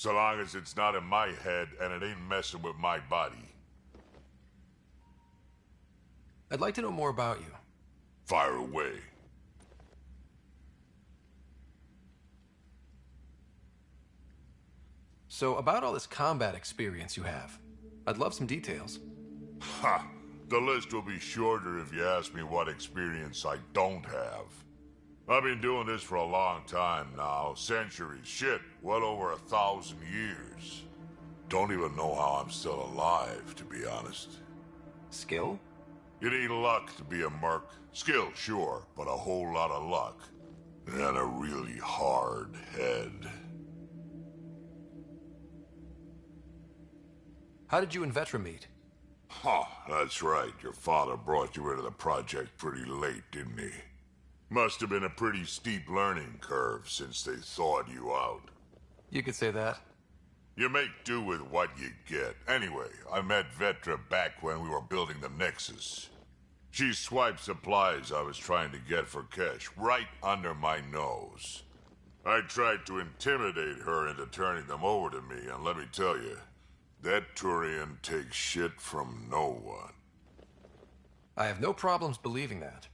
So long as it's not in my head and it ain't messing with my body. I'd like to know more about you. Fire away. So, about all this combat experience you have, I'd love some details. Ha! The list will be shorter if you ask me what experience I don't have. I've been doing this for a long time now. Centuries. Shit, well over 1,000 years. Don't even know how I'm still alive, to be honest. Skill? You need luck to be a merc. Skill, sure, but a whole lot of luck. And a really hard head. How did you and Vetra meet? Huh, that's right. Your father brought you into the project pretty late, didn't he? Must have been a pretty steep learning curve since they thawed you out. You could say that. You make do with what you get. Anyway, I met Vetra back when we were building the Nexus. She swiped supplies I was trying to get for Kesh right under my nose. I tried to intimidate her into turning them over to me, and let me tell you, that Turian takes shit from no one. I have no problems believing that.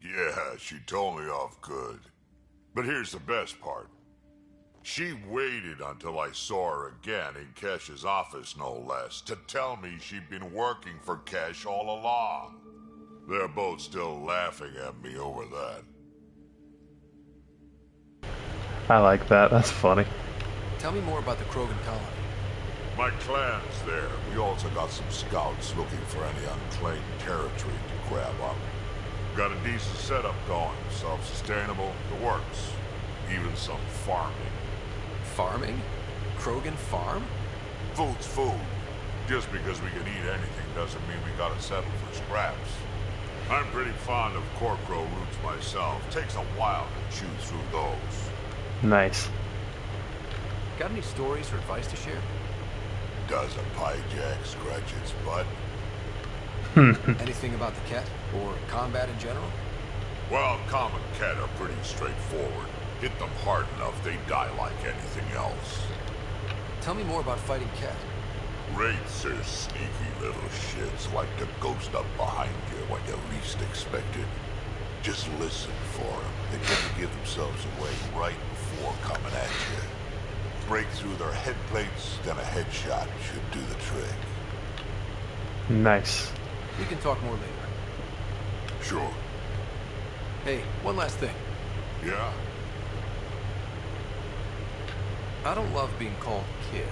Yeah, she told me off good. But here's the best part. She waited until I saw her again in Kesh's office, no less, to tell me she'd been working for Kesh all along. They're both still laughing at me over that. I like that. That's funny. Tell me more about the Krogan colony. My clan's there. We also got some scouts looking for any unclaimed territory to grab up. Got a decent setup going, self-sustainable, the works. Even some farming. Farming? Krogan farm? Food's food. Just because we can eat anything doesn't mean we gotta settle for scraps. I'm pretty fond of Corcro roots myself. Takes a while to chew through those. Nice. Got any stories or advice to share? Does a pyjak scratch its butt? Anything about the Kett? Or combat in general? Well, common Kett are pretty straightforward. Hit them hard enough, they die like anything else. Tell me more about fighting Kett. Wraiths are sneaky little shits, like to ghost up behind you when you least expect it. Just listen for them. They tend to give themselves away right before coming at you. Break through their head plates, then a headshot should do the trick. Nice. We can talk more later. Sure. Hey, one last thing. Yeah? I don't love being called kid.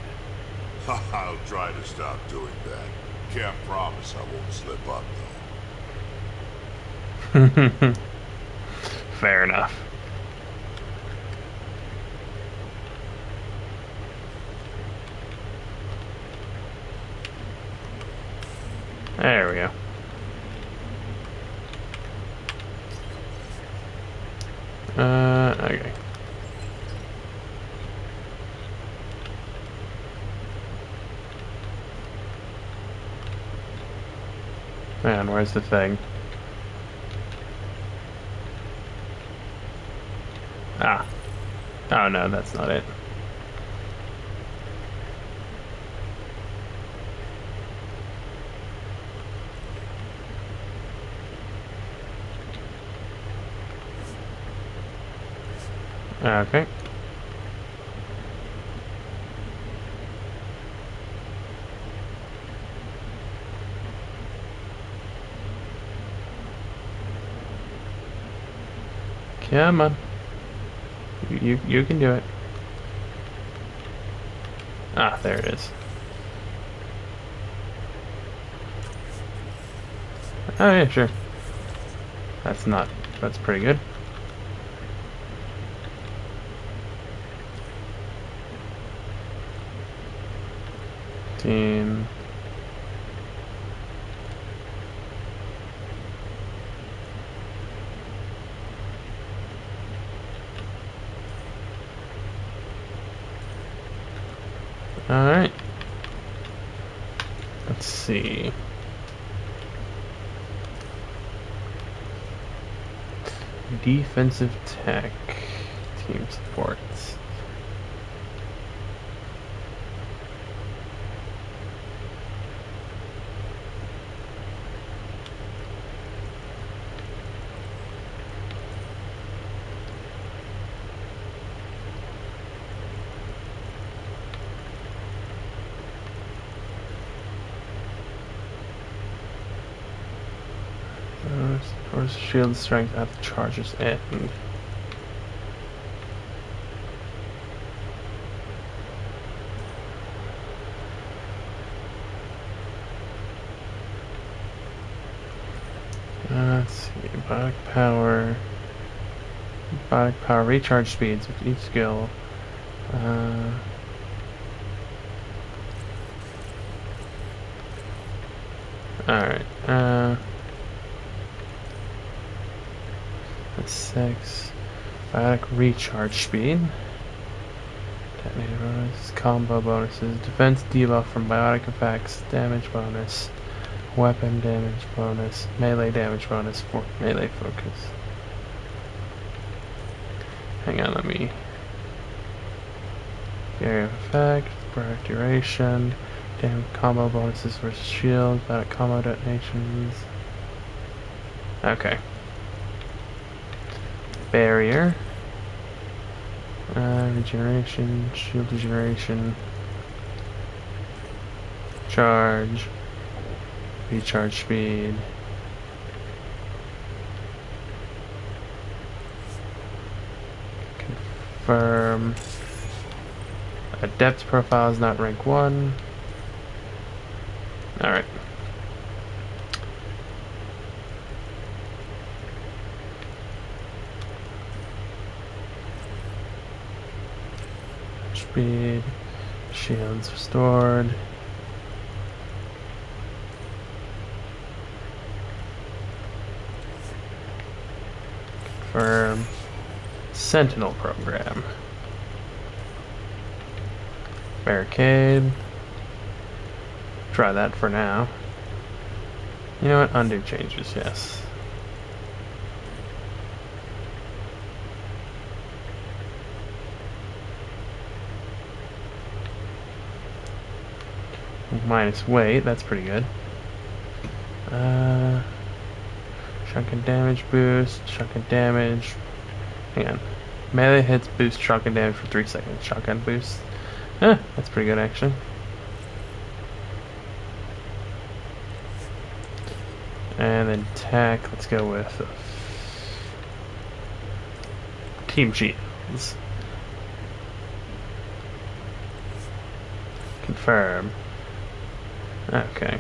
I'll try to stop doing that. Can't promise I won't slip up, though. Fair enough. There we go. Okay. Man, where's the thing? Ah. Oh no, that's not it. Okay. Come on. You can do it. Ah, there it is. Oh yeah, sure. That's pretty good. Team. Alright. Let's see. Defensive tech. Team supports. Force shield strength at the charge's end. Let's see, biotic power recharge speeds with each skill. Alright, that's 6. Biotic recharge speed. Detonator bonus, combo bonuses, defense debuff from biotic effects, damage bonus, Weapon damage bonus, melee damage bonus for melee focus. Hang on, let me... Area of effect, product duration, damage combo bonuses versus shield, battle combo detonations. Okay. Barrier. Regeneration, shield regeneration. Charge. Recharge speed. Confirm. Adept profile is not rank 1. Alright. Speed. Shields restored. Confirm. Sentinel program. Barricade. Try that for now. You know what? Undo changes, yes. Minus weight, that's pretty good. Shotgun damage boost, shotgun damage. Hang on. Melee hits boost shotgun damage for 3 seconds. Shotgun boost. That's pretty good actually. And then tech, let's go with Team Shields. Confirm. Okay.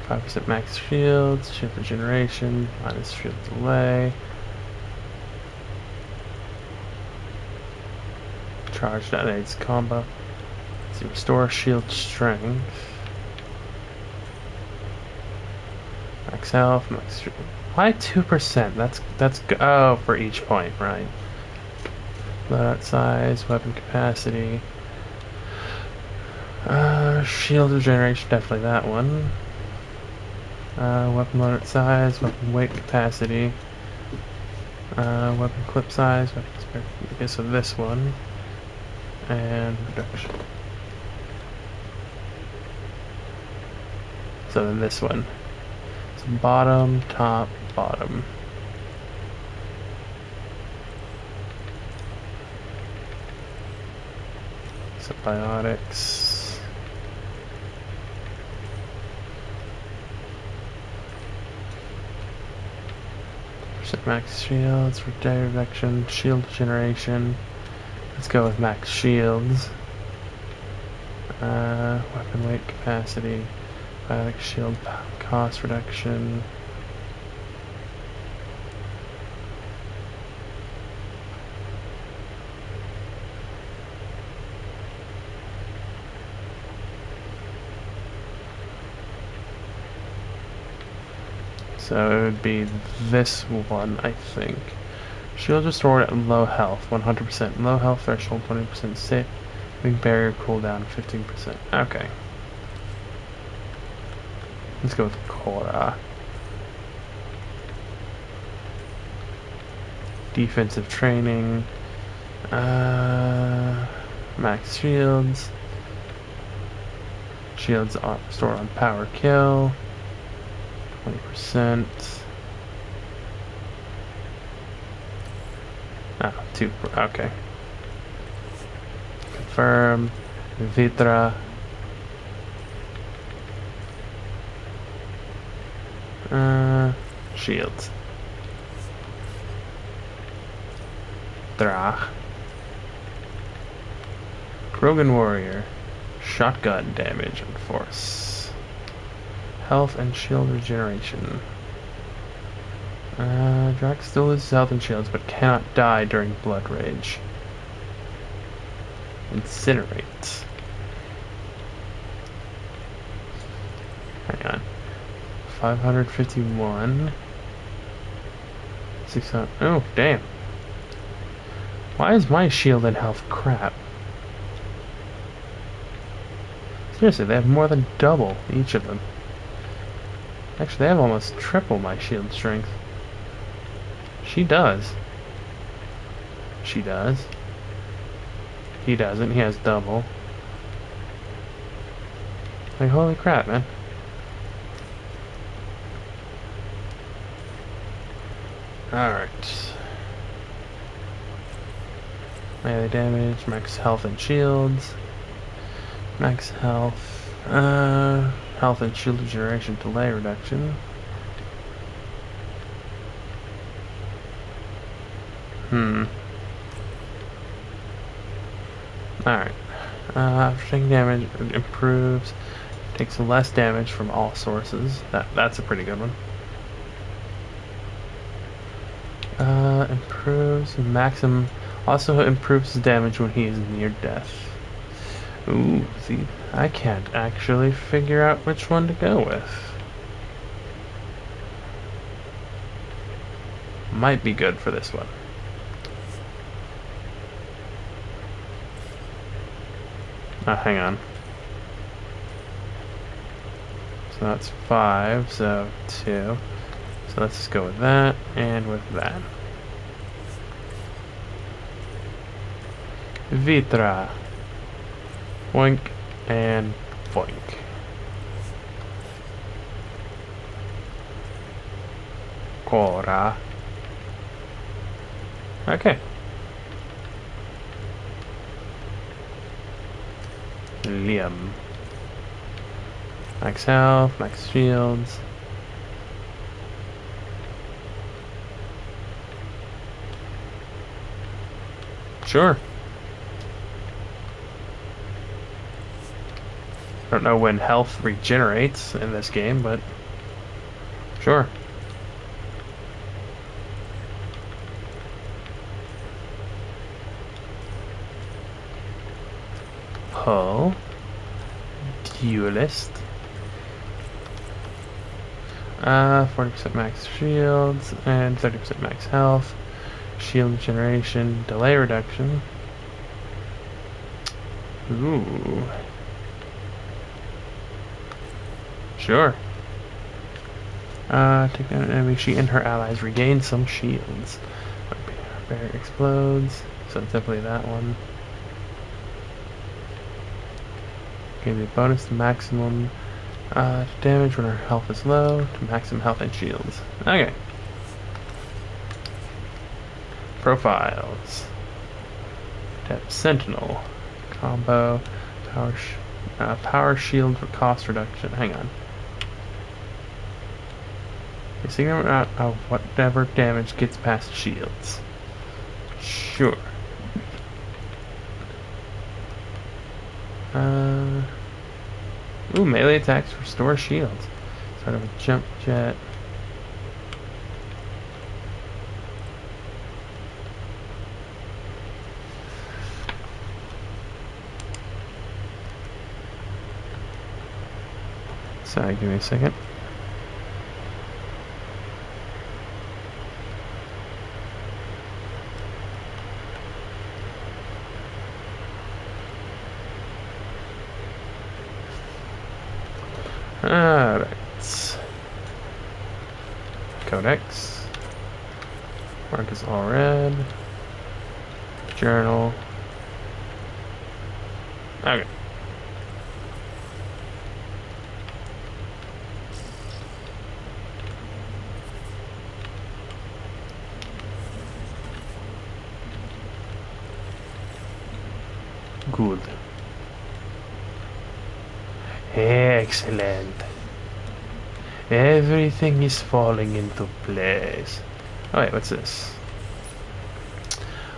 5% max shields, shield regeneration, minus shield delay. Charge detonates combo. Let's see, restore shield strength. Max health, max shield. Why 2%? That's oh, for each point, right? Loadout size, weapon capacity. Shield regeneration, definitely that one. Weapon loadout size, weapon weight capacity. Weapon clip size, weapon spare. Okay, so this one. And reduction. So then this one. So bottom, top, bottom. Biotics. Percent max shields for day reduction, shield generation. Let's go with max shields. Weapon weight capacity, biotic shield cost reduction. So it would be this one, I think. Shield restored at low health, 100%. Low health threshold, 20% safe. Wing barrier cooldown, 15%. Okay. Let's go with Cora. Defensive training. Max shields. Shields stored on power kill. 20%. Ah, 2. Okay. Confirm. Vitra. Shields. Drach. Krogan Warrior. Shotgun damage and force. Health and shield regeneration. Drax still loses health and shields, but cannot die during Blood Rage. Incinerate. Hang on. 551. 600. Oh, damn. Why is my shield and health crap? Seriously, they have more than double each of them. Actually, they have almost triple my shield strength. She does. She does. He doesn't. He has double. Like, holy crap, man. Alright. Melee damage, max health and shields. Max health. Health and shield duration delay reduction. Alright. After taking damage, it improves. Takes less damage from all sources. That's a pretty good one. Improves maximum. Also improves his damage when he is near death. Ooh, see, I can't actually figure out which one to go with. Might be good for this one. Oh, hang on. So that's 5, so 2. So let's just go with that, and with that. Vitra. Boink, and boink. Cora. Okay. Liam. Max health, max shields. Sure. I don't know when health regenerates in this game, but sure. Hull. Duelist. 40% max shields and 30% max health. Shield generation, delay reduction. Ooh. Sure. Take down an enemy. She and her allies regain some shields. Barrier explodes. So it's definitely that one. Give me a bonus to maximum damage when her health is low, to maximum health and shields. Okay. Profiles. Tap Sentinel. Combo. Power shield for cost reduction. Hang on. A significant amount of whatever damage gets past shields. Sure. Ooh, melee attacks restore shields. Sort of a jump jet. Sorry, give me a second. Alright. Codex. Mark is all red. Journal. Okay. Good. Excellent. Everything is falling into place. Oh wait, what's this?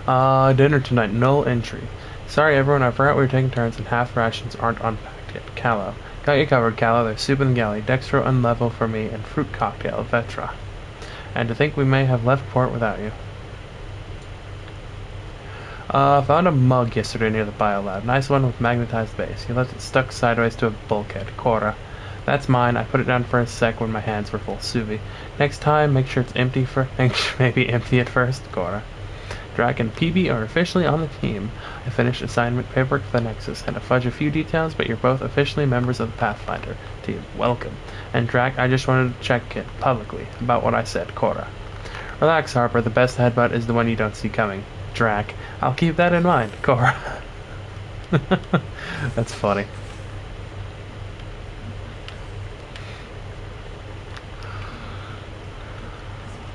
Dinner tonight, null entry. Sorry everyone, I forgot we were taking turns and half rations aren't unpacked yet. Callow. Got you covered, Callow. There's soup in the galley, dextro unlevel for me, and fruit cocktail, Vetra. And to think we may have left port without you. Found a mug yesterday near the biolab. Nice one with magnetized base. He left it stuck sideways to a bulkhead. Cora. That's mine. I put it down for a sec when my hands were full. Suvi. Next time, make sure it's empty maybe empty it first. Cora. Drac and PB are officially on the team. I finished assignment paperwork for the Nexus. Had to fudge a few details, but you're both officially members of the Pathfinder team. Welcome. And Drac, I just wanted to check in, publicly, about what I said, Cora. Relax, Harper. The best headbutt is the one you don't see coming. Drac. I'll keep that in mind, Cora. That's funny.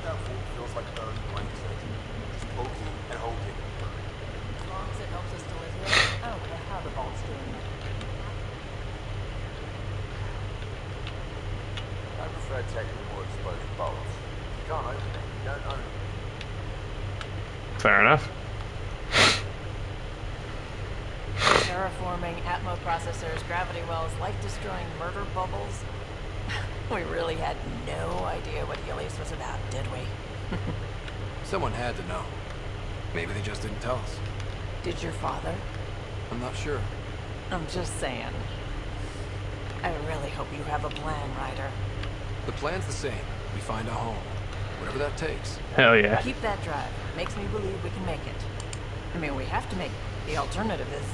That vault feels like early Wednesday. Just poking and holding. As long as it helps us deliver it, I don't care how the vault's doing it. I prefer taking more exposed bolts. You can't open it, you don't own it. Fair enough. Terraforming, Atmo processors, gravity wells, life-destroying murder bubbles. We really had no idea what Helios was about, did we? Someone had to know. Maybe they just didn't tell us. Did your father? I'm not sure. I'm just saying. I really hope you have a plan, Ryder. The plan's the same. We find a home. Whatever that takes. Hell yeah. Keep that drive. Makes me believe we can make it. I mean, we have to make it. The alternative is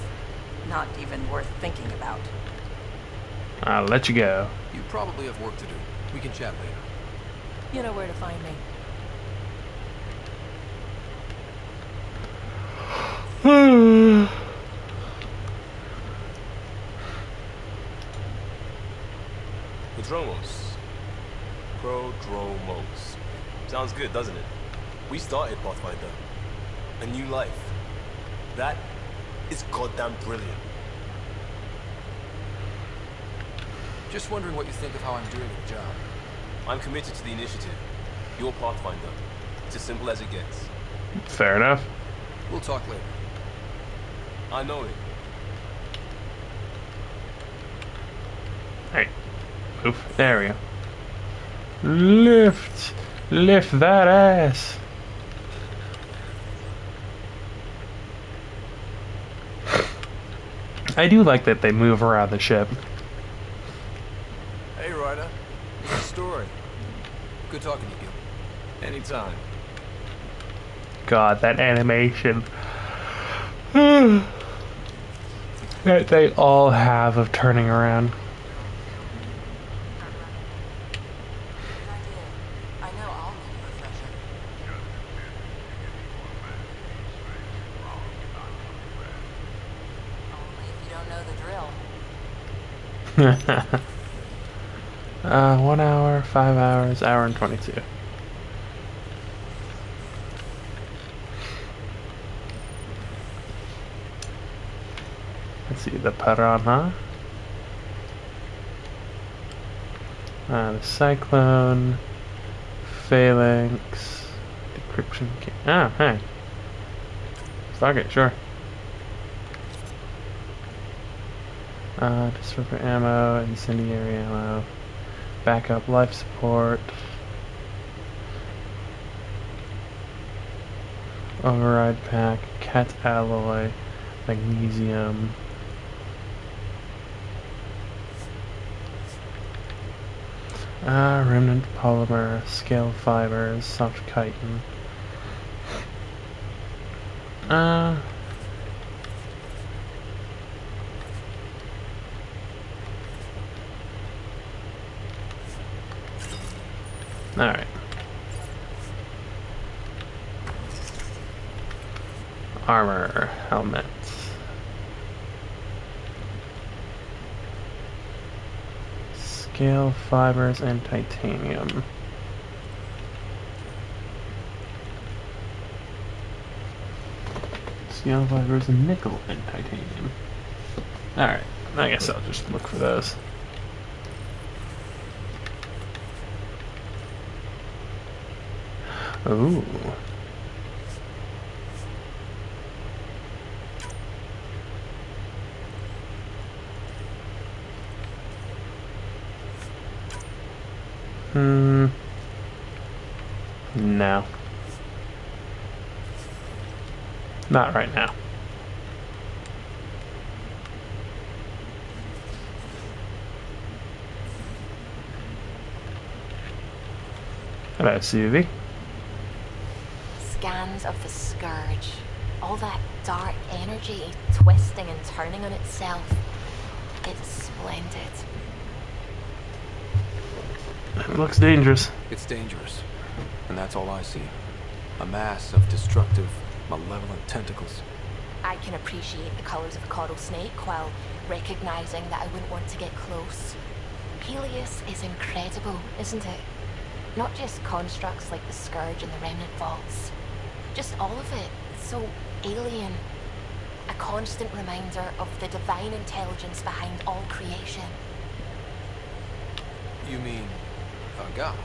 not even worth thinking about. I'll let you go. You probably have work to do. We can chat later. You know where to find me. Prodromos. Prodromos. Sounds good, doesn't it? We started Pathfinder. A new life. That is goddamn brilliant. Just wondering what you think of how I'm doing the job. I'm committed to the initiative. You're Pathfinder. It's as simple as it gets. Fair enough. We'll talk later. I know it. Alright. Move. There we go. Lift. Lift that ass. I do like that they move around the ship. Hey, Ryder. What's the story? Good talking to you, Gil. Anytime. God, that animation that they all have of turning around. I know I'll need a refresher. Only if you don't know the drill. 1 hour, 5 hours, hour and 22. Let's see, the Piranha. The Cyclone. Phalanx. Decryption. Ah, hey. Stargate, sure. Disruptor ammo, incendiary ammo. Backup life support. Override pack. Cat alloy. Magnesium. Remnant polymer, scale fibers, soft chitin. Alright. Armor, helmet. Scale fibers and titanium. Scale fibers and nickel and titanium. Alright, I guess I'll just look for those. Ooh. No. Not right now. Scan Hello, Suvi. hands of the Scourge. All that dark energy twisting and turning on itself. It's splendid. It looks dangerous. It's dangerous. And that's all I see. A mass of destructive, malevolent tentacles. I can appreciate the colors of a coral snake while recognizing that I wouldn't want to get close. Helios is incredible, isn't it? Not just constructs like the Scourge and the Remnant Vaults. Just all of it. So alien. A constant reminder of the divine intelligence behind all creation. You mean a god?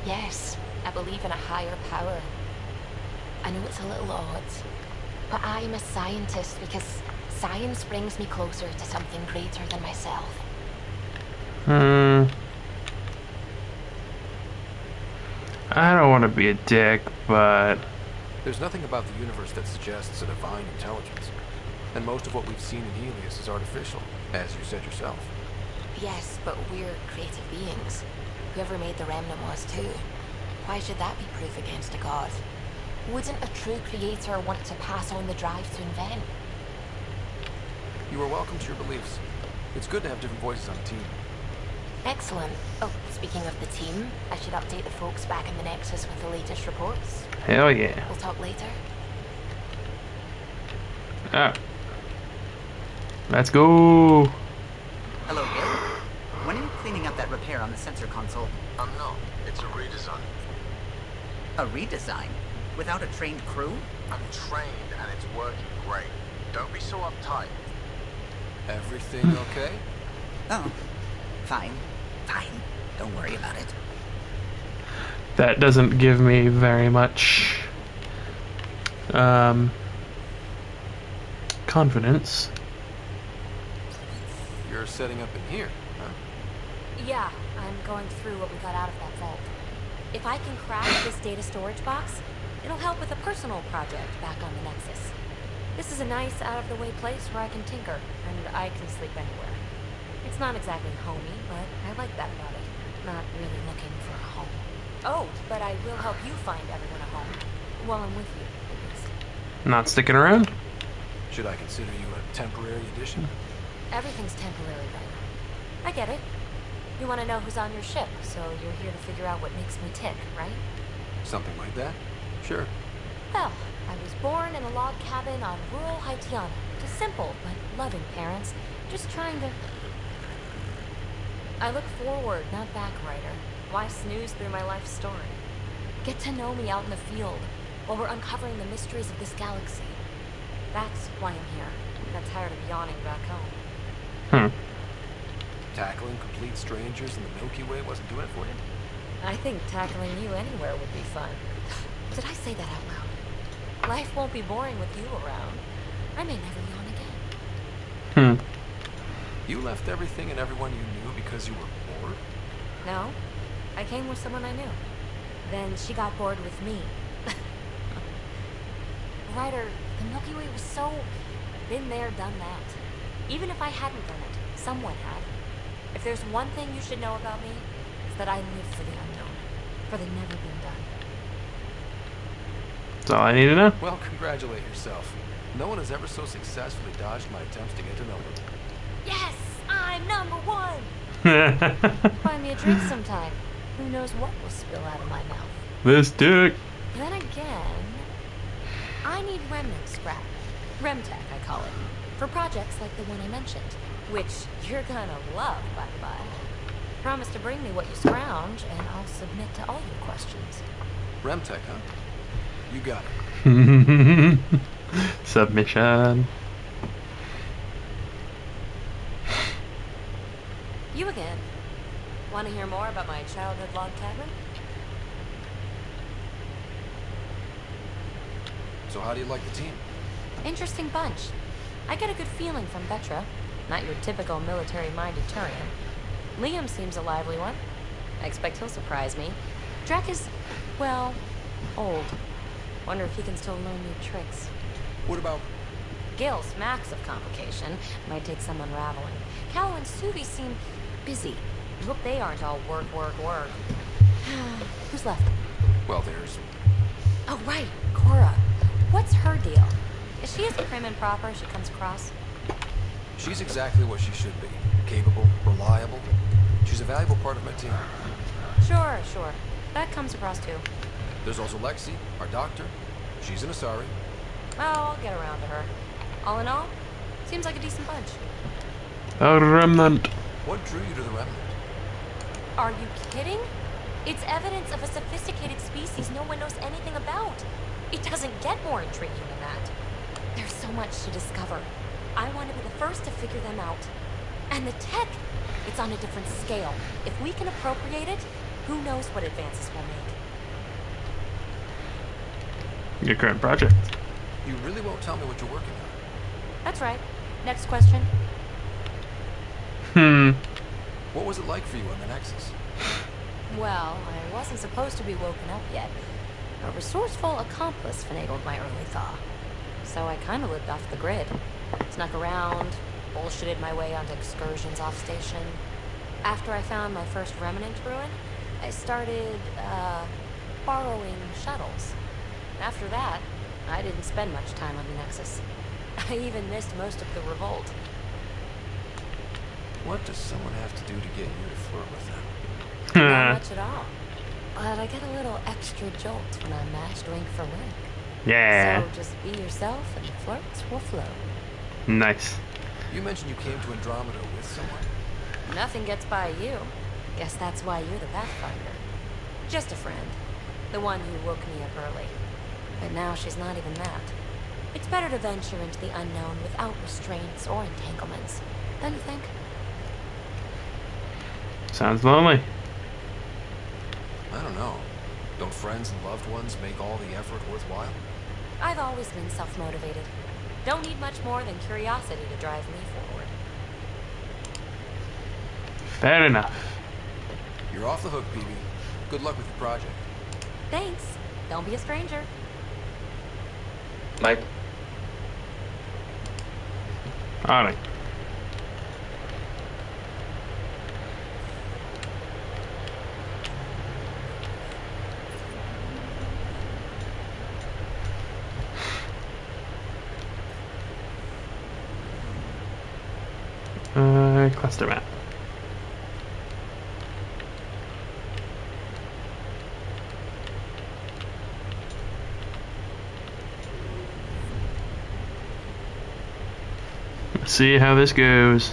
Yes, I believe in a higher power. I know it's a little odd, but I'm a scientist because science brings me closer to something greater than myself. I don't want to be a dick, but... There's nothing about the universe that suggests a divine intelligence. And most of what we've seen in Helios is artificial, as you said yourself. Yes, but we're creative beings. Whoever made the Remnant was too. Why should that be proof against a god? Wouldn't a true creator want to pass on the drive to invent? You are welcome to your beliefs. It's good to have different voices on a team. Excellent. Oh, speaking of the team, I should update the folks back in the Nexus with the latest reports. Hell yeah. We'll talk later. Ah. Let's go. Hello, Gil. When are you cleaning up that repair on the sensor console? No, it's a redesign. A redesign? Without a trained crew? I'm trained and it's working great. Don't be so uptight. Everything okay? Oh, fine. Fine. Don't worry about it. That doesn't give me very much confidence. You're setting up in here, huh? Yeah, I'm going through what we got out of that vault. If I can crack this data storage box, it'll help with a personal project back on the Nexus. This is a nice, out-of-the-way place where I can tinker, and I can sleep anywhere. It's not exactly homey, but I like that about it. Not really looking for a home. Oh, but I will help you find everyone a home. While I'm with you, at least. Not sticking around? Should I consider you a temporary addition? Everything's temporary right now. I get it. You want to know who's on your ship, so you're here to figure out what makes me tick, right? Something like that? Sure. Well, I was born in a log cabin on rural Haitiana. To simple but loving parents, just trying to... I look forward, not back, Ryder. Why snooze through my life story? Get to know me out in the field, while we're uncovering the mysteries of this galaxy. That's why I'm here. Got tired of yawning back home. Tackling complete strangers in the Milky Way wasn't doing it for you? I think tackling you anywhere would be fun. Did I say that out loud? Life won't be boring with you around. I may never yawn again. You left everything and everyone you knew because you were bored? No, I came with someone I knew. Then she got bored with me. Ryder, the Milky Way was so... been there, done that. Even if I hadn't done it, someone had. If there's one thing you should know about me, it's that I live for the unknown. For the never been done. That's all I need to know. Well, congratulate yourself. No one has ever so successfully dodged my attempts to get to know them. Yes! I'm #1! Buy me a drink sometime. Who knows what will spill out of my mouth. This dick. Then again, I need remnant scrap. Remtech, I call it. For projects like the one I mentioned. Which you're gonna love, by the by. Promise to bring me what you scrounge, and I'll submit to all your questions. Remtech, huh? You got it. Submission. You again. Want to hear more about my childhood log cabin? So how do you like the team? Interesting bunch. I get a good feeling from Vetra. Not your typical military-minded Turian. Liam seems a lively one. I expect he'll surprise me. Drek is, well, old. Wonder if he can still learn new tricks. What about... Gil's max of complication. Might take some unraveling. Cal and Suvi seem busy. I hope they aren't all work, work, work. Who's left? Well, there's... Oh, right, Cora. What's her deal? Is she as prim and proper as she comes across? She's exactly what she should be. Capable, reliable. She's a valuable part of my team. Sure. That comes across too. There's also Lexi, our doctor. She's an Asari. Oh, I'll get around to her. All in all, seems like a decent bunch. A remnant. What drew you to the Remnant? Are you kidding? It's evidence of a sophisticated species no one knows anything about. It doesn't get more intriguing than that. There's so much to discover. I want to be the first to figure them out. And the tech, it's on a different scale. If we can appropriate it, who knows what advances we'll make. Your current project. You really won't tell me what you're working on? That's right. Next question. What was it like for you on the Nexus? Well, I wasn't supposed to be woken up yet. A resourceful accomplice finagled my early thaw. So I kind of lived off the grid. Snuck around, bullshitted my way onto excursions off station. After I found my first remnant ruin, I started, borrowing shuttles. After that, I didn't spend much time on the Nexus. I even missed most of the revolt. What does someone have to do to get you to flirt with them? Not much at all. But I get a little extra jolt when I'm matched wing for wing. Yeah. So just be yourself and flirts will flow. Nice. You mentioned you came to Andromeda with someone? Nothing gets by you. Guess that's why you're the Pathfinder. Just a friend. The one who woke me up early. But now she's not even that. It's better to venture into the unknown without restraints or entanglements. Don't you think? Sounds lonely. I don't know. Don't friends and loved ones make all the effort worthwhile? I've always been self-motivated. Don't need much more than curiosity to drive me forward. Fair enough. You're off the hook, PB. Good luck with your project. Thanks. Don't be a stranger. Mike? Alright. Cluster map. Let's see how this goes.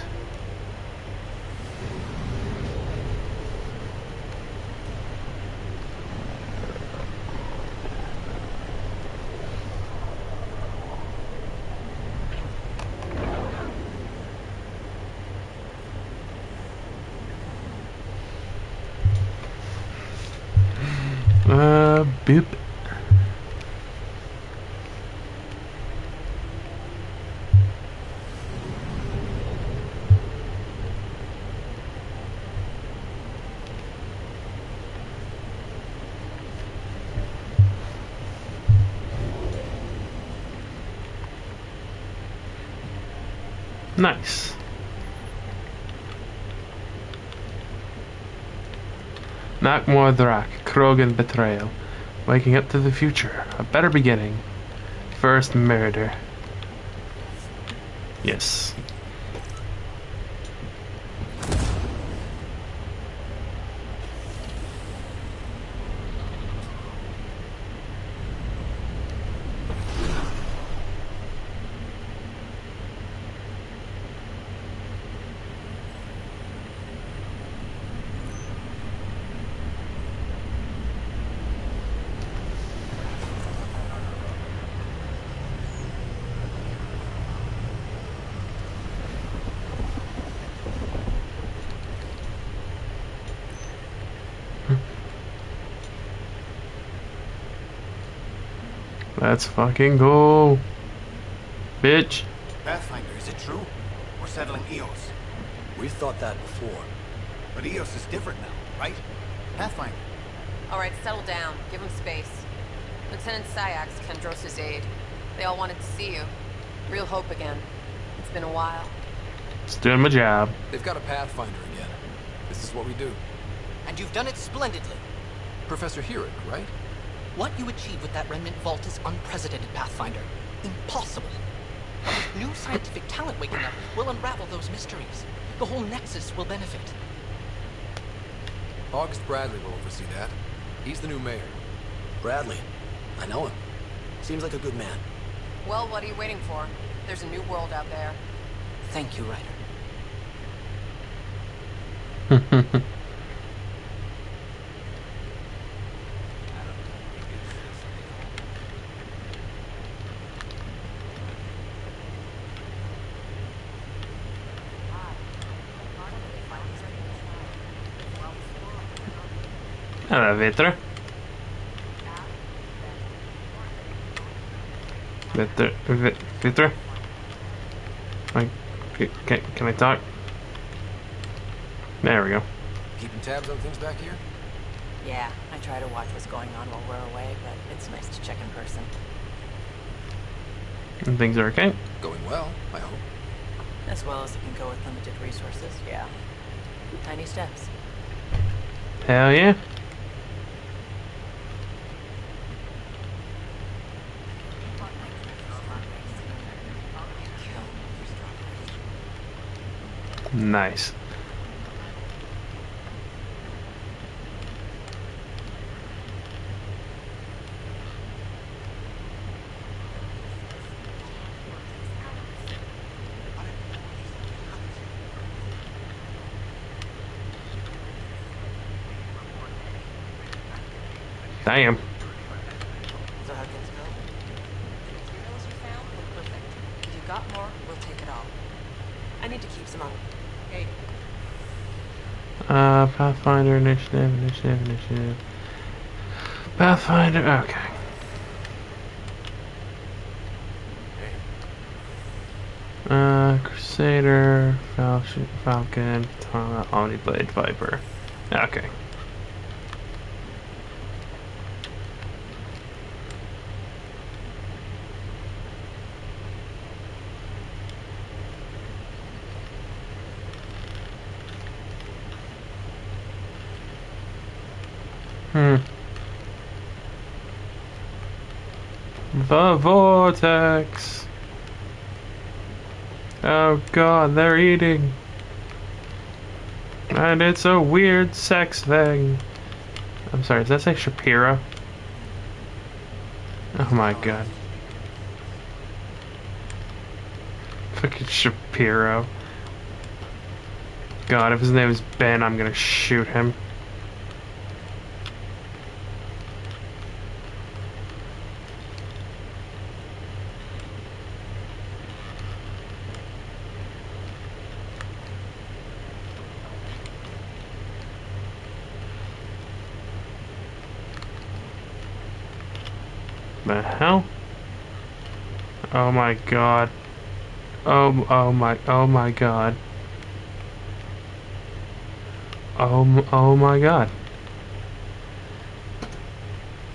Boop. Nice. Nakmor Drak, Krogan betrayal. Waking up to the future. A better beginning. First murder. Yes. Let's fucking go. Bitch. Pathfinder, is it true? We're settling Eos. We've thought that before. But Eos is different now, right? Pathfinder. All right, settle down. Give him space. Lieutenant Syax, Kendros' aide. They all wanted to see you. Real hope again. It's been a while. Just doing my job. They've got a Pathfinder again. This is what we do. And you've done it splendidly. Professor Herrick, right? What you achieve with that remnant vault is unprecedented, Pathfinder. Impossible. With new scientific talent waking up, we'll unravel those mysteries. The whole Nexus will benefit. August Bradley will oversee that. He's the new mayor. Bradley. I know him. Seems like a good man. Well, what are you waiting for? There's a new world out there. Thank you, Ryder. Hello, Vitra. Vitra? Can I talk? There we go. Keeping tabs on things back here? Yeah, I try to watch what's going on while we're away, but it's nice to check in person. And things are okay? Going well, I hope. As well as it can go with limited resources, yeah. Tiny steps. Hell yeah. Nice. Damn. So how things go? Materials you found look perfect. If you've got more, we'll take it all. I need to keep some on. Hey. Pathfinder, initiative. Pathfinder, okay. Crusader, Falcon, Omniblade, Viper. Okay. The vortex. Oh god, they're eating. And it's a weird sex thing. I'm sorry, does that say Shapiro? Oh my god. Fucking Shapiro. God, if his name is Ben, I'm gonna shoot him. The hell? Oh my god. Oh my god. Oh my god.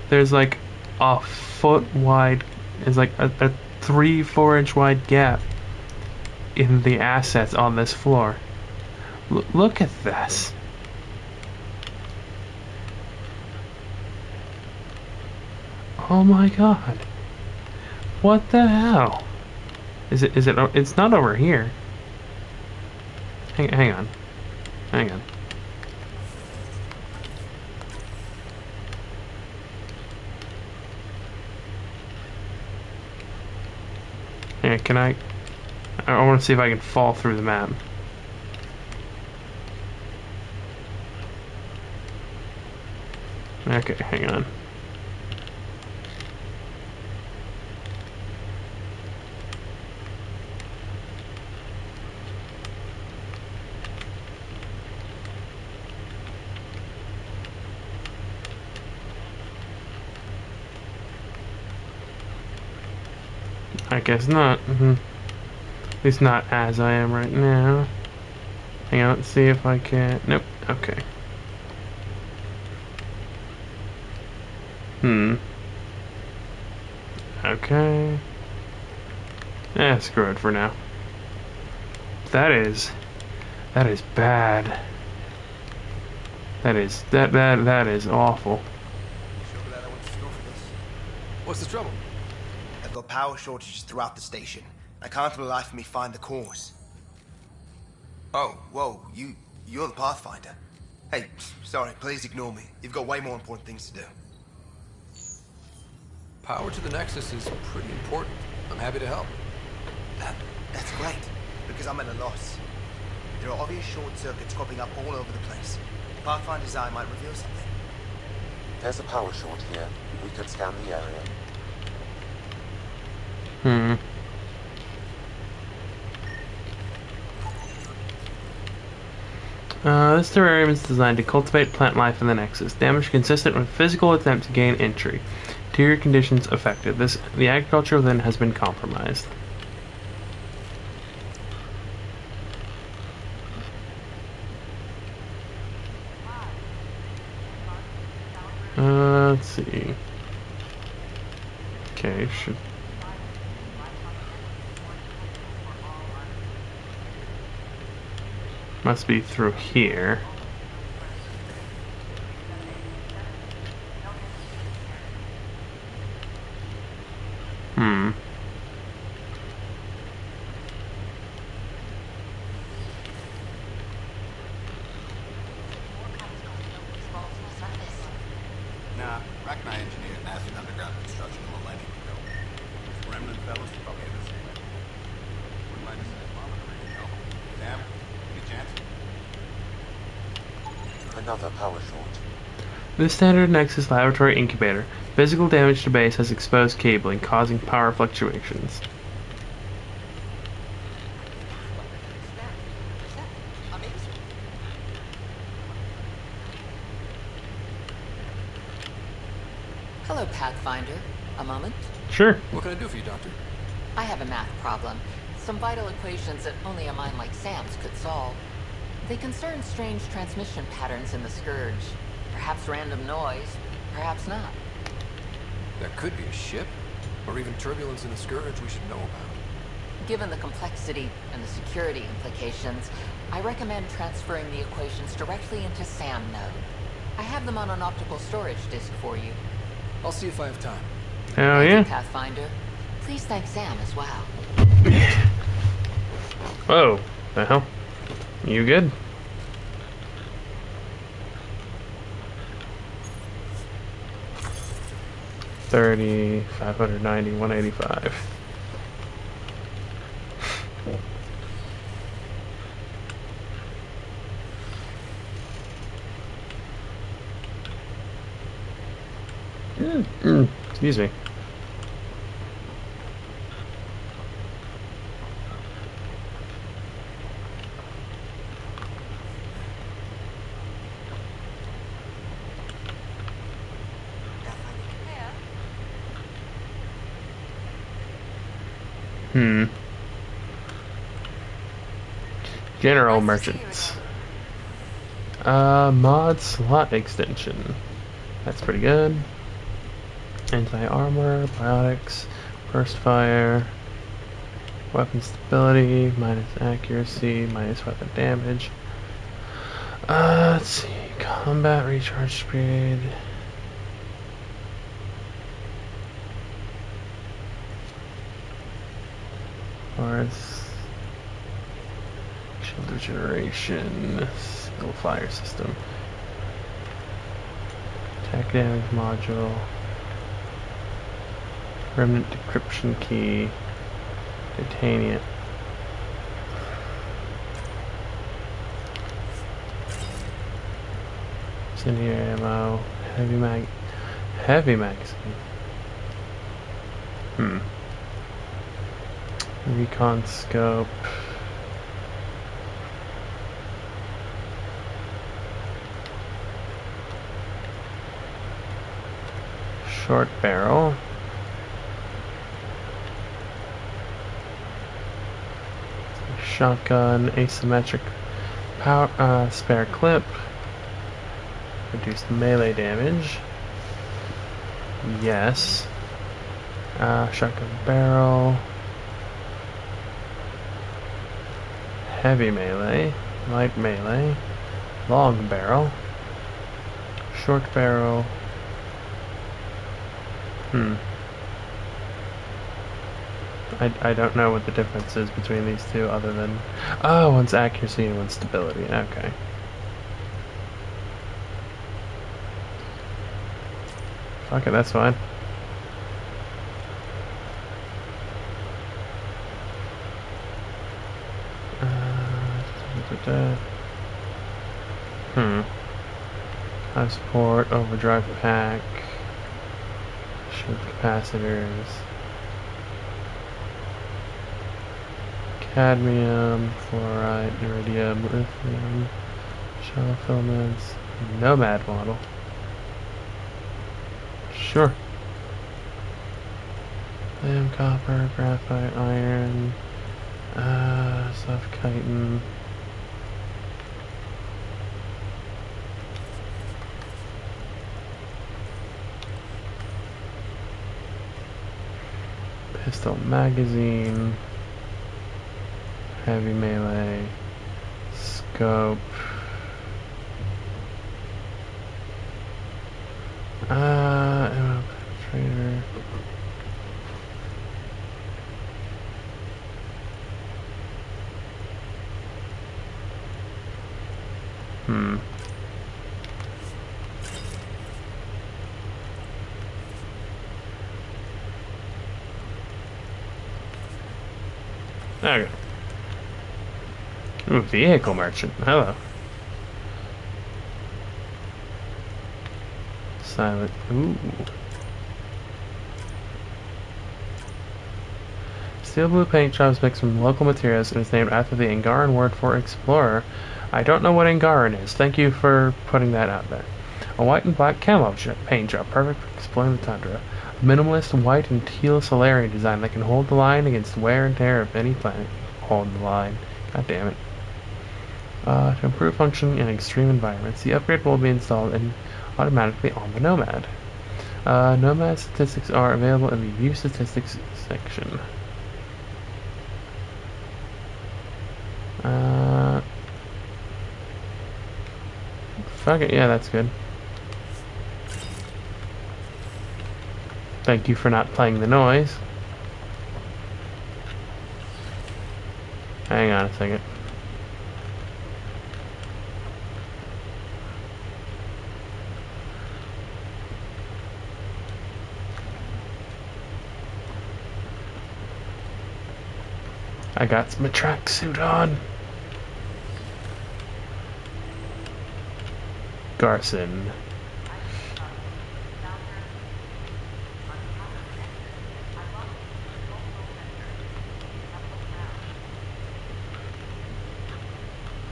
There's like a foot wide, there's like a 3-4 inch wide gap in the assets on this floor. Look at this. Oh my god. What the hell? It's not over here. Hang on. Hang on. Yeah, can I want to see if I can fall through the map. Okay, hang on. I guess not. At least not as I am right now. Hang on, let's see if I can. Nope. Okay. Okay. Screw it for now. That is bad. That is awful. You sure glad I went to school for this? What's the trouble? I've got power shortages throughout the station. I can't for the life of me find the cause. Oh, whoa, you're the Pathfinder. Hey, sorry, please ignore me. You've got way more important things to do. Power to the Nexus is pretty important. I'm happy to help. That's great, because I'm at a loss. There are obvious short circuits cropping up all over the place. Pathfinder's eye might reveal something. There's a power short here. We could scan the area. This terrarium is designed to cultivate plant life in the Nexus. Damage consistent with physical attempt to gain entry. Interior conditions affected. The agriculture within has been compromised. Let's see. Okay, should. Must be through here. Nah, Rachni engineered massive underground construction a millennium ago. Those Remnant fellas probably have the same idea. Wouldn't mind us monitoring, you know? Sam, any chance? Another power short. This standard Nexus laboratory incubator. Physical damage to base has exposed cabling, causing power fluctuations. Hello, Pathfinder. A moment? Sure. What can I do for you, Doctor? I have a math problem. Some vital equations that only a mind like Sam's could solve. They concern strange transmission patterns in the Scourge. Perhaps random noise, perhaps not. There could be a ship, or even turbulence in the Scourge we should know about. Given the complexity and the security implications, I recommend transferring the equations directly into SAM node. I have them on an optical storage disk for you. I'll see if I have time. Oh, Thank yeah. you, Pathfinder. Please thank Sam as well. Whoa. The hell? You good? $30, $590, $185. Excuse me. General merchants. Mod slot extension. That's pretty good. Anti-armor, biotics, burst fire, weapon stability, minus accuracy, minus weapon damage. Let's see, combat recharge speed. Force, shield regeneration, single fire system, attack damage module. Remnant decryption key, titanium. Incendiary ammo, heavy magazine. Recon scope. Short barrel. Shotgun, asymmetric power, spare clip, reduced melee damage. Yes. Shotgun barrel, heavy melee, light melee, long barrel, short barrel. I don't know what the difference is between these two other than... Oh, one's accuracy and one's stability. Okay. Fuck it, that's fine. High support, overdrive pack, shield capacitors, cadmium, fluorite, iridium, lithium, shell filaments, Nomad model. Sure. Lithium, copper, graphite, iron, soft chitin. Pistol magazine, heavy melee, scope, ammo penetrator, Okay. Ooh, vehicle merchant. Hello. Silent. Ooh. Steel blue paint job is mixed from local materials and is named after the Angaran word for explorer. I don't know what Angaran is. Thank you for putting that out there. A white and black camo paint job, perfect for exploring the tundra. A minimalist white and teal Solarian design that can hold the line against wear and tear of any planet. Hold the line. God damn it. To improve function in extreme environments, the upgrade will be installed automatically on the Nomad. Nomad statistics are available in the View Statistics section. Fuck it, yeah, that's good. Thank you for not playing the noise. Hang on a second. I got my tracksuit on. Garson.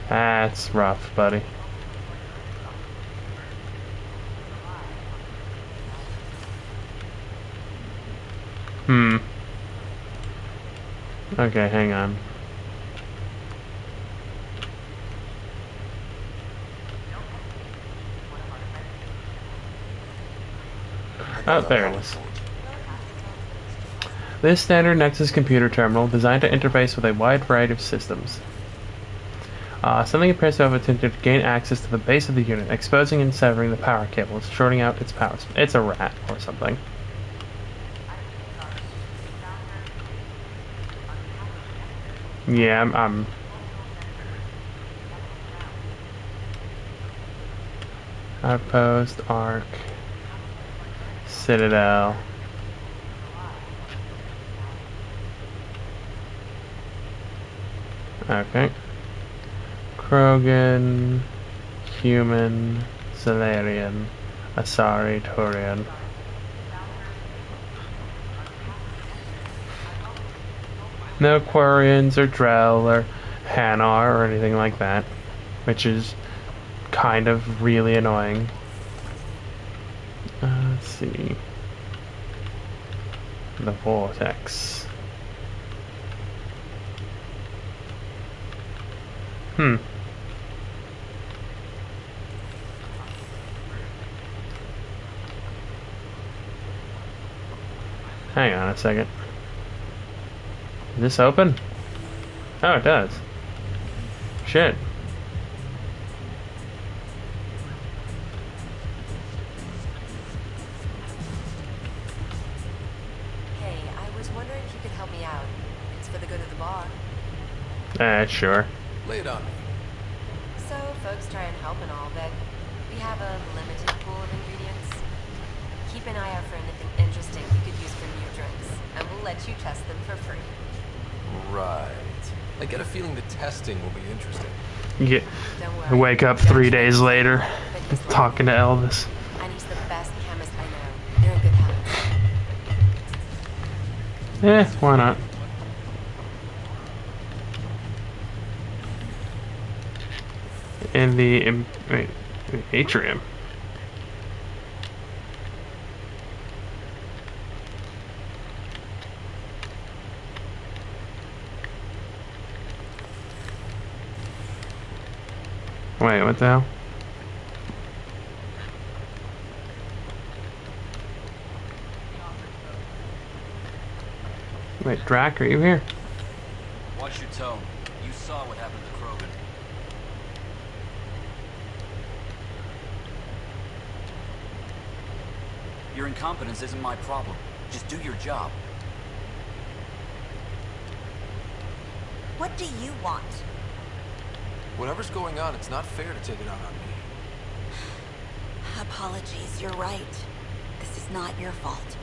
That's rough, buddy. Okay, hang on. Oh, there it is. This standard Nexus computer terminal designed to interface with a wide variety of systems. Something appears to have attempted to gain access to the base of the unit, exposing and severing the power cables, shorting out its powers. It's a rat or something. Yeah, I'm Outpost, Arc, Citadel. Okay. Krogan, Human, Solarian, Asari, Turian. No Quarians or Drell or Hanar or anything like that, which is kind of really annoying. Let's see. The Vortex. Hang on a second. Is this open? Oh, it does. Shit. Hey, I was wondering if you could help me out. Sure. Lay it on me. So, folks try and help and all, but we have a limited pool of ingredients. Keep an eye out for anything interesting you could use for new drinks, and we'll let you test them for free. Right. I get a feeling the testing will be interesting. Yeah. I wake up 3 days later, talking to Elvis. And he's the best chemist I know. They're in good hands. Why not? In the atrium. Wait, what the hell? Wait, Drac, are you here? Watch your tone. You saw what happened to Krogan. Your incompetence isn't my problem. Just do your job. What do you want? Whatever's going on, it's not fair to take it out on me. Apologies, you're right. This is not your fault.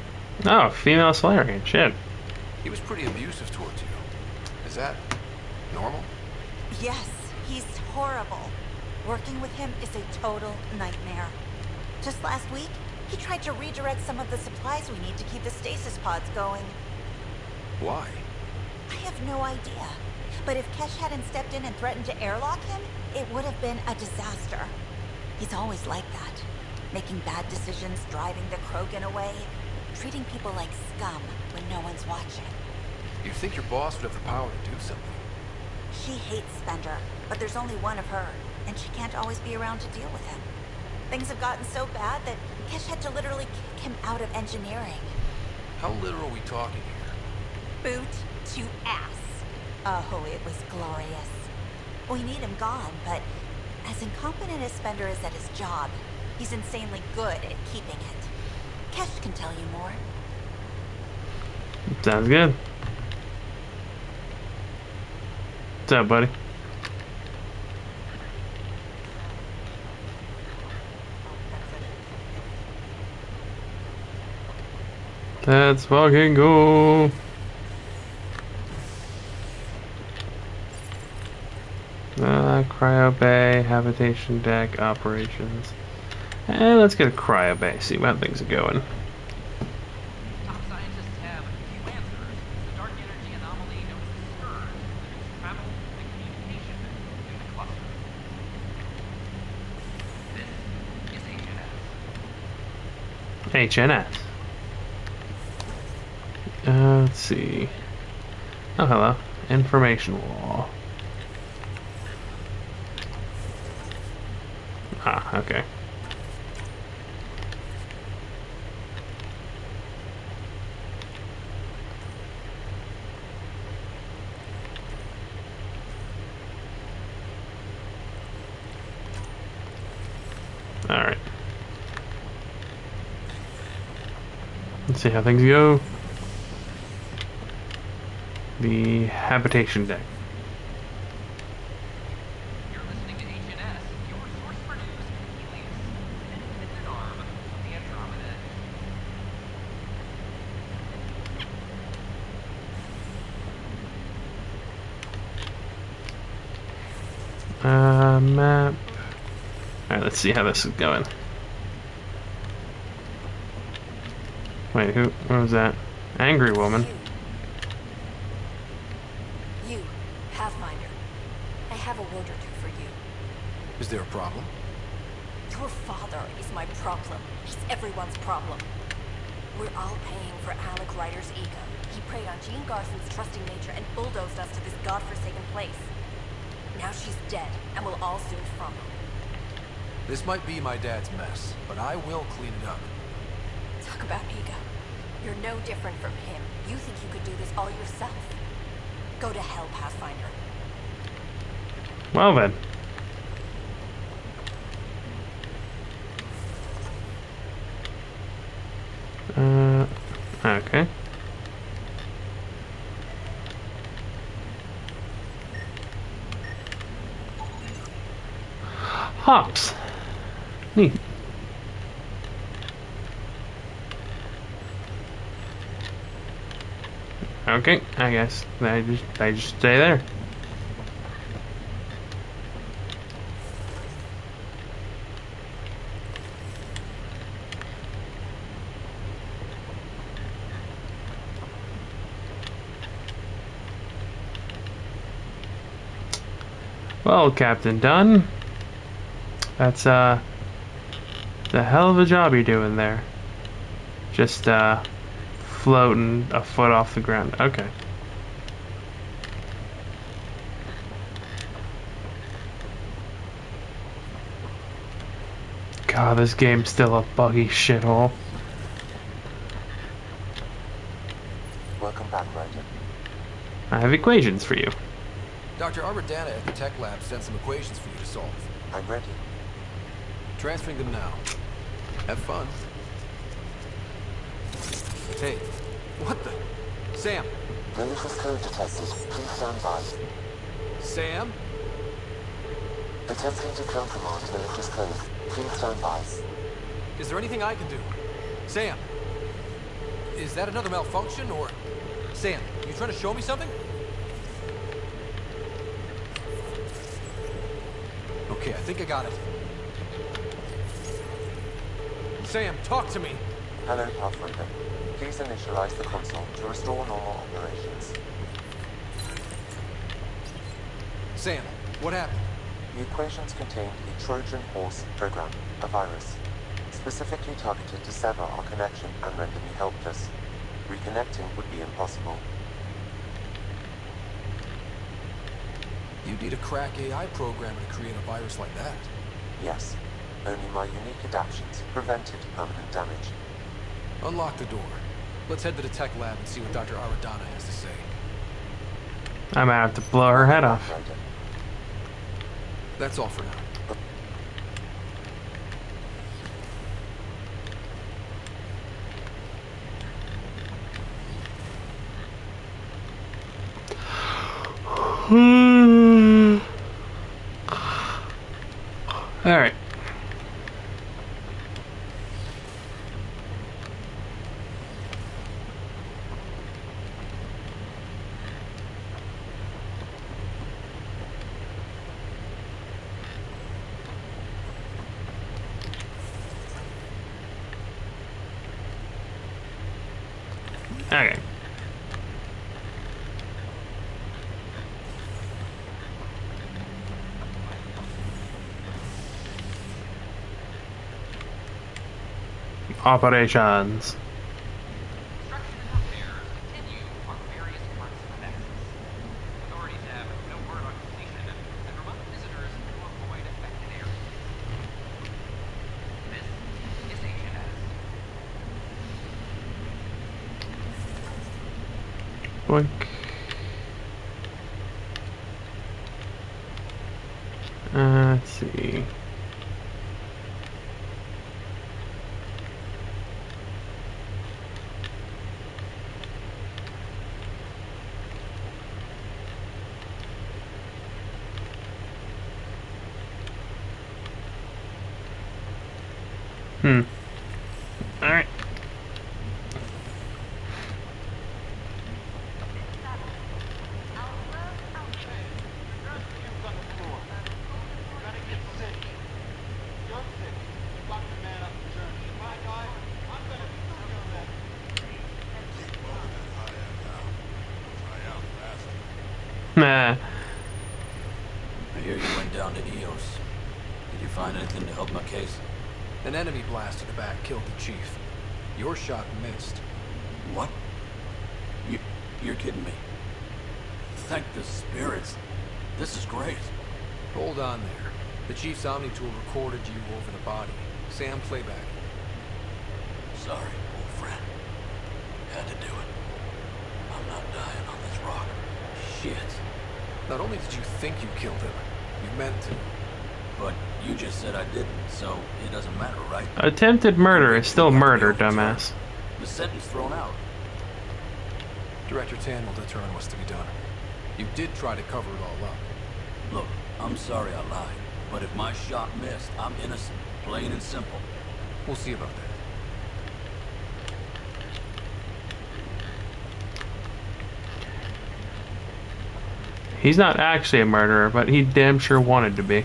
Oh, female Solarian. Shit. He was pretty abusive towards you. Is that normal? Yes, he's horrible. Working with him is a total nightmare. Just last week, he tried to redirect some of the supplies we need to keep the stasis pods going. Why? I have no idea. But if Kesh hadn't stepped in and threatened to airlock him, it would have been a disaster. He's always like that. Making bad decisions, driving the Krogan away, treating people like scum when no one's watching. You'd think your boss would have the power to do something. She hates Spender, but there's only one of her, and she can't always be around to deal with him. Things have gotten so bad that Kesh had to literally kick him out of engineering. How literal are we talking here? Boot to ass. Oh, it was glorious. We need him gone, but as incompetent as Spender is at his job, he's insanely good at keeping it. Kesh can tell you more. Sounds good. What's up, buddy? Let's fucking go. Cryo bay, habitation deck, operations. And let's get a cryo bay, see how things are going. Top scientists have a few answers. The dark energy anomaly known as the SCURS limits travel and communication in the cluster. This is HNS. HNS. Let's see. Oh, hello. Information wall. Ah, okay. Alright. Let's see how things go. The habitation deck. Map. Alright, let's see how this is going. Wait, what was that? Angry woman. You, Pathfinder. I have a word or two for you. Is there a problem? Your father is my problem. He's everyone's problem. We're all paying for Alec Ryder's ego. He preyed on Jean Garson's trusting nature and bulldozed us to this godforsaken place. Now she's dead, and we'll all soon follow. This might be my dad's mess, but I will clean it up. Talk about ego. You're no different from him. You think you could do this all yourself. Go to hell, Pathfinder. Well then. Okay. Hops. Neat. Okay, I guess I just stay there. Well, Captain Dunn, that's the hell of a job you're doing there. Just floating a foot off the ground. Okay. God, this game's still a buggy shithole. Welcome back, Ryder. I have equations for you. Dr. Arbordana at the tech lab sent some equations for you to solve. I'm ready. Transferring them now. Have fun. Hey, what the? Sam! Malicious code detected. Please stand by. Sam? Attempting to countermand malicious code. Please stand by. Is there anything I can do? Sam! Is that another malfunction, or... Sam, you trying to show me something? Okay, I think I got it. Sam, talk to me! Hello, Pathfinder. Please initialize the console to restore normal operations. Sam, what happened? The equations contained a Trojan horse program, a virus, specifically targeted to sever our connection and render me helpless. Reconnecting would be impossible. You'd need a crack AI programmer to create a virus like that. Yes. Only my unique adaptions prevented permanent damage. Unlock the door. Let's head to the tech lab and see what Dr. Arbordana has to say. I might have to blow her head off. That's all for now. All right. Okay. Operations. Boink. Let's see. All right. Nah. I hear you went down to EOS. Did you find anything to help my case? An enemy blast to the back killed the chief. Your shot missed. What? You're kidding me. Thank the spirits. This is great. Hold on there. The chief's Omni tool recorded you over the body. Sam, playback. Sorry, old friend. Had to do it. I'm not dying on this rock. Shit. Not only did you think you killed him, you meant to. But you just said I didn't, so it doesn't matter, right? Attempted murder is still murder, dumbass. The sentence thrown out. Director Tan will determine what's to be done. You did try to cover it all up. Look, I'm sorry I lied, But if my shot missed, I'm innocent. Plain and simple. We'll see about that. He's not actually a murderer, but he damn sure wanted to be.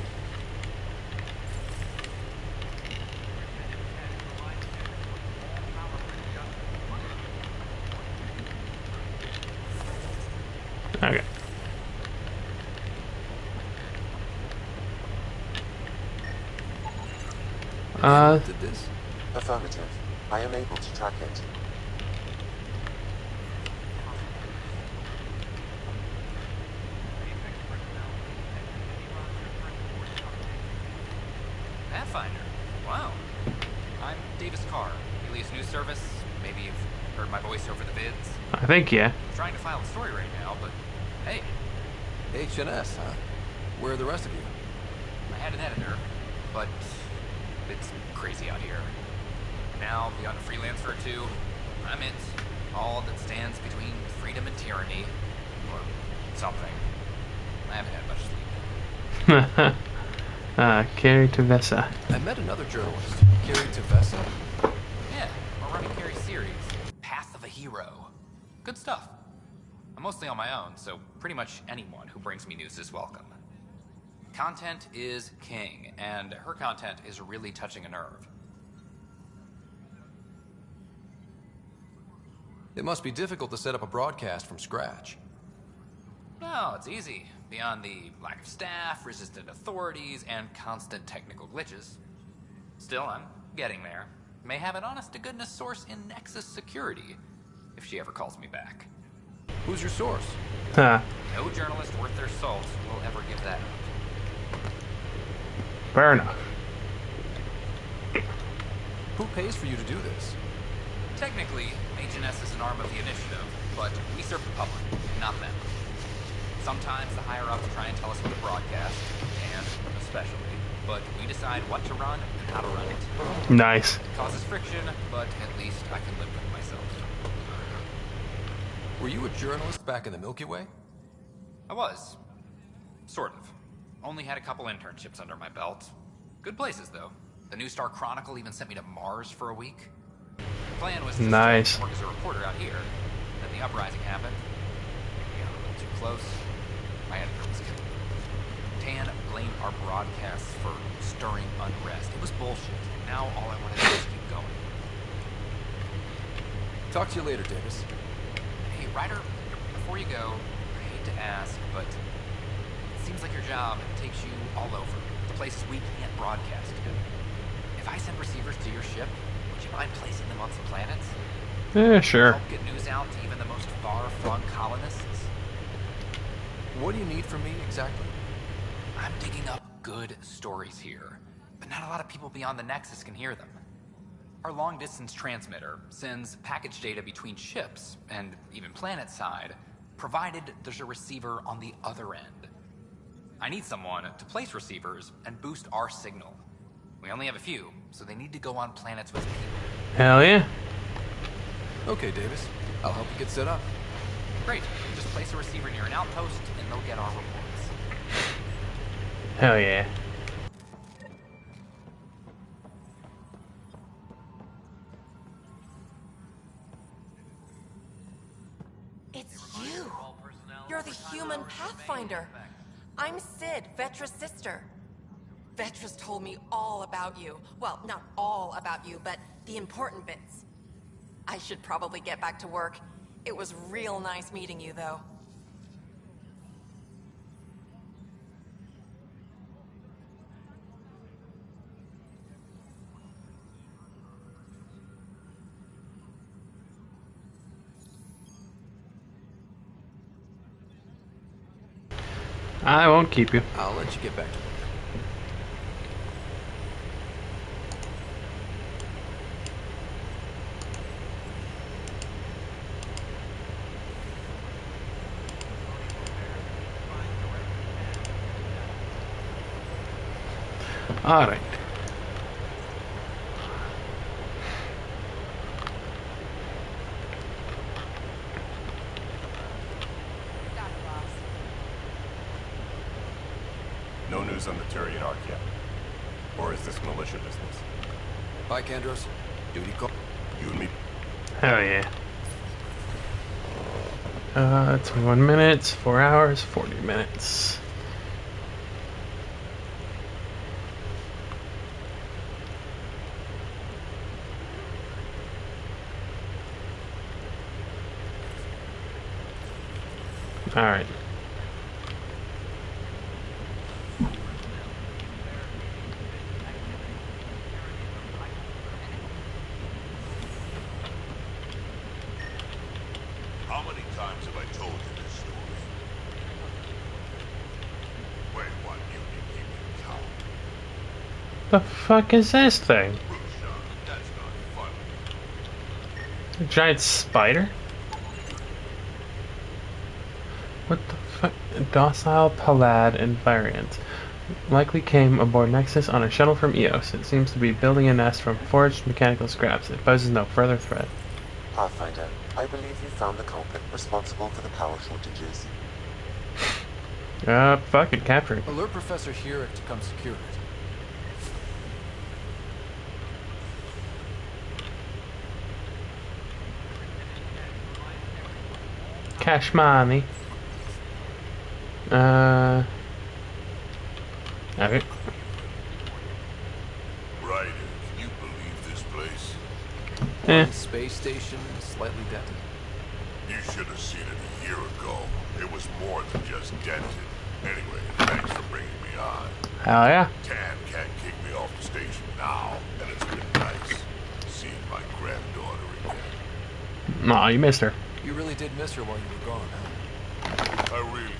Okay. Did this? Affirmative. I am able to track it. Pathfinder. Wow. I'm Davis Carr, Alias News Service. Maybe you've heard my voice over the vids. I think, yeah. I'm trying to file a story right now, but hey. HNS, huh? Where are the rest of you? I had an editor, but it's crazy out here. Now, beyond a freelancer or two, I'm it. All that stands between freedom and tyranny. Or something. I haven't had much sleep. Carrie Tavessa. I met another journalist, Carrie Tavessa. Yeah, we're running Carrie's series, Path of a Hero. Good stuff. I'm mostly on my own, so pretty much anyone who brings me news is welcome. Content is king, and her content is really touching a nerve. It must be difficult to set up a broadcast from scratch. No, it's easy. Beyond the lack of staff, resistant authorities, and constant technical glitches. Still, I'm getting there. May have an honest-to-goodness source in Nexus Security, if she ever calls me back. Who's your source? Huh. No journalist worth their salt will ever give that up. Fair enough. Who pays for you to do this? Technically, HNS is an arm of the initiative, but we serve the public, not them. Sometimes the higher-ups try and tell us what to broadcast, and especially, but we decide what to run and how to run it. Nice. It causes friction, but at least I can live with myself. Were you a journalist back in the Milky Way? I was. Sort of. Only had a couple internships under my belt. Good places, though. The New Star Chronicle even sent me to Mars for a week. The plan was to nice. work as a reporter out here. Then the uprising happened. We got a little too close. My editor was killed. Tan blamed our broadcasts for stirring unrest. It was bullshit. Now all I want to do is keep going. Talk to you later, Davis. Hey, Ryder, before you go, I hate to ask, but it seems like your job takes you all over. The places we can't broadcast to. If I send receivers to your ship, would you mind placing them on some planets? Yeah, sure. Help get news out to even the most far-flung colonists? What do you need from me, exactly? I'm digging up good stories here, but not a lot of people beyond the Nexus can hear them. Our long-distance transmitter sends package data between ships, and even planet-side, provided there's a receiver on the other end. I need someone to place receivers and boost our signal. We only have a few, so they need to go on planets with people. Hell yeah. Okay, Davis. I'll help you get set up. Great. Just place a receiver near an outpost, and they'll get our reports. Hell yeah. It's you! You're the human Pathfinder! I'm Sid, Vetra's sister. Vetra's told me all about you. Well, not all about you, but the important bits. I should probably get back to work. It was real nice meeting you, though. I won't keep you. I'll let you get back to work. All right. No news on the military at Archaea? Or is this militia business? Bye, Kandros. Duty call. You and me. Hell yeah. 21 minutes, 4 hours, 40 minutes. All right. How many times have I told you this story? Wait, what? You think you can count? The fuck is this thing? That's not funny. A giant spider? What the fuck? Docile Palad invariant. Likely came aboard Nexus on a shuttle from EOS. It seems to be building a nest from forged mechanical scraps. It poses no further threat. Pathfinder, I believe you found the culprit responsible for the power shortages. Fuck it, capture it. Alert Professor Hurek to come secure it. Cash money. Okay. Ryder, can you believe this place? One space station, slightly dented. You should have seen it a year ago. It was more than just dented. Anyway, thanks for bringing me on. Hell yeah. Tan can't kick me off the station now, and it's been nice seeing my granddaughter again. Aw, you missed her. You really did miss her while you were gone, huh? I really did.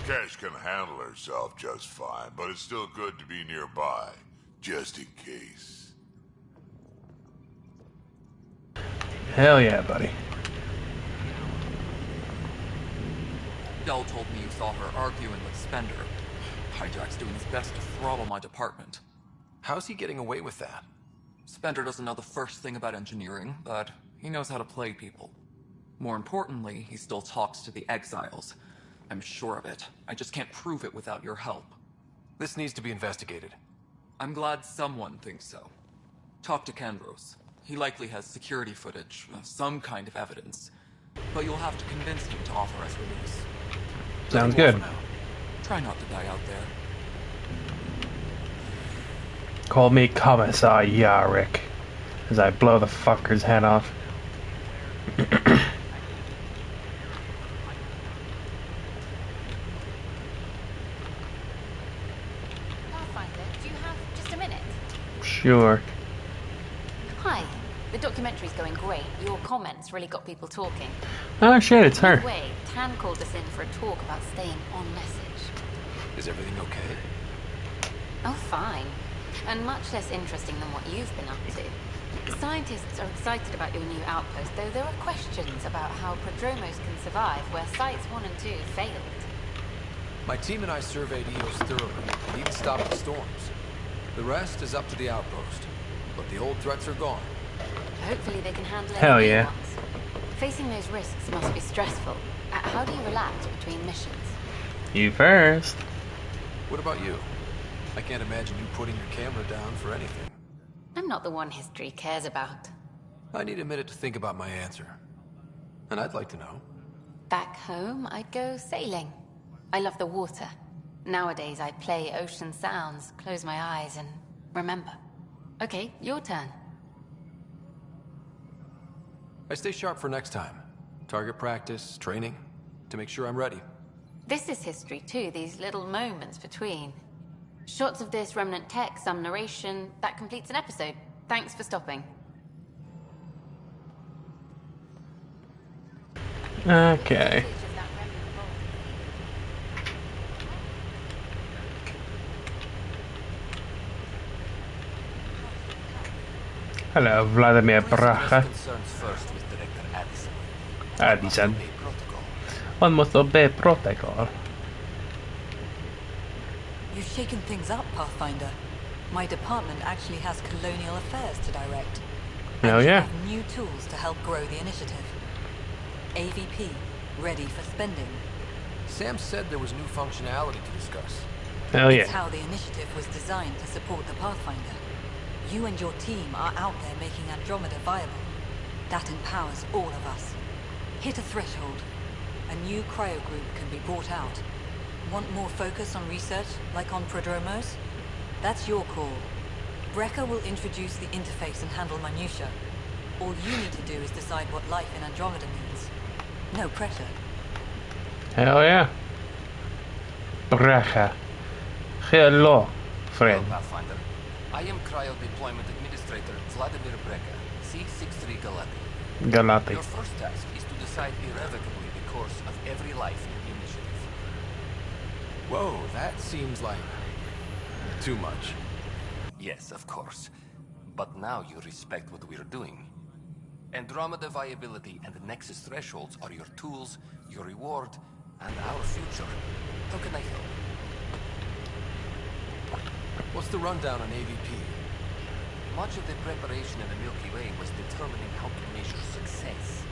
Cash can handle herself just fine, but it's still good to be nearby, just in case. Hell yeah, buddy. Dell told me you saw her arguing with Spender. Hijack's doing his best to throttle my department. How's he getting away with that? Spender doesn't know the first thing about engineering, but he knows how to play people. More importantly, he still talks to the Exiles. I'm sure of it. I just can't prove it without your help. This needs to be investigated. I'm glad someone thinks so. Talk to Kandros. He likely has security footage, some kind of evidence. But you'll have to convince him to author us release. Sounds good. Try not to die out there. Call me Commissar Yarrick as I blow the fucker's head off. Pathfinder, do you have just a minute? Sure. Hi. The documentary's going great. Your comments really got people talking. Oh shit, it's her. By the way, Tan called us in for a talk about staying on message. Is everything okay? Oh, fine. And much less interesting than what you've been up to. Scientists are excited about your new outpost, though there are questions about how Prodromos can survive where Sites 1 and 2 failed. My team and I surveyed EOS thoroughly, and even stopped the storms. The rest is up to the outpost, but the old threats are gone. Hopefully they can handle it. Hell yeah. Facing those risks must be stressful. How do you relax between missions? You first. What about you? I can't imagine you putting your camera down for anything. I'm not the one history cares about. I need a minute to think about my answer. And I'd like to know. Back home, I'd go sailing. I love the water. Nowadays, I play ocean sounds, close my eyes, and remember. Okay, your turn. I stay sharp for next time. Target practice, training, to make sure I'm ready. This is history too, these little moments between. Shots of this remnant tech, some narration, that completes an episode. Thanks for stopping. Okay. Hello, Vladimir Bracha. Addison. One must obey protocol. You've shaken things up, Pathfinder. My department actually has colonial affairs to direct. Oh We yeah. have new tools to help grow the initiative. AVP, ready for spending. Sam said there was new functionality to discuss. Hell yeah. It's how the initiative was designed to support the Pathfinder. You and your team are out there making Andromeda viable. That empowers all of us. Hit a threshold. A new cryo group can be brought out. Want more focus on research, like on Prodromos? That's your call. Brekka will introduce the interface and handle minutiae. All you need to do is decide what life in Andromeda means. No pressure. Hell yeah. Brekka. Hello, friend. Well, Pathfinder, I am Cryo Deployment Administrator Vladimir Brekka, C-63 Galati. Galati. Your first task is to decide irrevocably the course of every life in the initiative. Whoa, that seems like too much. Yes, of course. But now you respect what we're doing. Andromeda viability and the Nexus thresholds are your tools, your reward, and our future. How can I help? What's the rundown on AVP? Much of the preparation in the Milky Way was determining how to measure success.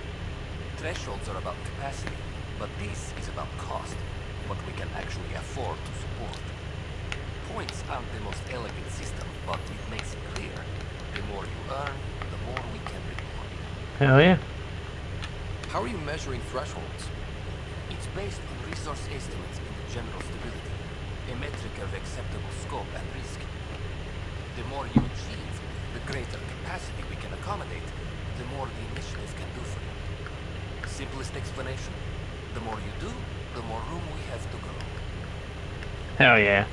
Thresholds are about capacity, but this is about cost, what we can actually afford to support. Points aren't the most elegant system, but it makes it clear. The more you earn, the more we can deploy. Hell yeah. How are you measuring thresholds? It's based on resource estimates in the general stability, a metric of acceptable scope and risk. The more you achieve, the greater capacity we can accommodate, the more the initiative can do for you. Simplest explanation, the more you do, the more room we have to grow. Hell yeah.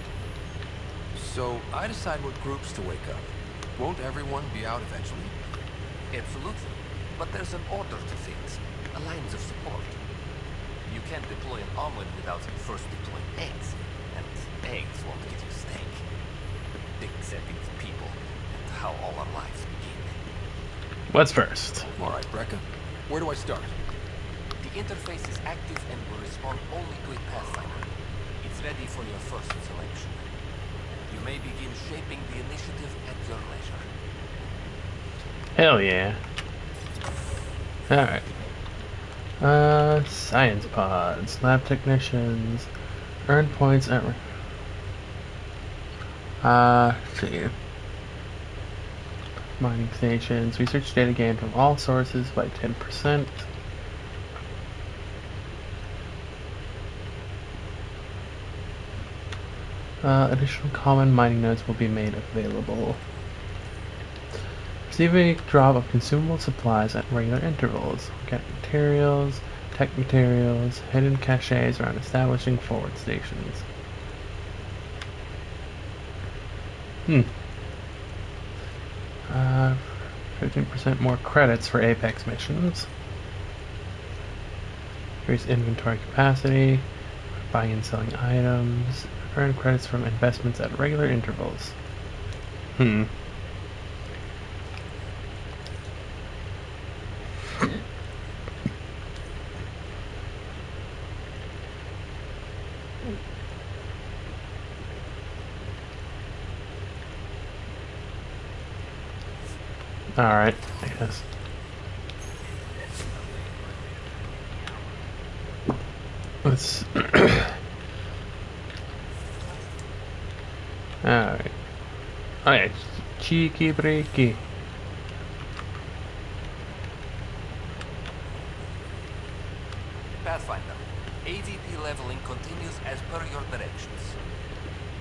So, I decide what groups to wake up. Won't everyone be out eventually? Absolutely. But there's an order to things, a lines of support. You can't deploy an omelet without first deploying eggs, and eggs won't get you steak. Except it's people, and how all our lives begin. What's first? Alright, Brekka. Where do I start? The interface is active and will respond only to a Pathfinder. It's ready for your first selection. You may begin shaping the initiative at your leisure. Hell yeah. Alright. Science pods, lab technicians, earn points at... see. Mining stations, research data gained from all sources by 10%. Additional common mining nodes will be made available. Receive a drop of consumable supplies at regular intervals. Get materials, tech materials, hidden caches around establishing forward stations. 15% more credits for Apex missions. Increase inventory capacity, buying and selling items. Earn credits from investments at regular intervals. Alright, I guess. Let's... Alright. Alright, cheeky breaky. Pathfinder, AVP leveling continues as per your directions.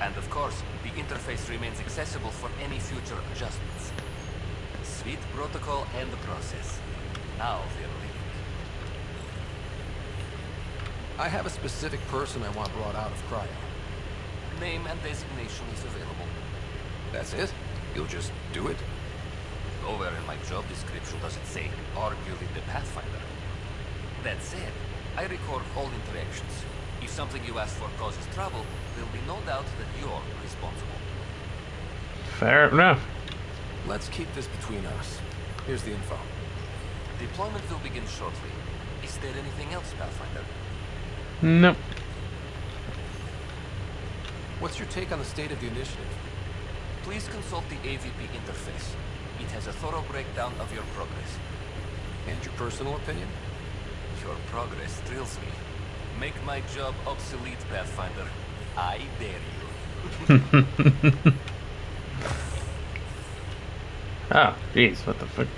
And of course, the interface remains accessible for any future adjustments. Sweet protocol and the process. Now they're leaving. I have a specific person I want brought out of cryo. Name and designation is available. That's it? You'll just do it? Nowhere in my job description does it say, arguably the Pathfinder. That said, I record all interactions. If something you ask for causes trouble, there'll be no doubt that you're responsible. Fair enough. Let's keep this between us. Here's the info. Deployment will begin shortly. Is there anything else, Pathfinder? Nope. What's your take on the state of the initiative? Please consult the AVP interface. It has a thorough breakdown of your progress. And your personal opinion? Your progress thrills me. Make my job obsolete, Pathfinder. I dare you. Oh, jeez, what the fuck?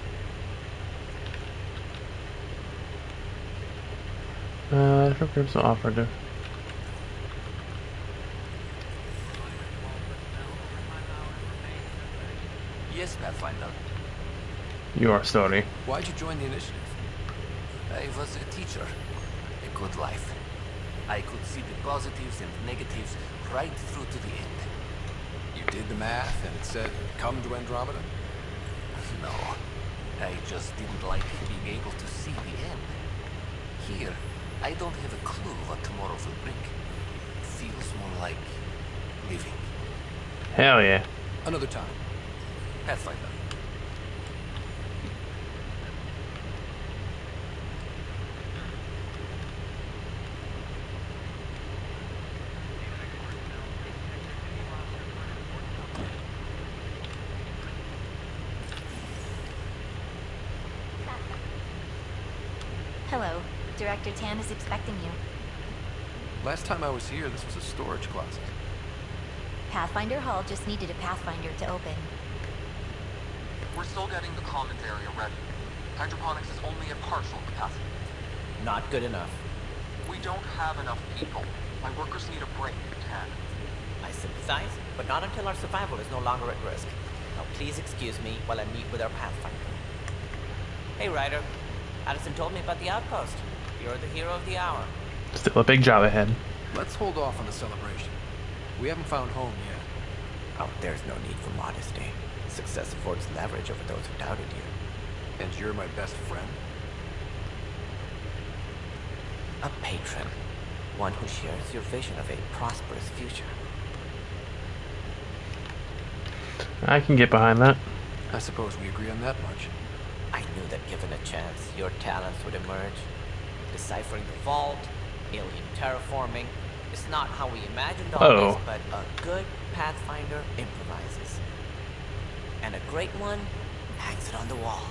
Different groups are offered to. Yes, Pathfinder. Your story. Why'd you join the initiative? I was a teacher. A good life. I could see the positives and negatives right through to the end. You did the math and it said, come to Andromeda? No. I just didn't like being able to see the end. Here, I don't have a clue what tomorrow will bring. It feels more like living. Hell yeah. Another time. Pathfinder. Hello. Director Tan is expecting you. Last time I was here, this was a storage closet. Pathfinder Hall just needed a Pathfinder to open. We're still getting the commons area ready. Hydroponics is only at partial capacity. Not good enough. We don't have enough people. My workers need a break, Tan. I sympathize, but not until our survival is no longer at risk. Now please excuse me while I meet with our Pathfinder. Hey Ryder, Addison told me about the outpost. You're the hero of the hour. Still a big job ahead. Let's hold off on the celebration. We haven't found home yet. Oh, there's no need for modesty. Success affords leverage over those who doubted you. And you're my best friend? A patron. One who shares your vision of a prosperous future. I can get behind that. I suppose we agree on that much. I knew that given a chance, your talents would emerge. Deciphering the vault, alien terraforming. It's not how we imagined all this, but a good Pathfinder improvises. And a great one hangs it on the wall.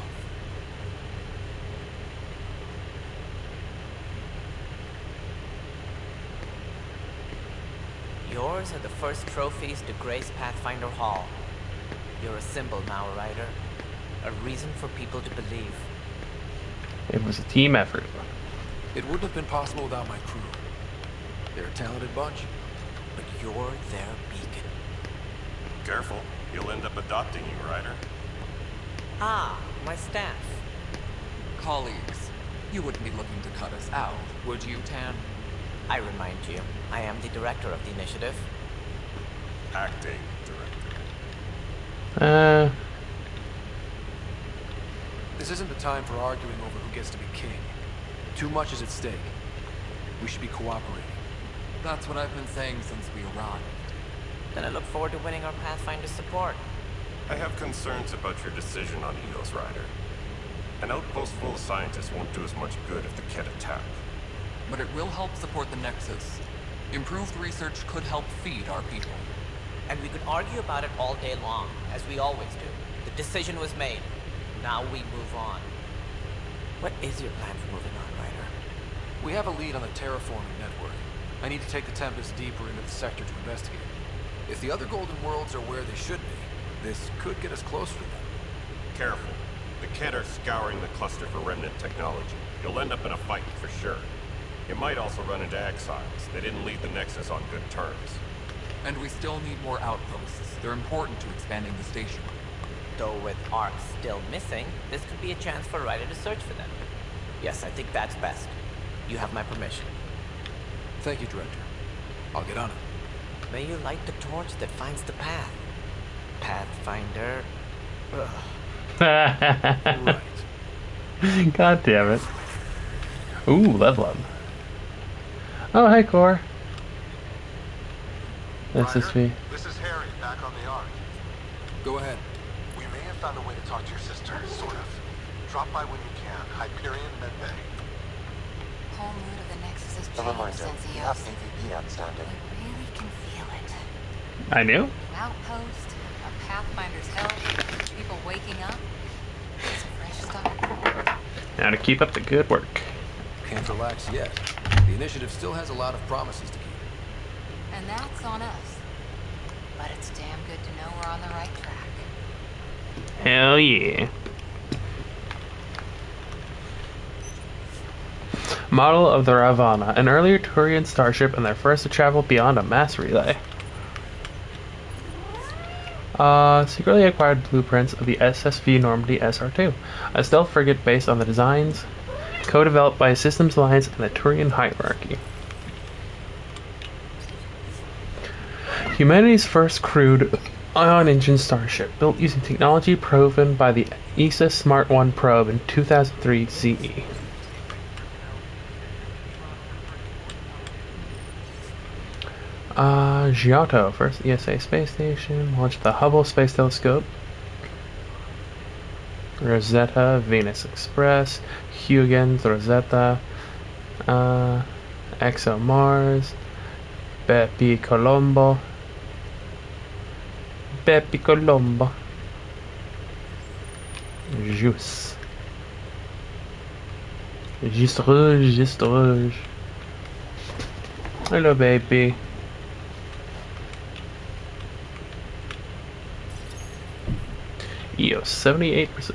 Yours are the first trophies to grace Pathfinder Hall. You're a symbol now, Ryder. A reason for people to believe. It was a team effort. It wouldn't have been possible without my crew. They're a talented bunch. But you're their beacon. Careful, he'll end up adopting you, Ryder. Ah, my staff. Colleagues, you wouldn't be looking to cut us out, would you, Tan? I remind you, I am the director of the initiative. Acting director. This isn't the time for arguing over who gets to be king. Too much is at stake. We should be cooperating. That's what I've been saying since we arrived. Then I look forward to winning our Pathfinder's support. I have concerns about your decision on Eos, Ryder. An outpost full of scientists won't do as much good if the Kett attack. But it will help support the Nexus. Improved research could help feed our people. And we could argue about it all day long, as we always do. The decision was made. Now we move on. What is your plan for moving on, Ryder? We have a lead on the terraforming network. I need to take the Tempest deeper into the sector to investigate. If the other Golden Worlds are where they should be, this could get us closer to them. Careful. The Kett are scouring the cluster for remnant technology. You'll end up in a fight, for sure. You might also run into exiles. They didn't leave the Nexus on good terms. And we still need more outposts. They're important to expanding the station. Though with Ark still missing, this could be a chance for Ryder to search for them. Yes, I think that's best. You have my permission. Thank you, Director. I'll get on it. May you light the torch that finds the path. Pathfinder. Right. God damn it. Ooh, level up. Oh, hey, Core. This is me. This is Harry, back on the Ark. Go ahead. We may have found a way to talk to your sister, sort of. Drop by when you can. Hyperion Med Bay. Whole mood of the Nexus has A changed reminder, since we he have was. AVP outstanding. I really can feel it. I knew. An outpost, a Pathfinder's help, people waking up. It's a fresh start. Now to keep up the good work. Can't relax yet. The initiative still has a lot of promises to keep. And that's on us. but it's damn good to know we're on the right track. Hell yeah. Model of the Ravana, an earlier Turian starship and their first to travel beyond a mass relay. Secretly acquired blueprints of the SSV Normandy SR2, a stealth frigate based on the designs co-developed by Systems Alliance and the Turian hierarchy. Humanity's first crewed ion engine starship, built using technology proven by the ESA Smart 1 probe in 2003 CE. Giotto, first ESA space station, launched the Hubble Space Telescope. Rosetta, Venus Express, Huygens, Rosetta, ExoMars, Bepi Colombo, Jus, Juste Rouge. Hello, baby. EOS, 78%.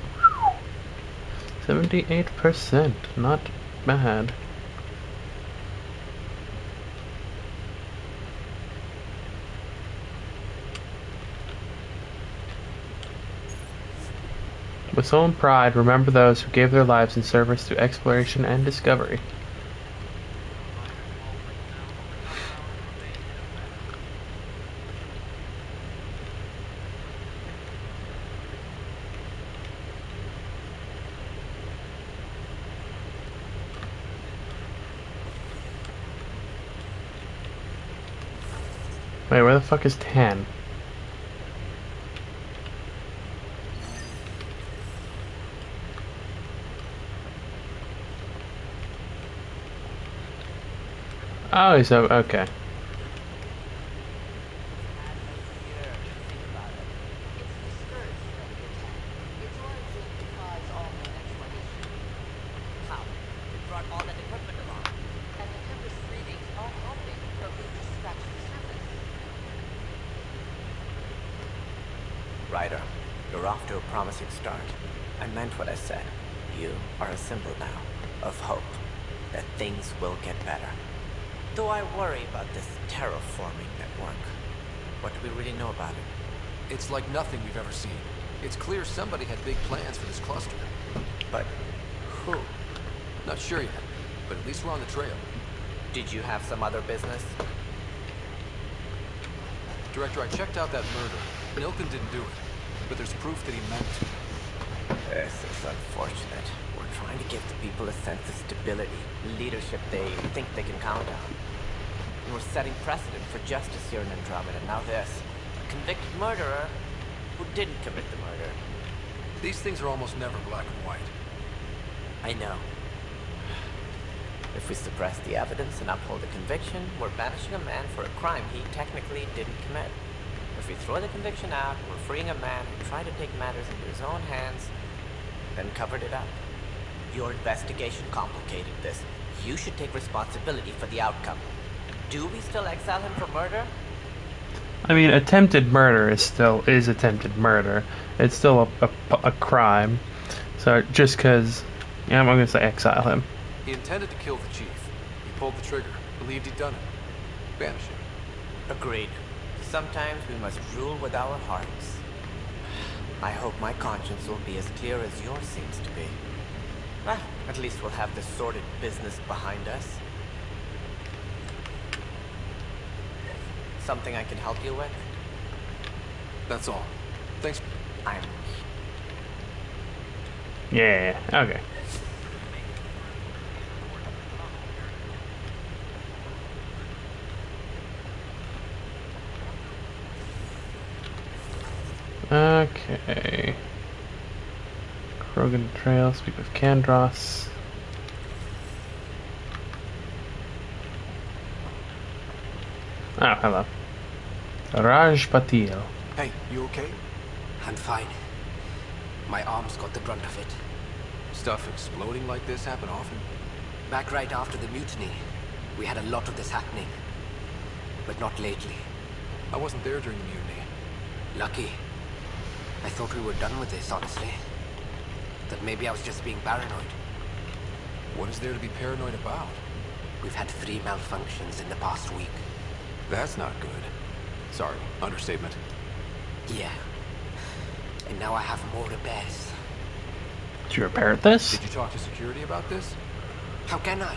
78%, not bad. With solemn pride, remember those who gave their lives in service to exploration and discovery. Wait, where the fuck is Tan? Oh, he's okay. Ryder, you're off to a promising start. I meant what I said. You are a symbol now of hope that things will get better. Though I worry about this terraforming network. What do we really know about it? It's like nothing we've ever seen. It's clear somebody had big plans for this cluster. But who? Not sure yet, but at least we're on the trail. Did you have some other business? Director, I checked out that murder. Nilken didn't do it, but there's proof that he meant to. This is unfortunate. We're trying to give the people a sense of stability, leadership they think they can count on. And we're setting precedent for justice here in Andromeda. Now this, a convicted murderer who didn't commit the murder. These things are almost never black and white. I know. If we suppress the evidence and uphold the conviction, we're banishing a man for a crime he technically didn't commit. If we throw the conviction out, we're freeing a man who tried to take matters into his own hands, then covered it up. Your investigation complicated this. You should take responsibility for the outcome. Do we still exile him for murder? I mean, attempted murder is attempted murder. It's still a crime. So just because, yeah, I'm gonna say exile him. He intended to kill the chief. He pulled the trigger, believed he'd done it. Banish him. Agreed. Sometimes we must rule with our hearts. I hope my conscience will be as clear as yours seems to be. Well, at least we'll have this sordid business behind us. Something I can help you with? That's all. Thanks. Yeah, okay. Okay. Krogan Trail, speak with Kandros. Oh, hello. Raj Patil. Hey, you okay? I'm fine. My arms got the brunt of it. Stuff exploding like this happen often? Back right after the mutiny, we had a lot of this happening. But not lately. I wasn't there during the mutiny. Lucky. I thought we were done with this, honestly. That maybe I was just being paranoid. What is there to be paranoid about? We've had 3 malfunctions in the past week. That's not good. Sorry, understatement. Yeah. And now I have more repairs. Did you repair this? Did you talk to security about this? How can I?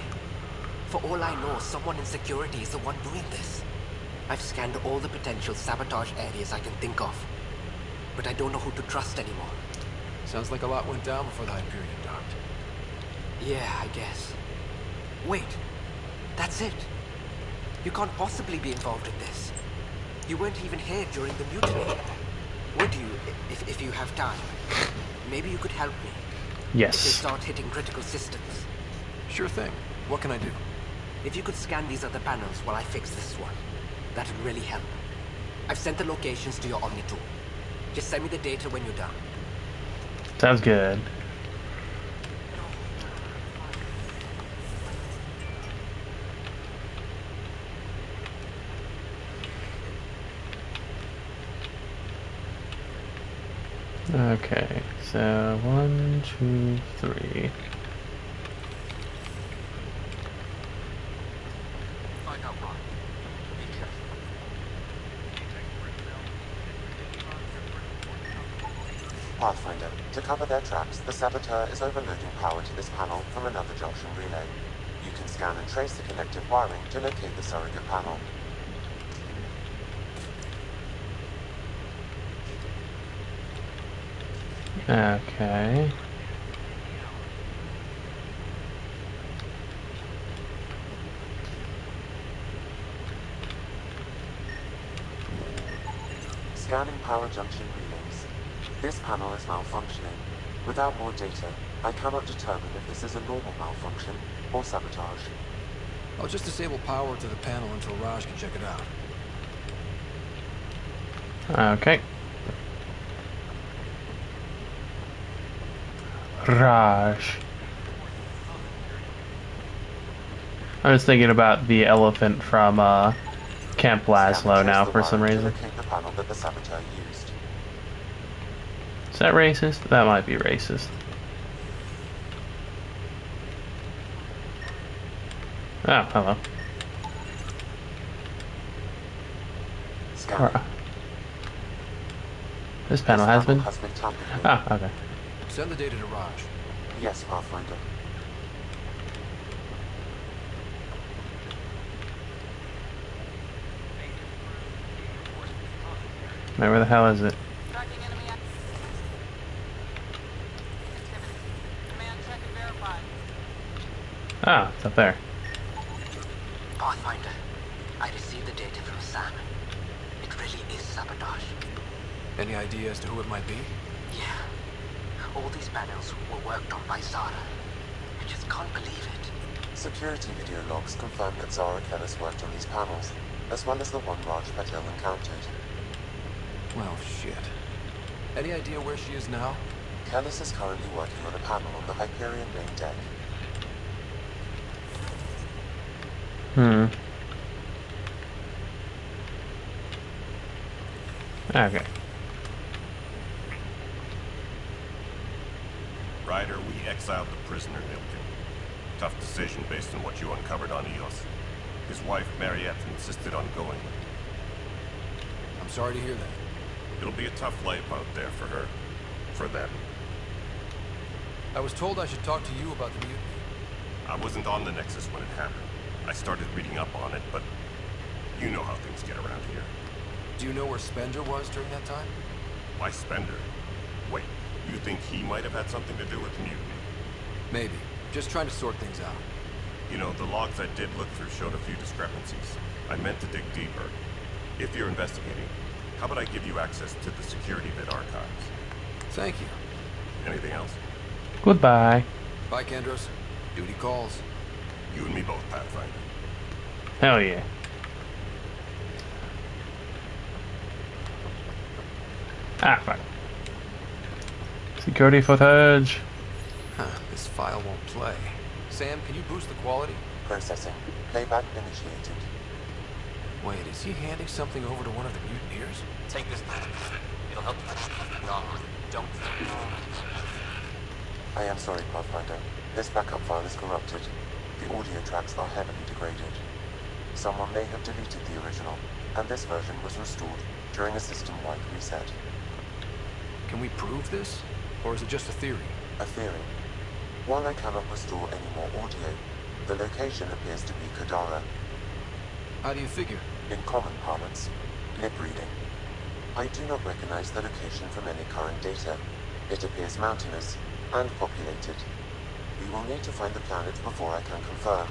For all I know, someone in security is the one doing this. I've scanned all the potential sabotage areas I can think of. But I don't know who to trust anymore. Sounds like a lot went down before the Hyperion docked. Yeah, I guess. Wait. That's it. You can't possibly be involved in this. You weren't even here during the mutiny. Would you, if you have time? Maybe you could help me. Yes. If they start hitting critical systems. Sure thing. What can I do? If you could scan these other panels while I fix this one, that would really help. I've sent the locations to your Omni tool. Just send me the data when you're done. Sounds good. Okay, so 1, 2, 3. Pathfinder, to cover their tracks, the Saboteur is overloading power to this panel from another junction relay. You can scan and trace the connected wiring to locate the surrogate panel. Okay. Scanning power junction relays. This panel is malfunctioning. Without more data, I cannot determine if this is a normal malfunction or sabotage. I'll just disable power to the panel until Raj can check it out. Okay. Raj. I was thinking about the elephant from Camp Laszlo now for some reason. Locate the panel that the Saboteur used. Is that racist? That might be racist. Oh, hello. This panel has been tampered with. Ah, okay. Send the data to Raj. Yes, Pathfinder. Wait, where the hell is it? Ah, it's up there. Pathfinder, I received the data from Sam. It really is sabotage. Any idea as to who it might be? Yeah. All these panels were worked on by Zara. I just can't believe it. Security video logs confirm that Zara Kellis worked on these panels, as well as the one Raj Patel encountered. Well, shit. Any idea where she is now? Kellis is currently working on a panel on the Hyperion main deck. Okay. Ryder, we exiled the prisoner, Nilkin. Tough decision based on what you uncovered on Eos. His wife, Mariette, insisted on going. I'm sorry to hear that. It'll be a tough life out there for her. For them. I was told I should talk to you about the mutiny. I wasn't on the Nexus when it happened. I started reading up on it, but you know how things get around here. Do you know where Spender was during that time? Why Spender? Wait, you think he might have had something to do with the mutiny? Maybe. Just trying to sort things out. You know, the logs I did look through showed a few discrepancies. I meant to dig deeper. If you're investigating, how about I give you access to the security bit archives? Thank you. Anything else? Goodbye. Bye, Kendros. Duty calls. You and me both, Pathfinder. Hell yeah. Ah, fuck. Security footage. Huh, this file won't play. Sam, can you boost the quality? Processing. Playback initiated. Wait, is he handing something over to one of the mutineers? Take this. It'll help you keep wrong. Don't. I am sorry, Pathfinder. This backup file is corrupted. The audio tracks are heavily degraded. Someone may have deleted the original, and this version was restored during a system-wide reset. Can we prove this? Or is it just a theory? A theory. While I cannot restore any more audio, the location appears to be Kadara. How do you figure? In common parlance, lip reading. I do not recognize the location from any current data. It appears mountainous and populated. We will need to find the planet before I can confirm.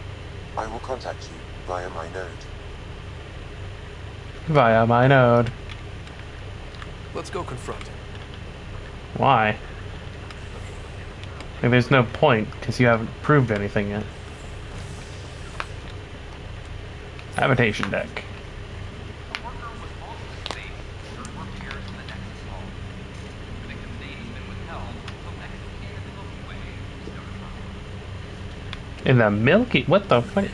I will contact you via my node. Via my node. Let's go confront him. Why? Like, there's no point, because you haven't proved anything yet. Habitation deck. In the Milky... What the fuck?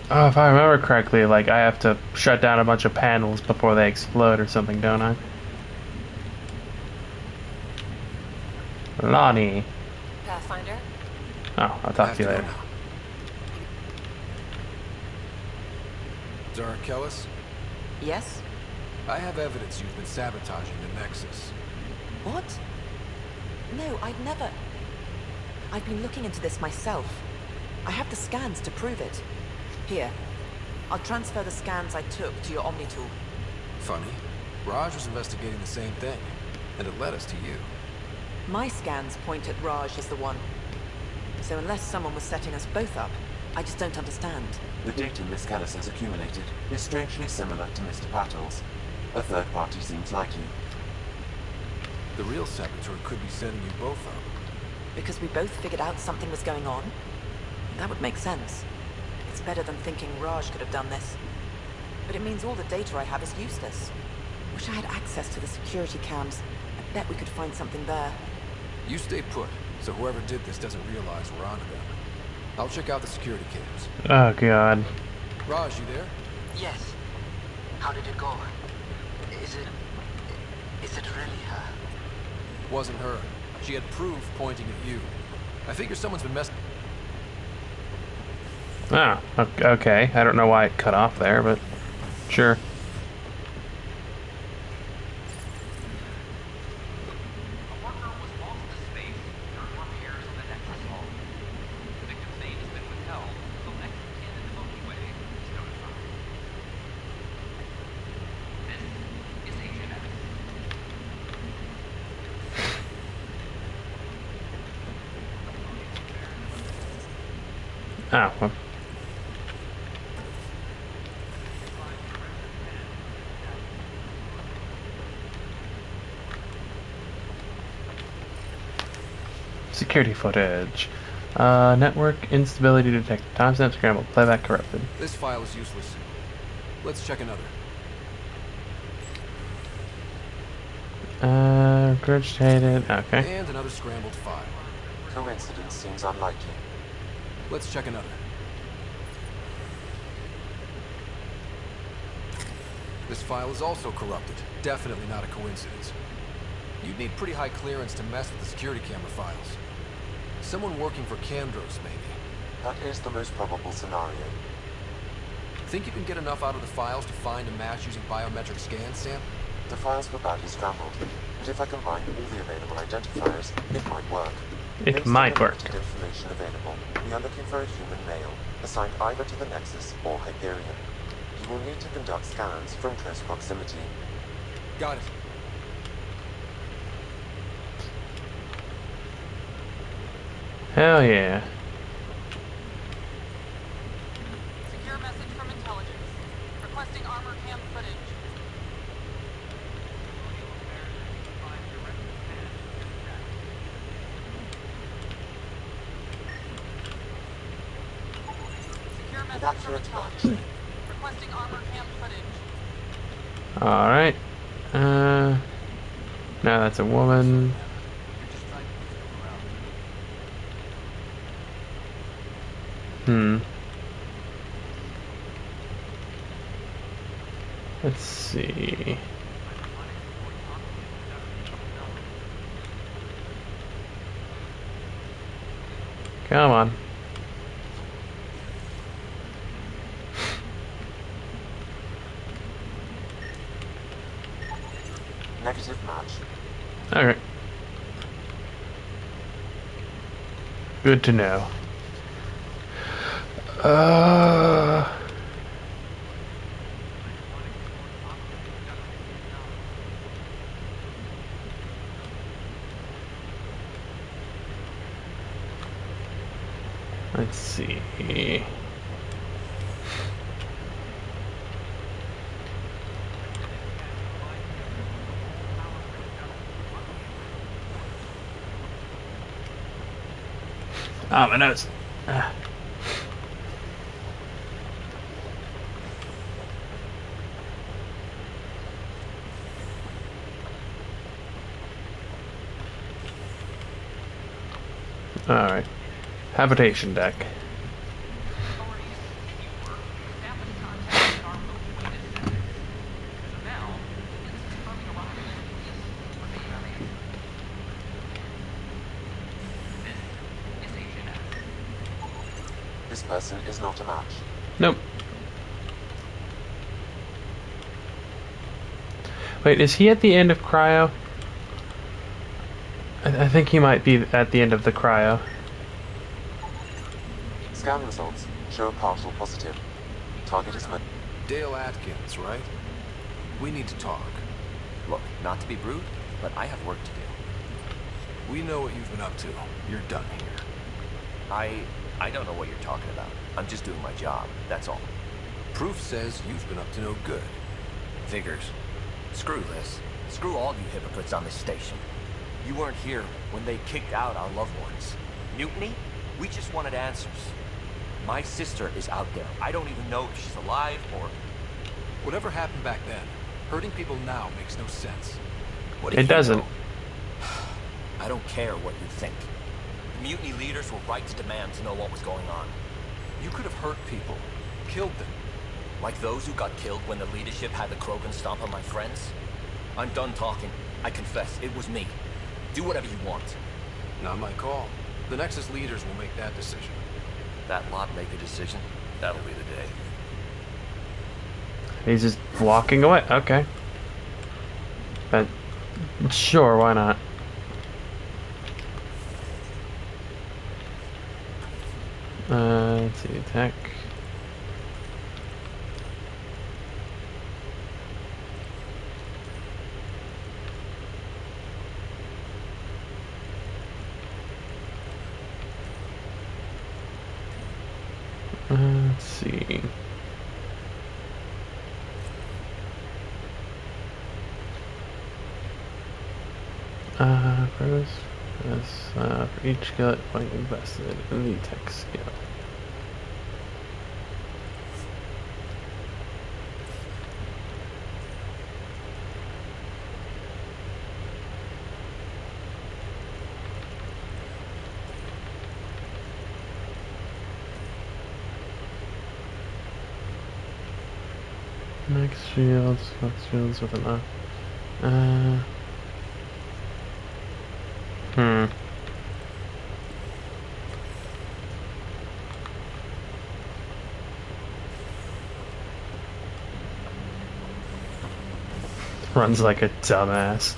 Oh, if I remember correctly, like, I have to shut down a bunch of panels before they explode or something, don't I? Lonnie. Pathfinder? Oh, I'll talk to you later. Zara Kellis? Yes? I have evidence you've been sabotaging the Nexus. What? No, I'd never... I've been looking into this myself. I have the scans to prove it. Here. I'll transfer the scans I took to your Omni tool. Funny. Raj was investigating the same thing, and it led us to you. My scans point at Raj as the one. So unless someone was setting us both up, I just don't understand. The data Miss Kellis has accumulated is strangely similar to Mr. Pattle's. A third party seems likely. The real saboteur could be setting you both up. Because we both figured out something was going on? That would make sense. It's better than thinking Raj could have done this. But it means all the data I have is useless. Wish I had access to the security cams. I bet we could find something there. You stay put, so whoever did this doesn't realize we're onto them. I'll check out the security cams. Oh, God. Raj, you there? Yes. How did it go? Is it really her? Wasn't her. She had proof pointing at you. I figure someone's been messing... Ah, okay. I don't know why it cut off there, but sure. Ah, well. Security footage. Network instability detected. Timestamp scrambled. Playback corrupted. This file is useless. Let's check another. Regurgitated. Okay. And another scrambled file. Coincidence seems unlikely. Let's check another. This file is also corrupted. Definitely not a coincidence. You'd need pretty high clearance to mess with the security camera files. Someone working for Kandros, maybe. That is the most probable scenario. Think you can get enough out of the files to find a match using biometric scans, Sam? The files were badly scrambled, but if I combine all the available identifiers, it might work. It might work. Based on the limited information available, we are looking for a human male, assigned either to the Nexus or Hyperion. You will need to conduct scans from close proximity. Got it. Hell yeah. Secure message from intelligence. Requesting armor cam footage. Secure message from intelligence. Requesting armor cam footage. Alright. No, that's a woman. Let's see. Come on. Negative match. Okay. Good to know. Let's see. Oh, my nose. Alright. Habitation deck. This person is not a match. Nope. Wait, is he at the end of cryo? I think he might be at the end of the cryo. Scan results show partial positive. Target is Dale Atkins, right? We need to talk. Look, not to be rude, but I have work to do. We know what you've been up to. You're done here. I don't know what you're talking about. I'm just doing my job, that's all. Proof says you've been up to no good. Figures. Screw this. Screw all you hypocrites on this station. You weren't here when they kicked out our loved ones. Mutiny? We just wanted answers. My sister is out there. I don't even know if she's alive or... Whatever happened back then, hurting people now makes no sense. It doesn't. I don't care what you think. The mutiny leaders were right to demand to know what was going on. You could have hurt people, killed them. Like those who got killed when the leadership had the Krogan stomp on my friends? I'm done talking. I confess, it was me. Do whatever you want. Not my call. The Nexus leaders will make that decision. That lot make a decision? That'll be the day. He's just walking away. Okay. But sure, why not? Let's see, attack. Let's see. For each skill point invested in the tech skill. Max shields with an Runs like a dumbass.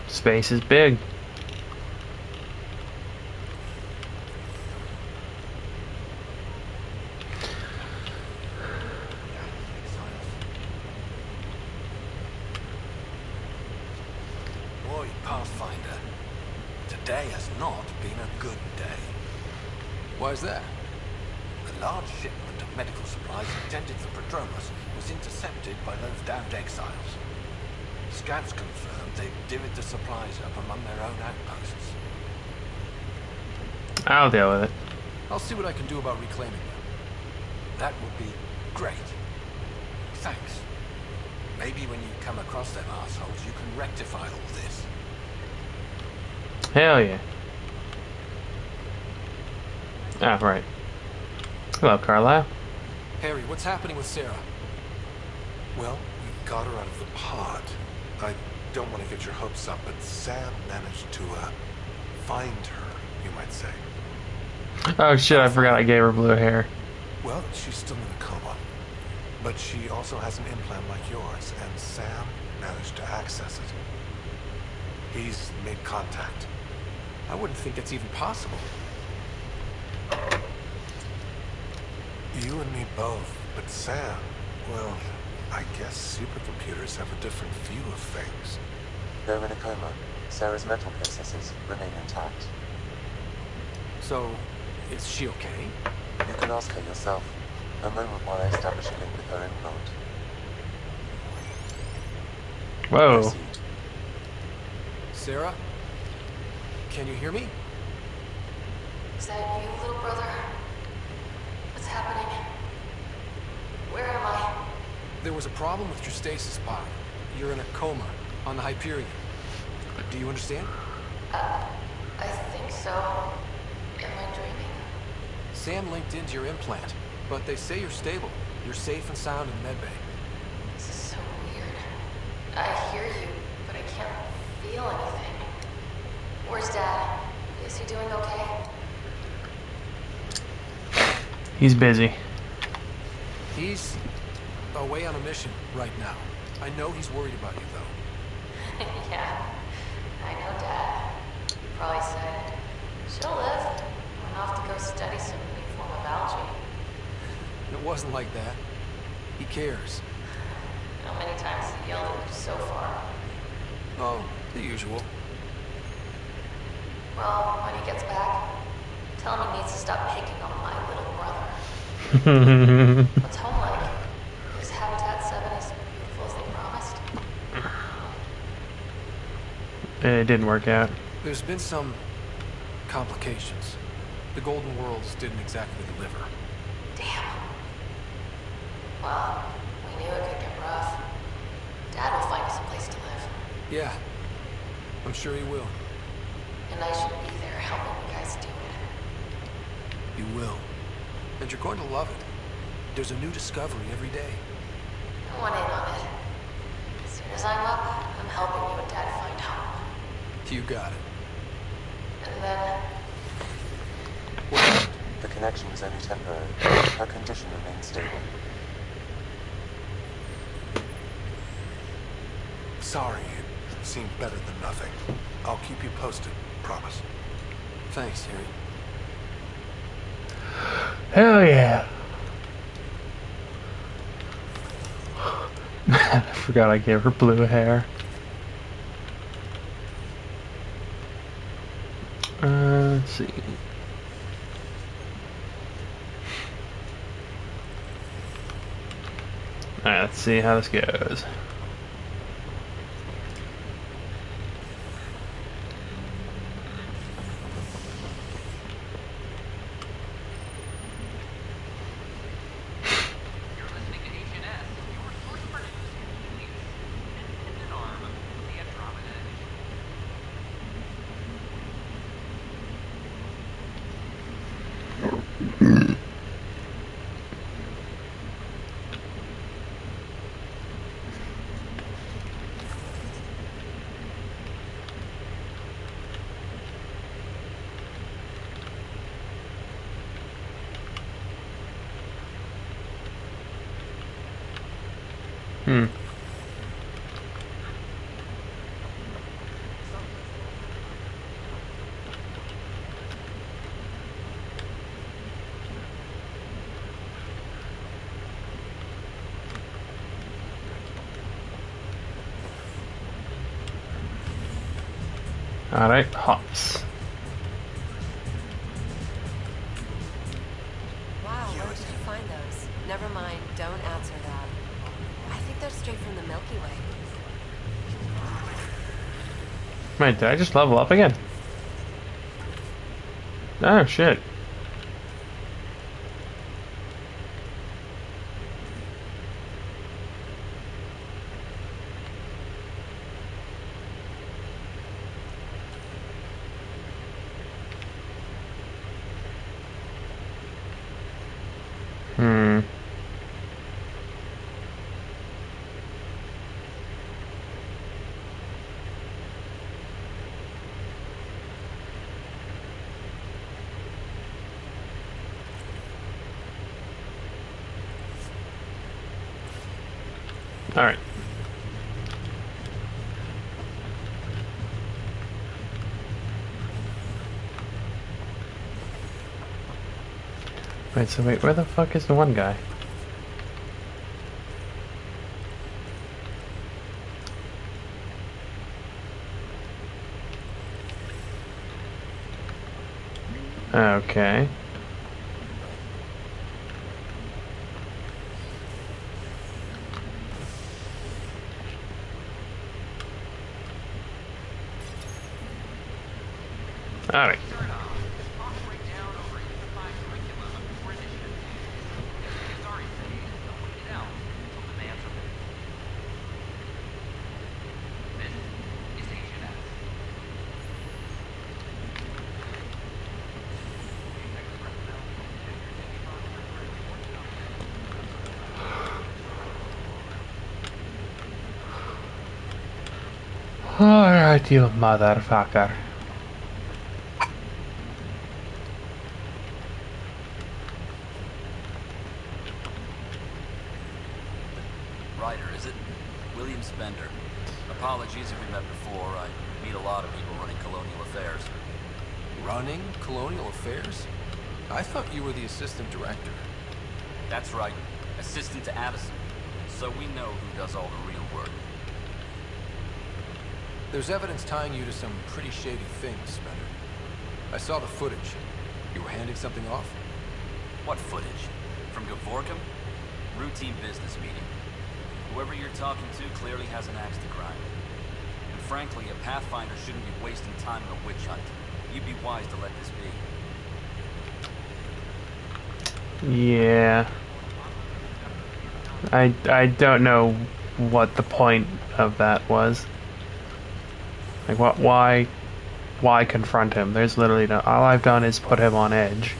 Space is big. Oi, Pathfinder. Today has not been a good day. Why is that? A large shipment of medical supplies intended for Prodromos was intercepted by those damned exiles. Scouts confirmed they divvied the supplies up among their own outposts. I'll deal with it. I'll see what I can do about reclaiming them. That would be great. Thanks. Maybe when you come across them assholes, you can rectify all this. Hell yeah. Ah, right. Hello, Carlisle. Harry, what's happening with Sarah? Well, we got her out of the pod. I don't want to get your hopes up, but Sam managed to, find her, you might say. Oh shit, I forgot I gave her blue hair. Well, she's still in a coma. But she also has an implant like yours, and Sam managed to access it. He's made contact. I wouldn't think that's even possible. You and me both, but Sam, well, I guess supercomputers have a different view of things. Though in a coma, Sarah's mental processes remain intact. So, is she okay? You can ask her yourself. A moment while I establish a link with her implant. Whoa. Proceed. Sarah? Can you hear me? Is that you, little brother? What's happening? Where am I? There was a problem with your stasis pod. You're in a coma on the Hyperion. Do you understand? I think so. Am I dreaming? Sam linked into your implant, but they say you're stable. You're safe and sound in medbay. This is so weird. I hear you, but I can't feel anything. Where's Dad? Is he doing okay? He's busy. He's away on a mission right now. I know he's worried about you, though. Yeah, I know Dad. He probably said, she'll live. Went off to go study some new form of algae. It wasn't like that. He cares. How many times he yelled at you so far? Oh, the usual. Well, when he gets back, tell him he needs to stop picking on my little brother. What's home like? Is Habitat 7 as beautiful as they promised? It didn't work out. There's been some complications. The Golden Worlds didn't exactly deliver. Damn. Well, we knew it could get rough. Dad will find us a place to live. Yeah, I'm sure he will. And I should be there helping you guys do it. You will. And you're going to love it. There's a new discovery every day. I want in on it. As soon as I'm up, I'm helping you and Dad find home. You got it. And then... The connection was only temporary. Her condition remains stable. Sorry, it seemed better than nothing. I'll keep you posted, promise. Thanks, Harry. Hell yeah. I forgot I gave her blue hair. Let's see. Alright, let's see how this goes. Alright, hops. Wow, where did you find those? Never mind, don't answer that. I think they're straight from the Milky Way. Wait, did I just level up again? Oh, shit. Alright. Wait, so wait, where the fuck is the one guy? Okay. Alright. Alright, you motherfucker. Ryder, is it? William Spender. Apologies if we met before. I meet a lot of people running Colonial Affairs. Running Colonial Affairs? I thought you were the assistant director. That's right. Assistant to Addison. So we know who does all the real work. There's evidence tying you to some pretty shady things, Spender. I saw the footage. You were handing something off? What footage? From Gavorkum? Routine business meeting. Whoever you're talking to clearly has an axe to grind. And frankly, a Pathfinder shouldn't be wasting time on a witch hunt. You'd be wise to let this be. Yeah. I don't know what the point of that was. Like, why confront him? There's literally no... All I've done is put him on edge.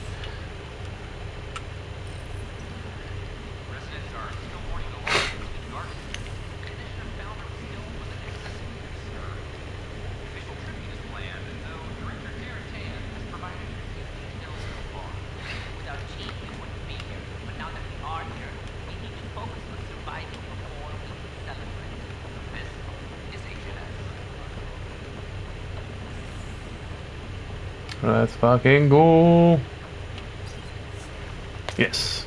Let's fucking go. Yes.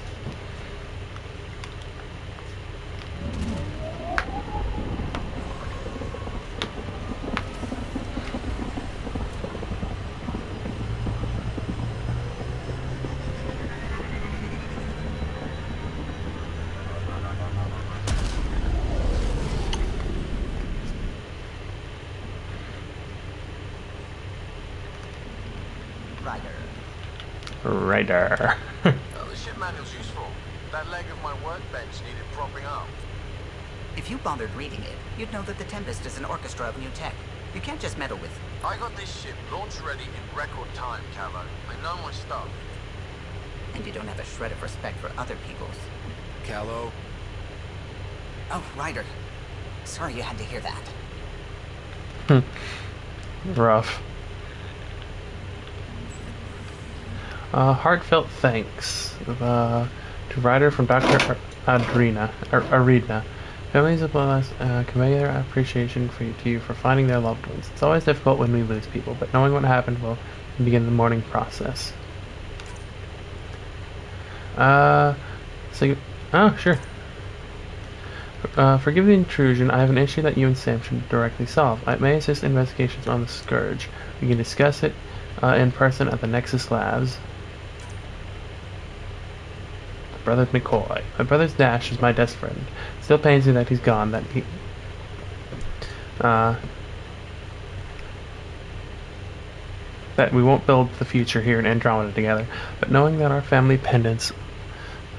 Ryder. Oh, the ship manual's useful. That leg of my workbench needed propping up. If you bothered reading it, you'd know that the Tempest is an orchestra of new tech. You can't just meddle with... I got this ship launch ready in record time, Callow. I know my stuff. And you don't have a shred of respect for other people's. Callow. Oh, Ryder. Sorry you had to hear Hmm. that. Rough. Heartfelt thanks to Ryder from Dr. Aridna. Families of us convey their appreciation to you for finding their loved ones. It's always difficult when we lose people, but knowing what happened will begin the mourning process. Oh, sure. Forgive the intrusion. I have an issue that you and Sam should directly solve. I may assist investigations on the Scourge. We can discuss it in person at the Nexus Labs. Brother McCoy. My brother's Dash is my best friend. Still pains me that he's gone, that we won't build the future here in Andromeda together, but knowing that our family pendants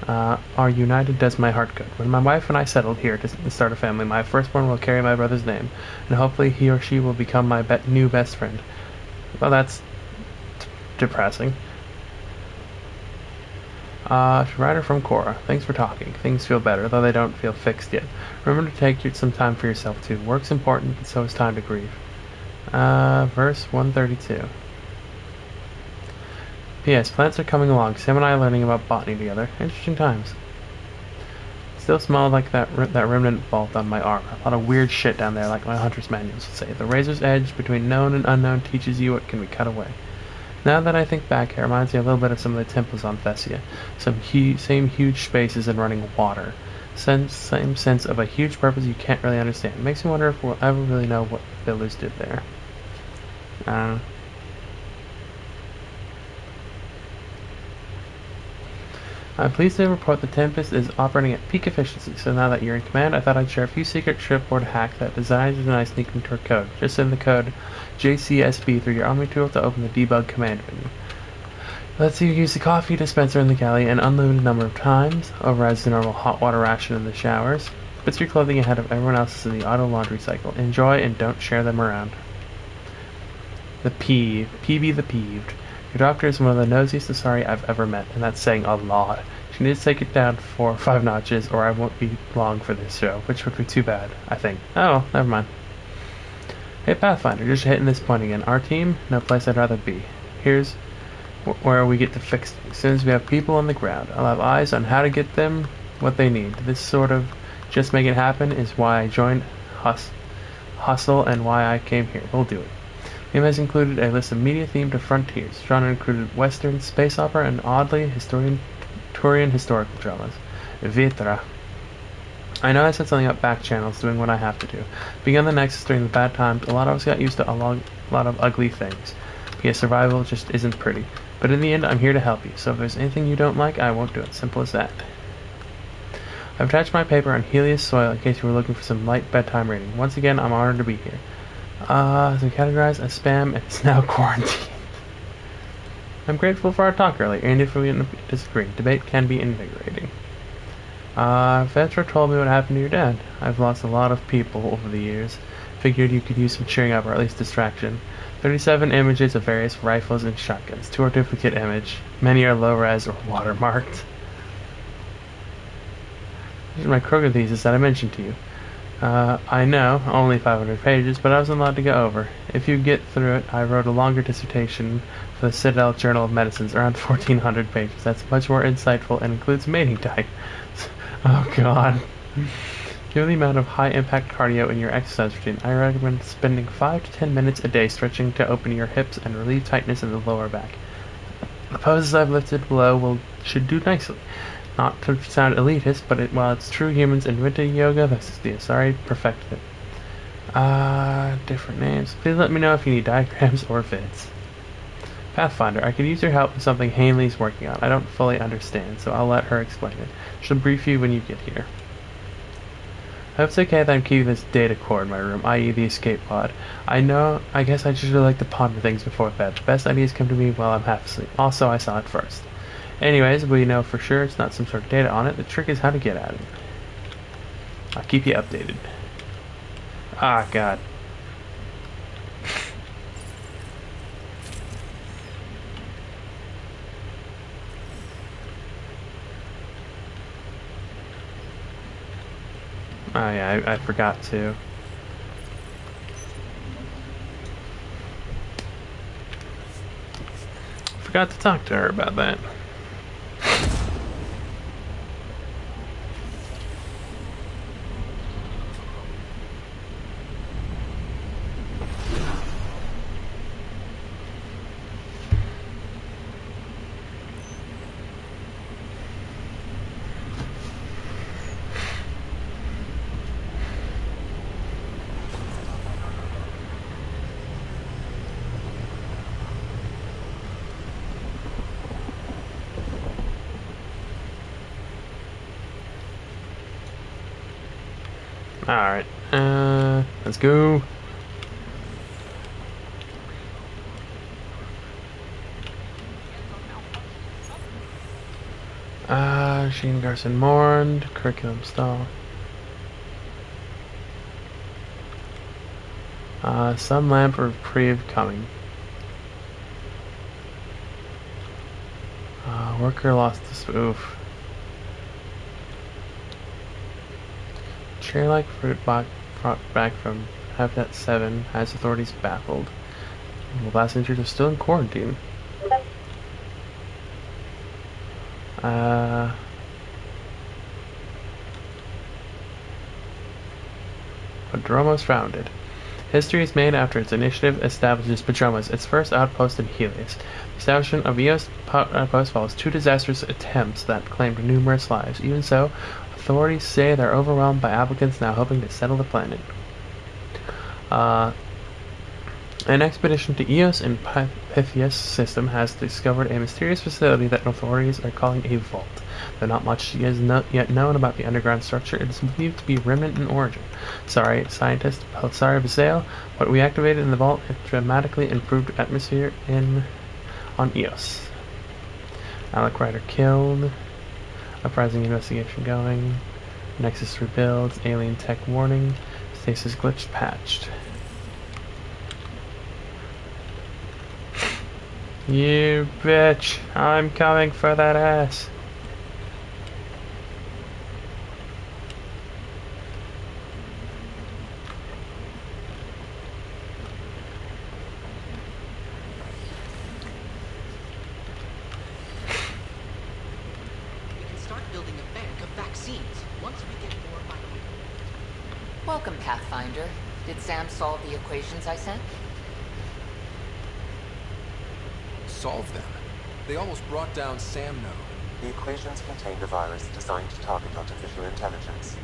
are united does my heart good. When my wife and I settled here to start a family, my firstborn will carry my brother's name, and hopefully he or she will become my new best friend. Well, that's depressing. Ryder from Cora. Thanks for talking. Things feel better, though they don't feel fixed yet. Remember to take some time for yourself, too. Work's important, but so is time to grieve. Verse 132. P.S. Plants are coming along. Sam and I are learning about botany together. Interesting times. Still smell like that remnant vault on my arm. A lot of weird shit down there, like my hunter's manuals would say. The razor's edge between known and unknown teaches you what can be cut away. Now that I think back, it reminds me a little bit of some of the temples on Thessia. Same huge spaces and running water. Same sense of a huge purpose you can't really understand. It makes me wonder if we'll ever really know what the builders did there. I'm pleased to report the Tempest is operating at peak efficiency, so now that you're in command, I thought I'd share a few secret shipboard hacks that designers and I sneaked into our code. Just send the code JCSB through your Omni tool to open the debug command menu. Lets you use the coffee dispenser in the galley an unlimited number of times, overrides the normal hot water ration in the showers, puts your clothing ahead of everyone else's in the auto laundry cycle. Enjoy and don't share them around. The PB the Peeved. Your doctor is one of the nosiest Asari I've ever met, and that's saying a lot. She needs to take it down 4 or 5 notches, or I won't be long for this show, which would be too bad, I think. Oh, never mind. Hey Pathfinder, just hitting this point again. Our team? No place I'd rather be. Here's where we get to fix things. As soon as we have people on the ground, I'll have eyes on how to get them what they need. This sort of just make it happen is why I joined Hustle and why I came here. We'll do it. The game has included a list of media-themed frontiers. Genre included Western, space opera, and oddly, Turian historical dramas. Vitra. I know I set something up back channels, doing what I have to do. Being on the Nexus during the bad times, a lot of us got used to a lot of ugly things. P.S. Survival just isn't pretty. But in the end, I'm here to help you, so if there's anything you don't like, I won't do it. Simple as that. I've attached my paper on Helios soil in case you were looking for some light bedtime reading. Once again, I'm honored to be here. It's been categorized as spam, and it's now quarantined. I'm grateful for our talk earlier, and if we disagree, debate can be invigorating. Vetra told me what happened to your dad. I've lost a lot of people over the years. Figured you could use some cheering up or at least distraction. 37 images of various rifles and shotguns. 2 are duplicate image. Many are low-res or watermarked. These are my Kroger thesis that I mentioned to you. I know, only 500 pages, but I wasn't allowed to go over. If you get through it, I wrote a longer dissertation for the Citadel Journal of Medicine's around 1,400 pages. That's much more insightful and includes mating time. Oh god. Given the amount of high-impact cardio in your exercise routine, I recommend spending 5 to 10 minutes a day stretching to open your hips and relieve tightness in the lower back. The poses I've listed below should do nicely. Not to sound elitist, but while it's true humans invented yoga, this is the Asari perfected it. Different names. Please let me know if you need diagrams or vids. Pathfinder, I could use your help with something Hanley's working on. I don't fully understand, so I'll let her explain it. She'll brief you when you get here. I hope it's okay that I'm keeping this data core in my room, i.e. the escape pod. I guess I just really like to ponder things before bed. The best ideas come to me while I'm half asleep. Also, I saw it first. Anyways, we know for sure it's not some sort of data on it. The trick is how to get at it. I'll keep you updated. Ah, God. Oh yeah, I forgot to. Forgot to talk to her about that. Alright, let's go. Sheen Garson mourned, curriculum stall. Some lamp reprieve coming. Worker lost the spoof. Chair-like fruit brought back from Habitat 7 has authorities baffled. The passengers are still in quarantine. Prodromos founded. History is made after its initiative establishes Prodromos, its first outpost in Helios. The establishment of EOS outpost follows 2 disastrous attempts that claimed numerous lives. Even so, authorities say they're overwhelmed by applicants now hoping to settle the planet. An expedition to Eos and Pythias system has discovered a mysterious facility that authorities are calling a vault. Though not much is yet known about the underground structure, it is believed to be remnant in origin. Sorry, scientist Pelsari Vaseo, what we activated in the vault has dramatically improved atmosphere on Eos. Alec Ryder killed. Uprising investigation going. Nexus rebuilds. Alien tech warning. Stasis glitch patched. You bitch, I'm coming for that ass. We can start building a bank of vaccines once we get more money. Welcome, Pathfinder. Did Sam solve the equations I sent? Solve them? They almost brought down Sam Node. The equations contained a virus designed to target artificial intelligence.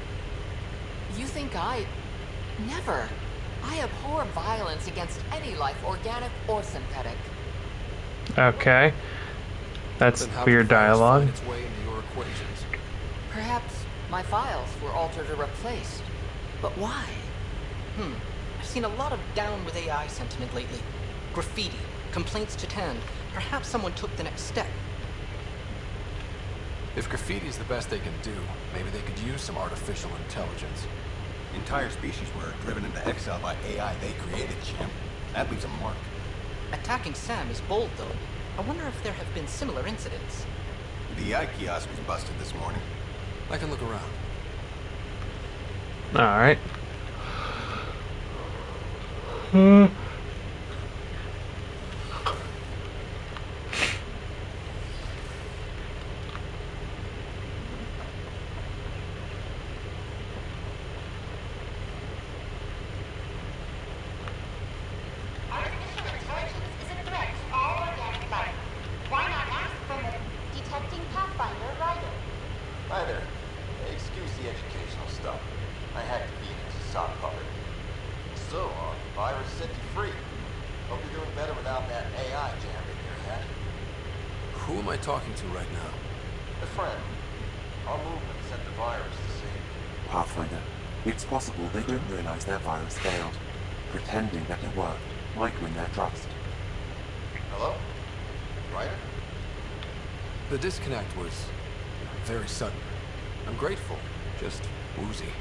You think Never. I abhor violence against any life, organic or synthetic. Okay. That's weird dialogue. Its way into your equations. Perhaps my files were altered or replaced. But why? I've seen a lot of down with AI sentiment lately. Graffiti, complaints to tend. Perhaps someone took the next step. If graffiti is the best they can do, maybe they could use some artificial intelligence. Entire species were driven into exile by AI they created, champ. That leaves a mark. Attacking Sam is bold, though. I wonder if there have been similar incidents. The AI kiosk was busted this morning. I can look around. Alright. Hi there. Excuse the educational stuff. I hacked Phoenix, sock puppet. So, virus set you free. Hope you're doing better without that AI jammed in your head. Who am I talking to right now? A friend. Our movement sent the virus to see. Pathfinder, it's possible they don't realize their virus failed. Pretending that it worked might win their trust. Hello? Ryder? The disconnect was very sudden. I'm grateful, just woozy.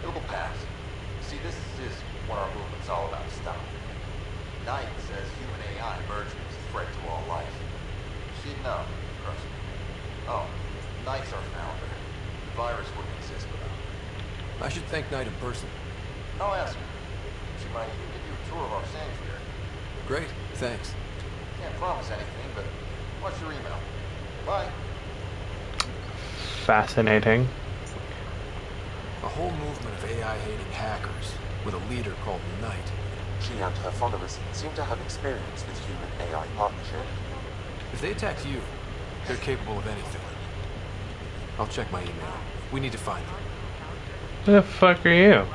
It'll pass. See, this is what our movement's all about stopping. Knight says human AI merging is a threat to all life. She'd know, trust me. Oh, Knight's our founder. The virus wouldn't exist without him. I should thank Knight in person. I'll ask her. She might even give you a tour of our sanctuary. Great, thanks. Can't promise anything, but what's your email? Bye. Fascinating. A whole movement of AI-hating hackers, with a leader called Knight. She and her followers seem to have experience with human-AI partnership. If they attacked you, they're capable of anything. I'll check my email. We need to find them. Who the fuck are you?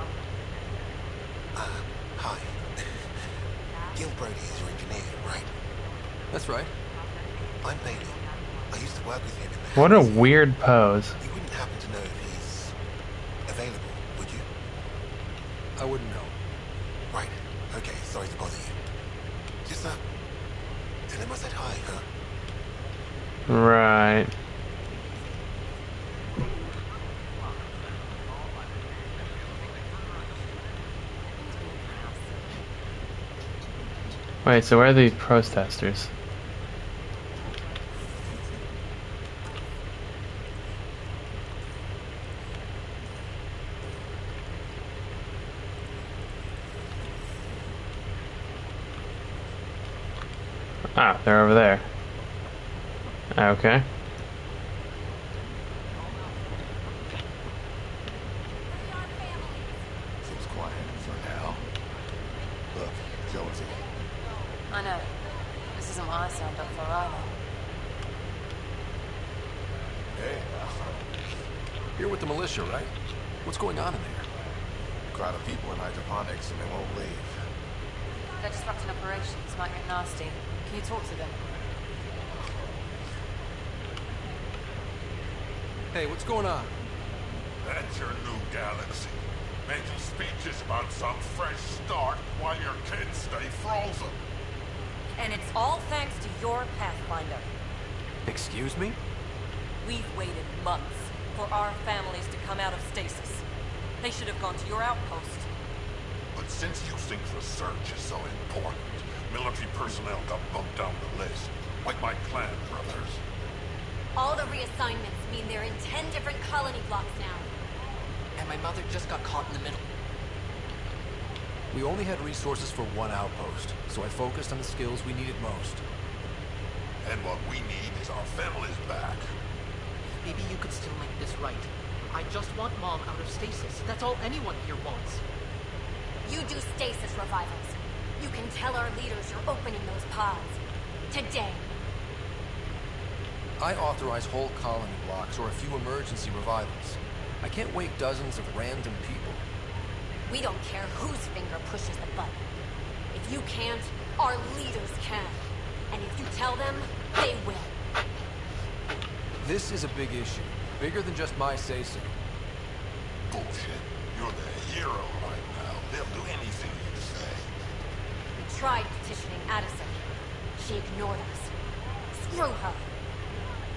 Hi. Gil Brody is your engineer, right? That's right. I'm Bailey. I used to work with him in the What a weird pose. You wouldn't happen to know if he's available, would you? I wouldn't know. Right. Okay, sorry to bother you. Just, tell him I said hi, huh? Right. Wait, so where are these protesters? Ah, they're over there. Okay. Seems quiet for now. Look, Jonesy. I know. This isn't what I signed up for either. Hey, you're with the militia, right? What's going on in there? A crowd of people in hydroponics and they won't leave. They're disrupting operations. Might get nasty. Can you talk to them? Hey, what's going on? That's your new galaxy. Making speeches about some fresh start while your kids stay frozen. And it's all thanks to your Pathfinder. Excuse me? We've waited months for our families to come out of stasis. They should have gone to your outpost. But since you think research is so important, military personnel got bumped down the list. Like my clan brothers. All the reassignments mean they're in 10 different colony blocks now. And my mother just got caught in the middle. We only had resources for one outpost, so I focused on the skills we needed most. And what we need is our families back. Maybe you could still make this right. I just want Mom out of stasis. That's all anyone here wants. You do stasis revivals. You can tell our leaders you're opening those pods. Today. I authorize whole colony blocks or a few emergency revivals. I can't wake dozens of random people. We don't care whose finger pushes the button. If you can't, our leaders can. And if you tell them, they will. This is a big issue. Bigger than just my say-so. Bullshit. You're the hero right now. They'll do anything you say. We tried petitioning Addison. She ignored us. Screw her.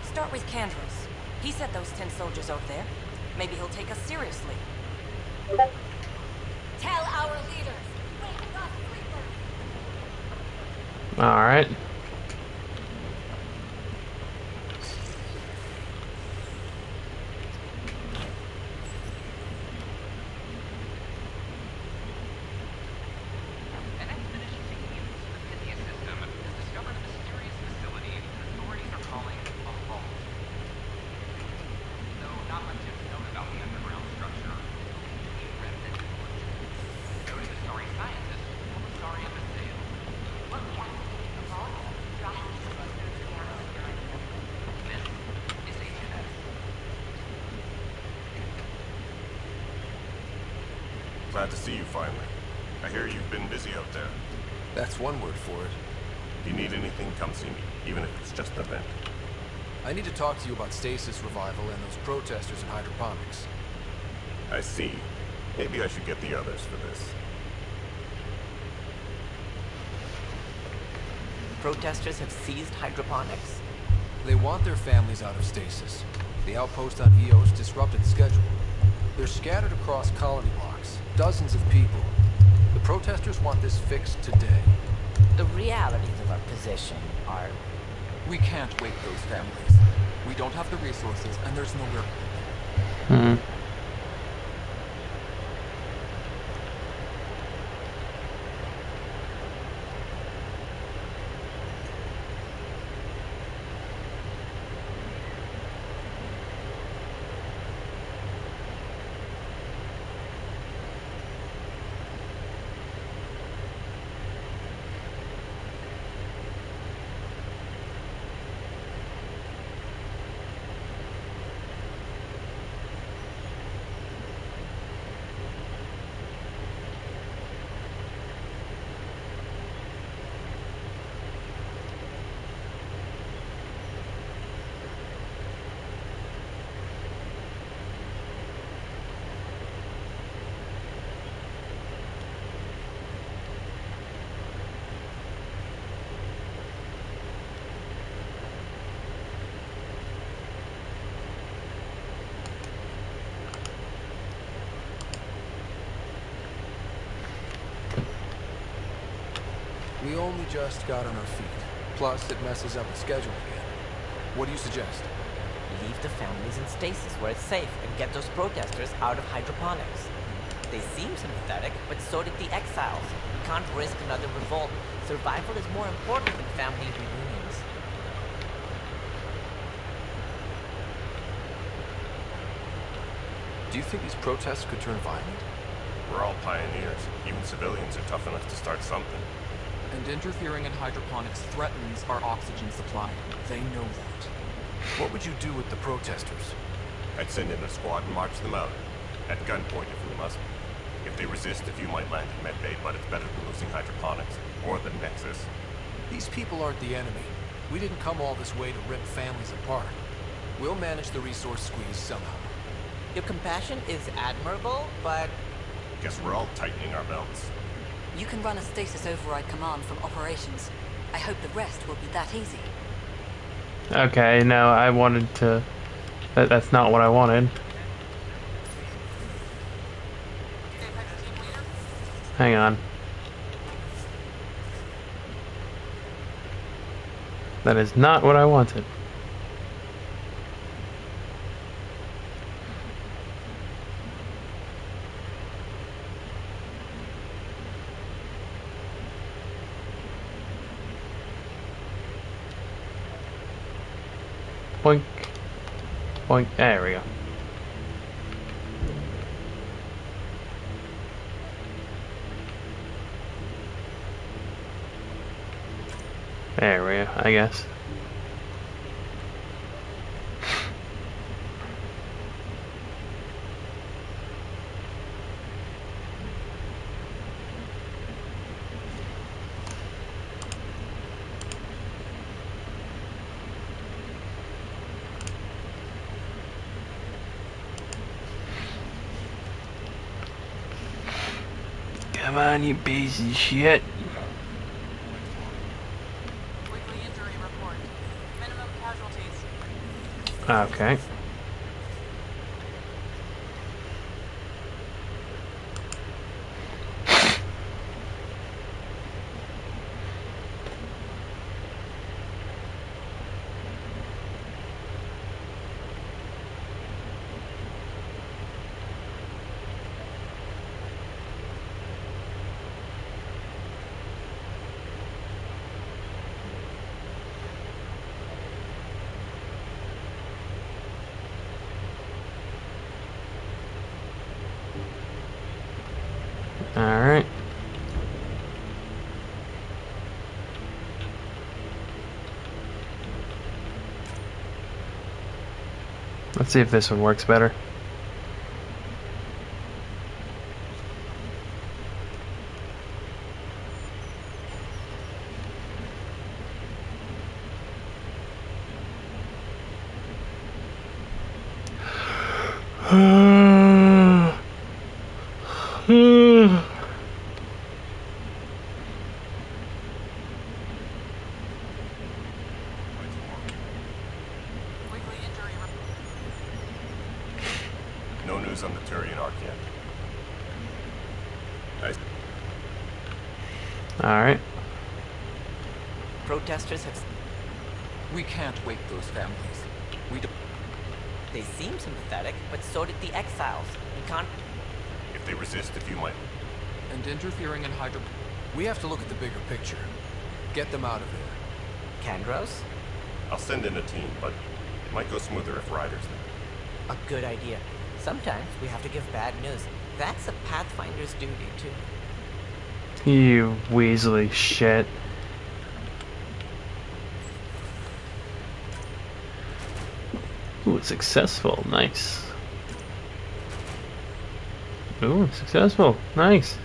Start with Kandros. He sent those 10 soldiers over there. Maybe he'll take us seriously. Tell our leaders. Wake the Reapers. All right. An expedition taking units to the Pythia system has discovered a mysterious facility that authorities are calling a vault. Though not much is known about the underground structure, a remnant fortune. Noting the sorry scientist, well, the sorry of the sale. What we activate the vault, drastically improves the atmosphere. This is HMS. Glad to see you finally. I hear you've been busy out there. That's one word for it. If you need anything, come see me, even if it's just a vent. I need to talk to you about stasis revival and those protesters in hydroponics. I see. Maybe I should get the others for this. Protesters have seized hydroponics. They want their families out of stasis. The outpost on Eos disrupted the schedule. They're scattered across colony blocks, dozens of people. The protesters want this fixed today. The realities of our position are... We can't wake those families. We don't have the resources, and there's nowhere... We only just got on our feet. Plus, it messes up the schedule again. What do you suggest? Leave the families in stasis where it's safe and get those protesters out of hydroponics. They seem sympathetic, but so did the exiles. We can't risk another revolt. Survival is more important than family reunions. Do you think these protests could turn violent? We're all pioneers. Even civilians are tough enough to start something. And interfering in hydroponics threatens our oxygen supply. They know that. What would you do with the protesters? I'd send in a squad and march them out. At gunpoint if we must. If they resist, a few might land in medbay, but it's better than losing hydroponics. Or the Nexus. These people aren't the enemy. We didn't come all this way to rip families apart. We'll manage the resource squeeze somehow. Your compassion is admirable, but... Guess we're all tightening our belts. You can run a stasis override command from operations. I hope the rest will be that easy. Okay, no, I wanted to... That's not what I wanted. Hang on. That is not what I wanted. Boink. Boink. There we go. There we go, I guess. Come on, you piece of shit. Weekly injury report. Minimum casualties. Okay. Alright. Let's see if this one works better. No news on the Turian Ark yet. Nice. Alright. Protesters have... We can't wake those families. They seem sympathetic, but so did the exiles. We can't... If they resist, a few might... And interfering in hydro... We have to look at the bigger picture. Get them out of there. Kandros? I'll send in a team, but it might go smoother if Ryder's there. A good idea. Sometimes we have to give bad news. That's a Pathfinder's duty, too. You weaselly shit. Ooh, successful. Nice. Ooh, successful. Nice.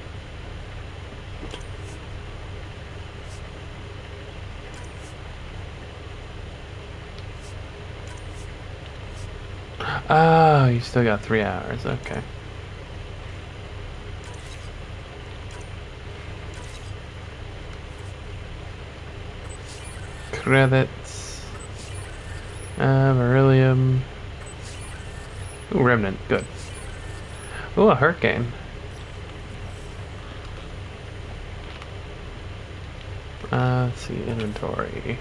Oh, you still got 3 hours. Okay. Credits. Beryllium. Ooh, Remnant. Good. Ooh, a Hurricane. Let's see, inventory.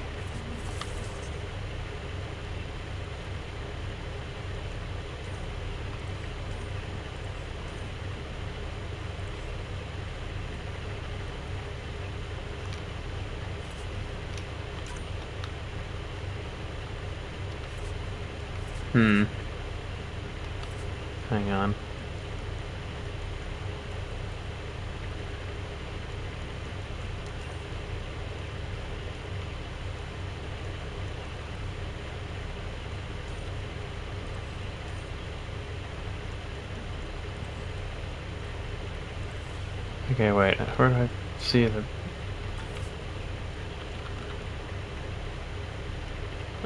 Hang on. Okay, wait, where do I see the...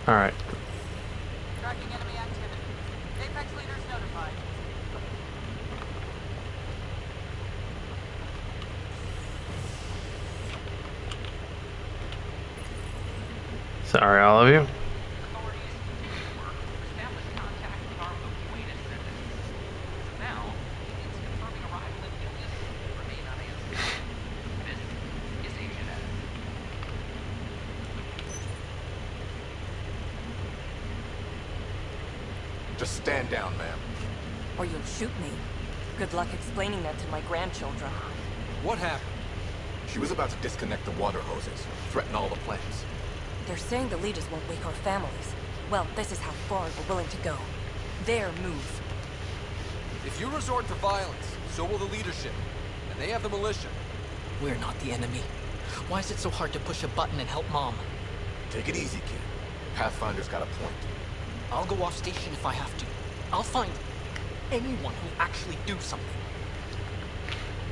Alright. Tracking enemy activity. Apex leaders notified. Sorry, all of you. Just stand down, ma'am. Or you'll shoot me. Good luck explaining that to my grandchildren. What happened? She was about to disconnect the water hoses, threaten all the plants. They're saying the leaders won't wake our families. Well, this is how far we're willing to go. Their move. If you resort to violence, so will the leadership. And they have the militia. We're not the enemy. Why is it so hard to push a button and help Mom? Take it easy, kid. Pathfinder's got a point. I'll go off station if I have to. I'll find anyone who'll actually do something.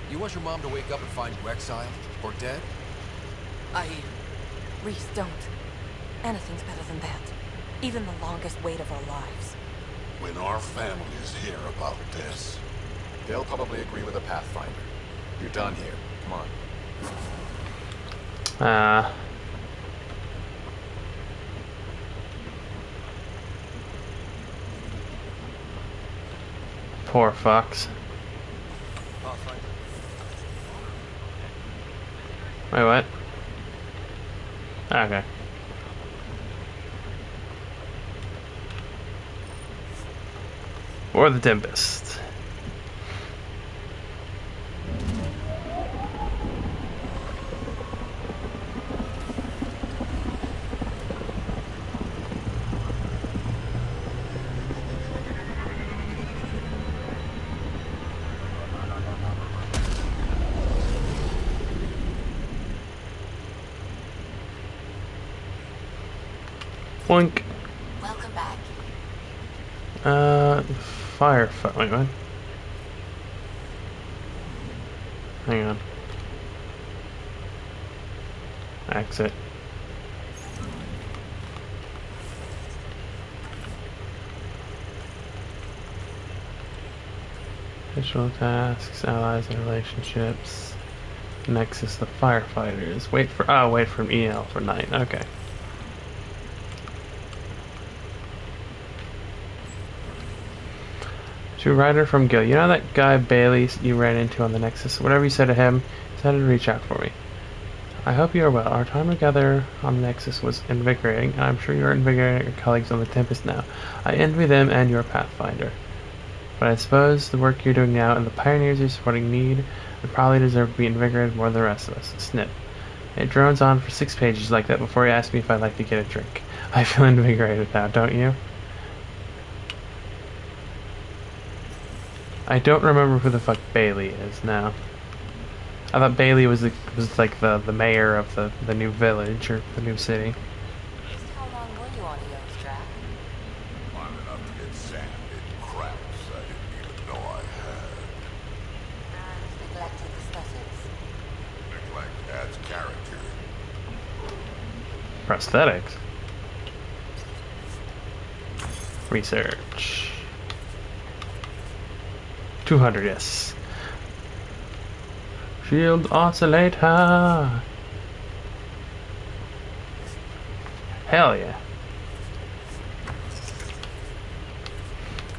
You want your mom to wake up and find you exiled? Or dead? Reese, don't. Anything's better than that. Even the longest wait of our lives. When our families hear about this... They'll probably agree with the Pathfinder. You're done here. Come on. Poor Fox. Wait, what? Okay. Or the Tempest. Boink. Welcome back. Firefight. Wait, what? Hang on. Exit. Additional tasks, allies and relationships. Nexus, the firefighters. Wait for an EL for night. Okay. To Ryder from Gil, you know that guy Bailey you ran into on the Nexus? Whatever you said to him, tell him to reach out for me. I hope you are well. Our time together on the Nexus was invigorating, and I'm sure you are invigorating your colleagues on the Tempest now. I envy them and your Pathfinder. But I suppose the work you're doing now and the pioneers you're supporting need and probably deserve to be invigorated more than the rest of us. Snip. It drones on for 6 pages like that before you ask me if I'd like to get a drink. I feel invigorated now, don't you? I don't remember who the fuck Bailey is now. I thought Bailey was like the mayor of the new village or the new city. How long were you on Eo's track? Long enough to get sand in cracks I didn't even know I had. And neglected aesthetics. Neglect adds character. Prosthetics. Research. 200, yes. Shield oscillator. Hell yeah.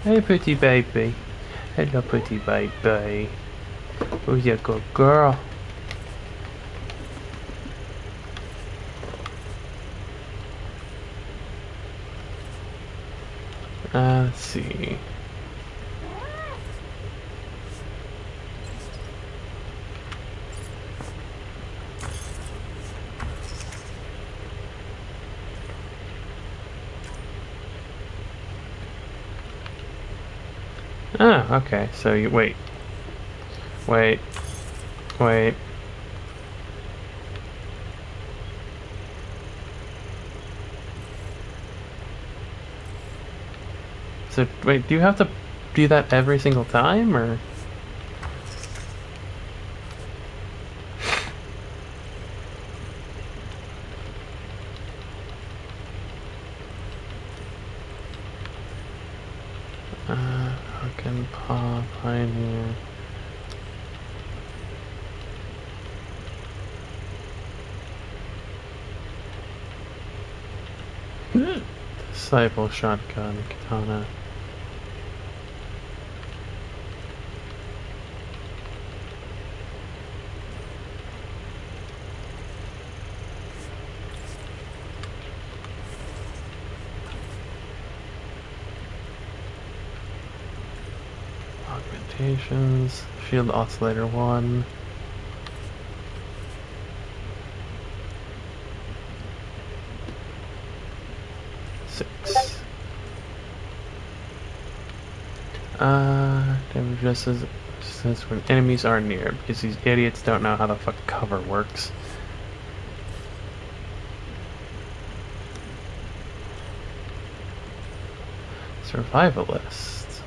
Hey, pretty baby. Hello, pretty baby. Who's your good girl? Let's see. Ah, okay, so you wait. So, wait, do you have to do that every single time, or? Fucking Pioneer. Disciple, shotgun, katana. Augmentations, shield oscillator 1. Damage resistance when enemies are near, because these idiots don't know how the fuck cover works. Survivalist.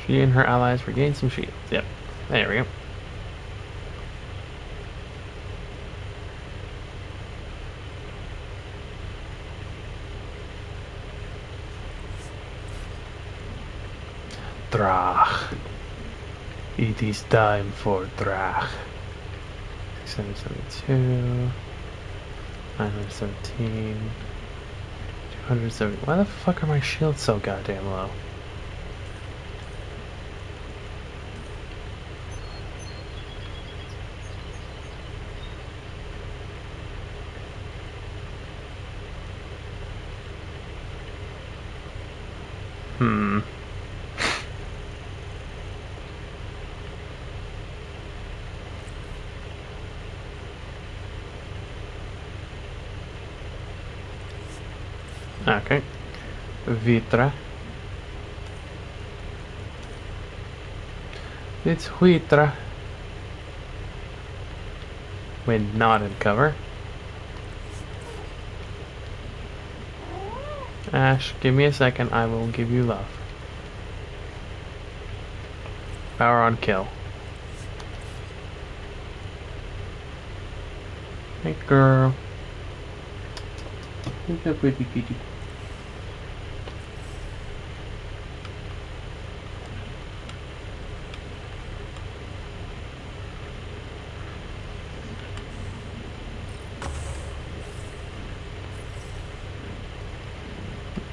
She and her allies regain some shields. Yep, there we go. Drach. It is time for Drach. 672. 917. 270. Why the fuck are my shields so goddamn low? Okay. Vitra. It's Vitra. When not in cover. Ash, give me a second, I will give you love. Power on kill. Hey girl. Look how pretty kitty.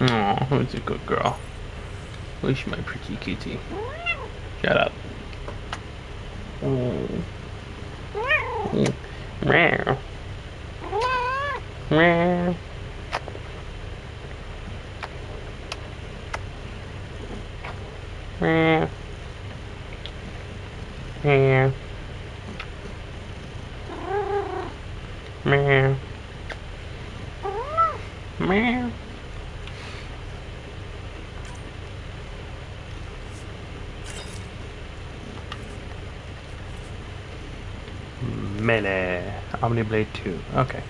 Aw, who's a good girl? Where's my pretty kitty? Shut up. Oh. Meow. Meow. Meow. Meow. Meow. Meow. Melee. Omniblade 2. Okay.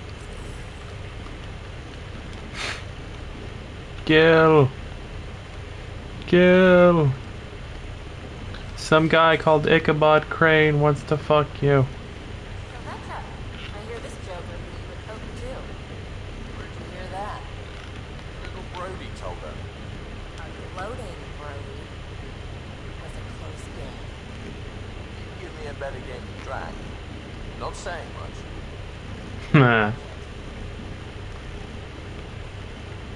Kill. Kill. Some guy called Ichabod Crane wants to fuck you. Rebecca, I hear this joke of you with Coke too. Where'd you hear that? Little Brody told them. Unloading, Brody. It was a close game. You give me a better game to drag. Not saying much.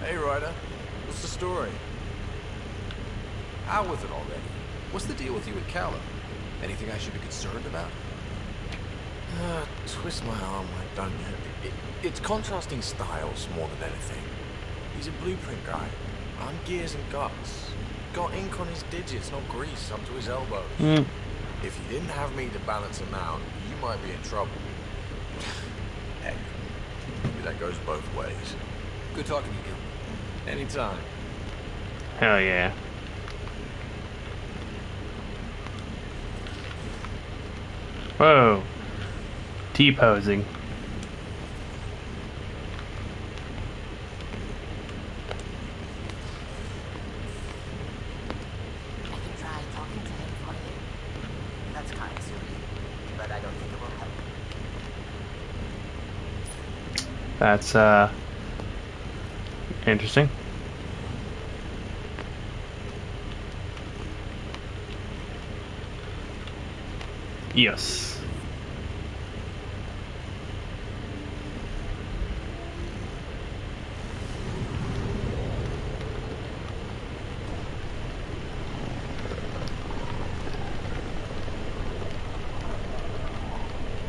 Hey, Ryder. What's the story? Out with it already. What's the deal with you and Callum? Anything I should be concerned about? Twist my arm, don't you? It's contrasting styles more than anything. He's a blueprint guy. I'm gears and guts. Got ink on his digits, not grease, up to his elbows. If you didn't have me to balance him out, you might be in trouble. Heck, maybe that goes both ways. Good talking to you, Gil. Anytime. Hell yeah. Whoa. T-posing. That's interesting. Yes.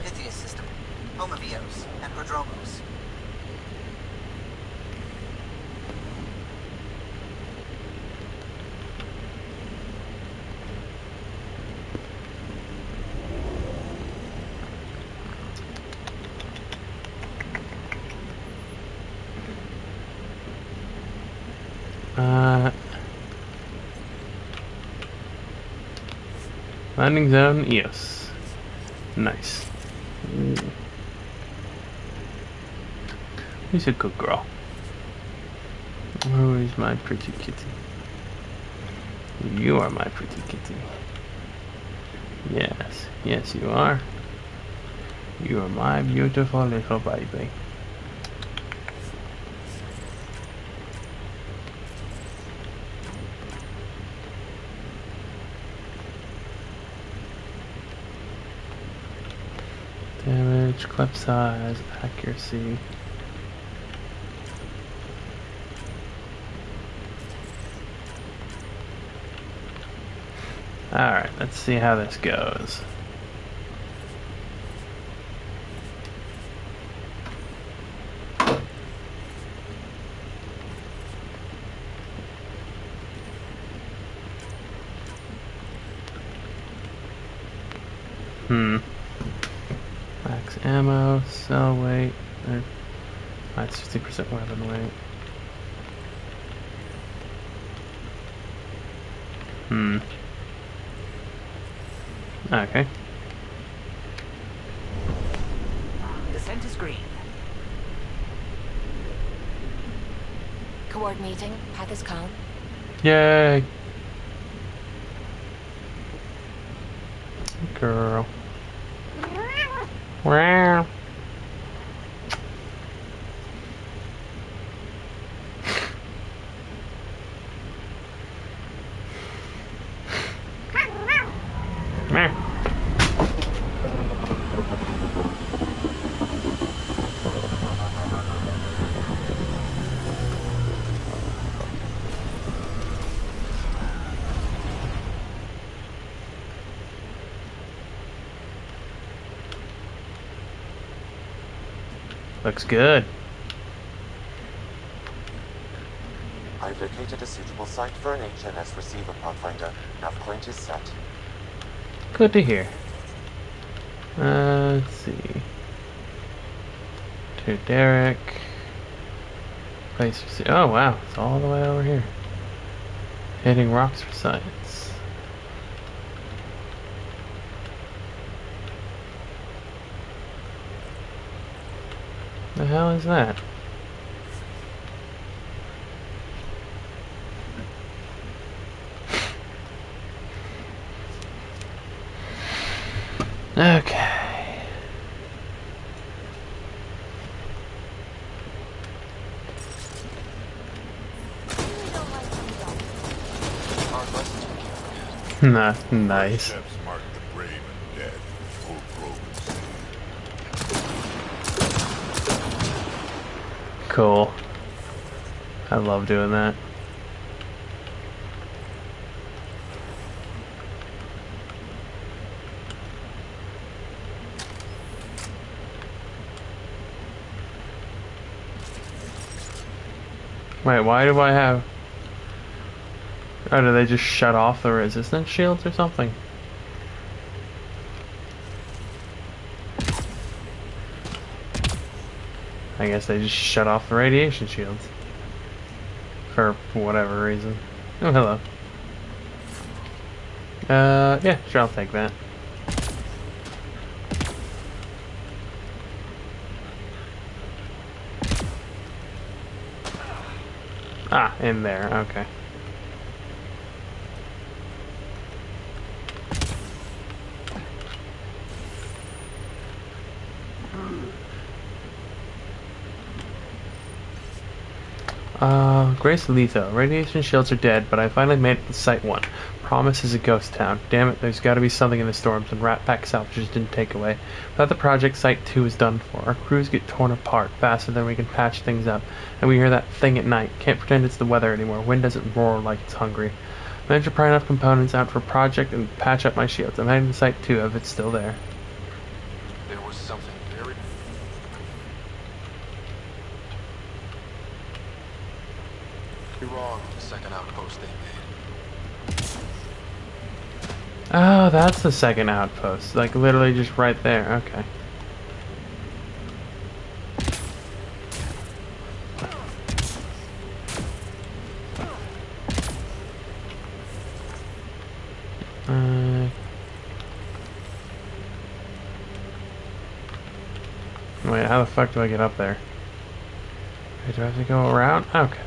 Pythias system. Homovios and Prodromos. Landing zone, yes. Nice. He's a good girl. Who is my pretty kitty? You are my pretty kitty. Yes, yes you are. You are my beautiful little baby. Damage, clip size, accuracy. Alright, let's see how this goes. Max ammo, cell weight, that's 60% weapon weight. Okay. Descent is green. Coordinating. Path is calm. Yay! Girl. Wow. Looks good. I've located a suitable site for an HNS receiver, Pathfinder. Nav point is set. Good to hear. Let's see. To Derek. Place receiver. Oh wow, it's all the way over here. Hitting rocks for sights. The hell is that? Okay. Nah, nice. Cool. I love doing that. Wait, why do I have... Oh, do they just shut off the resistance shields or something? I guess they just shut off the radiation shields. For whatever reason. Oh, hello. Yeah, sure, I'll take that. Ah, in there, okay. Grace Letho. Radiation shields are dead, but I finally made it to Site 1. Promise is a ghost town. Damn it, there's gotta be something in the storms and Rat Pack salvages didn't take away. Without the project, Site 2 is done for. Our crews get torn apart faster than we can patch things up, and we hear that thing at night. Can't pretend it's the weather anymore. Wind doesn't roar like it's hungry. Managed to pry enough components out for a project and patch up my shields. I'm heading to Site 2 if it's still there. There was something very... You're wrong, the second outpost they made. Oh, that's the second outpost. Like, literally just right there. Okay. Wait, how the fuck do I get up there? Wait, do I have to go around? Okay.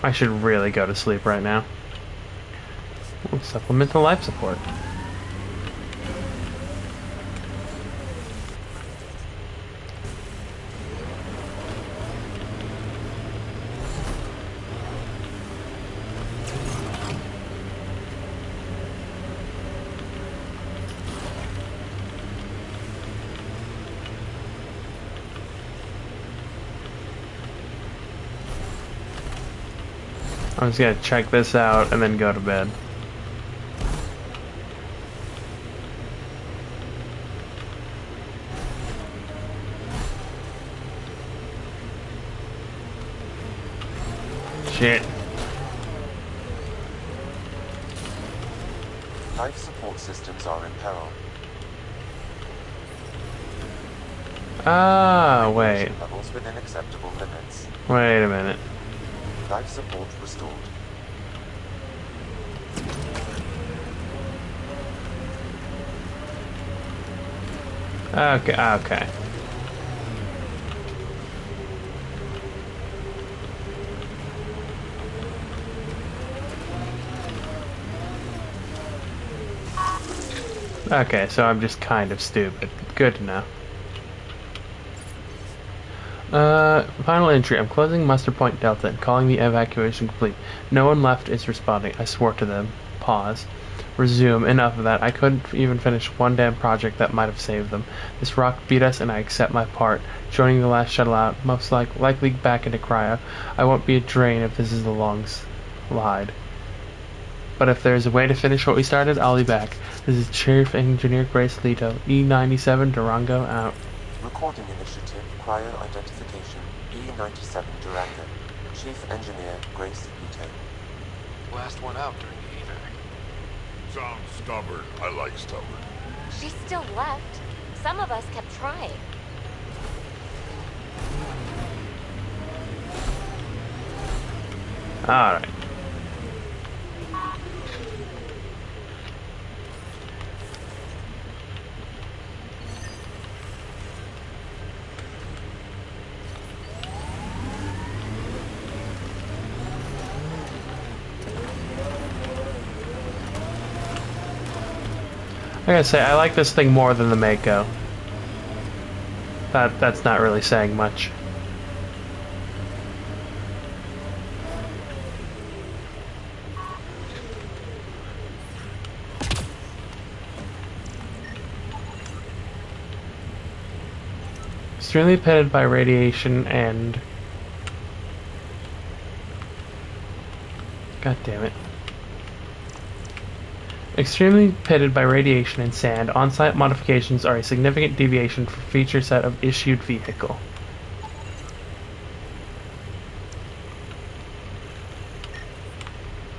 I should really go to sleep right now. Ooh, supplemental life support. I'm just gonna check this out and then go to bed. Shit. Life support systems are in peril. Ah, wait. Levels within acceptable limits. Wait a minute. Life support restored. Okay, okay. Okay, so I'm just kind of stupid. Good to know. Final entry. I'm closing Muster Point Delta and calling the evacuation complete. No one left is responding. I swore to them. Pause. Resume. Enough of that. I couldn't even finish one damn project that might have saved them. This rock beat us and I accept my part. Joining the last shuttle out. Most likely back into cryo. I won't be a drain if this is the long slide. But if there's a way to finish what we started, I'll be back. This is Chief Engineer Grace Letho. E97 Durango out. Recording initiative, cryo identification, E97 Durango. Chief Engineer Grace Letho. Last one out during the evac. Sounds stubborn. I like stubborn. She still left. Some of us kept trying. Alright. I gotta say, I like this thing more than the Mako. That's not really saying much. Extremely pitted by radiation and... God damn it. Extremely pitted by radiation and sand, on-site modifications are a significant deviation from feature set of issued vehicle.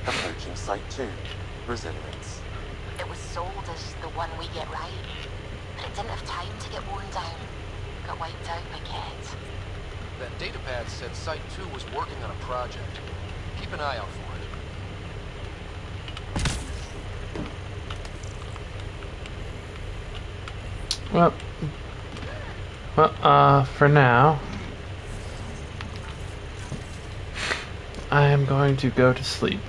Approaching Site 2. Resilience. It was sold as the one we get right, but it didn't have time to get worn down. Got wiped out by Kett. That datapad said Site 2 was working on a project. Keep an eye out for it. Well, for now, I am going to go to sleep.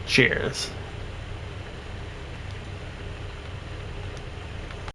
Cheers.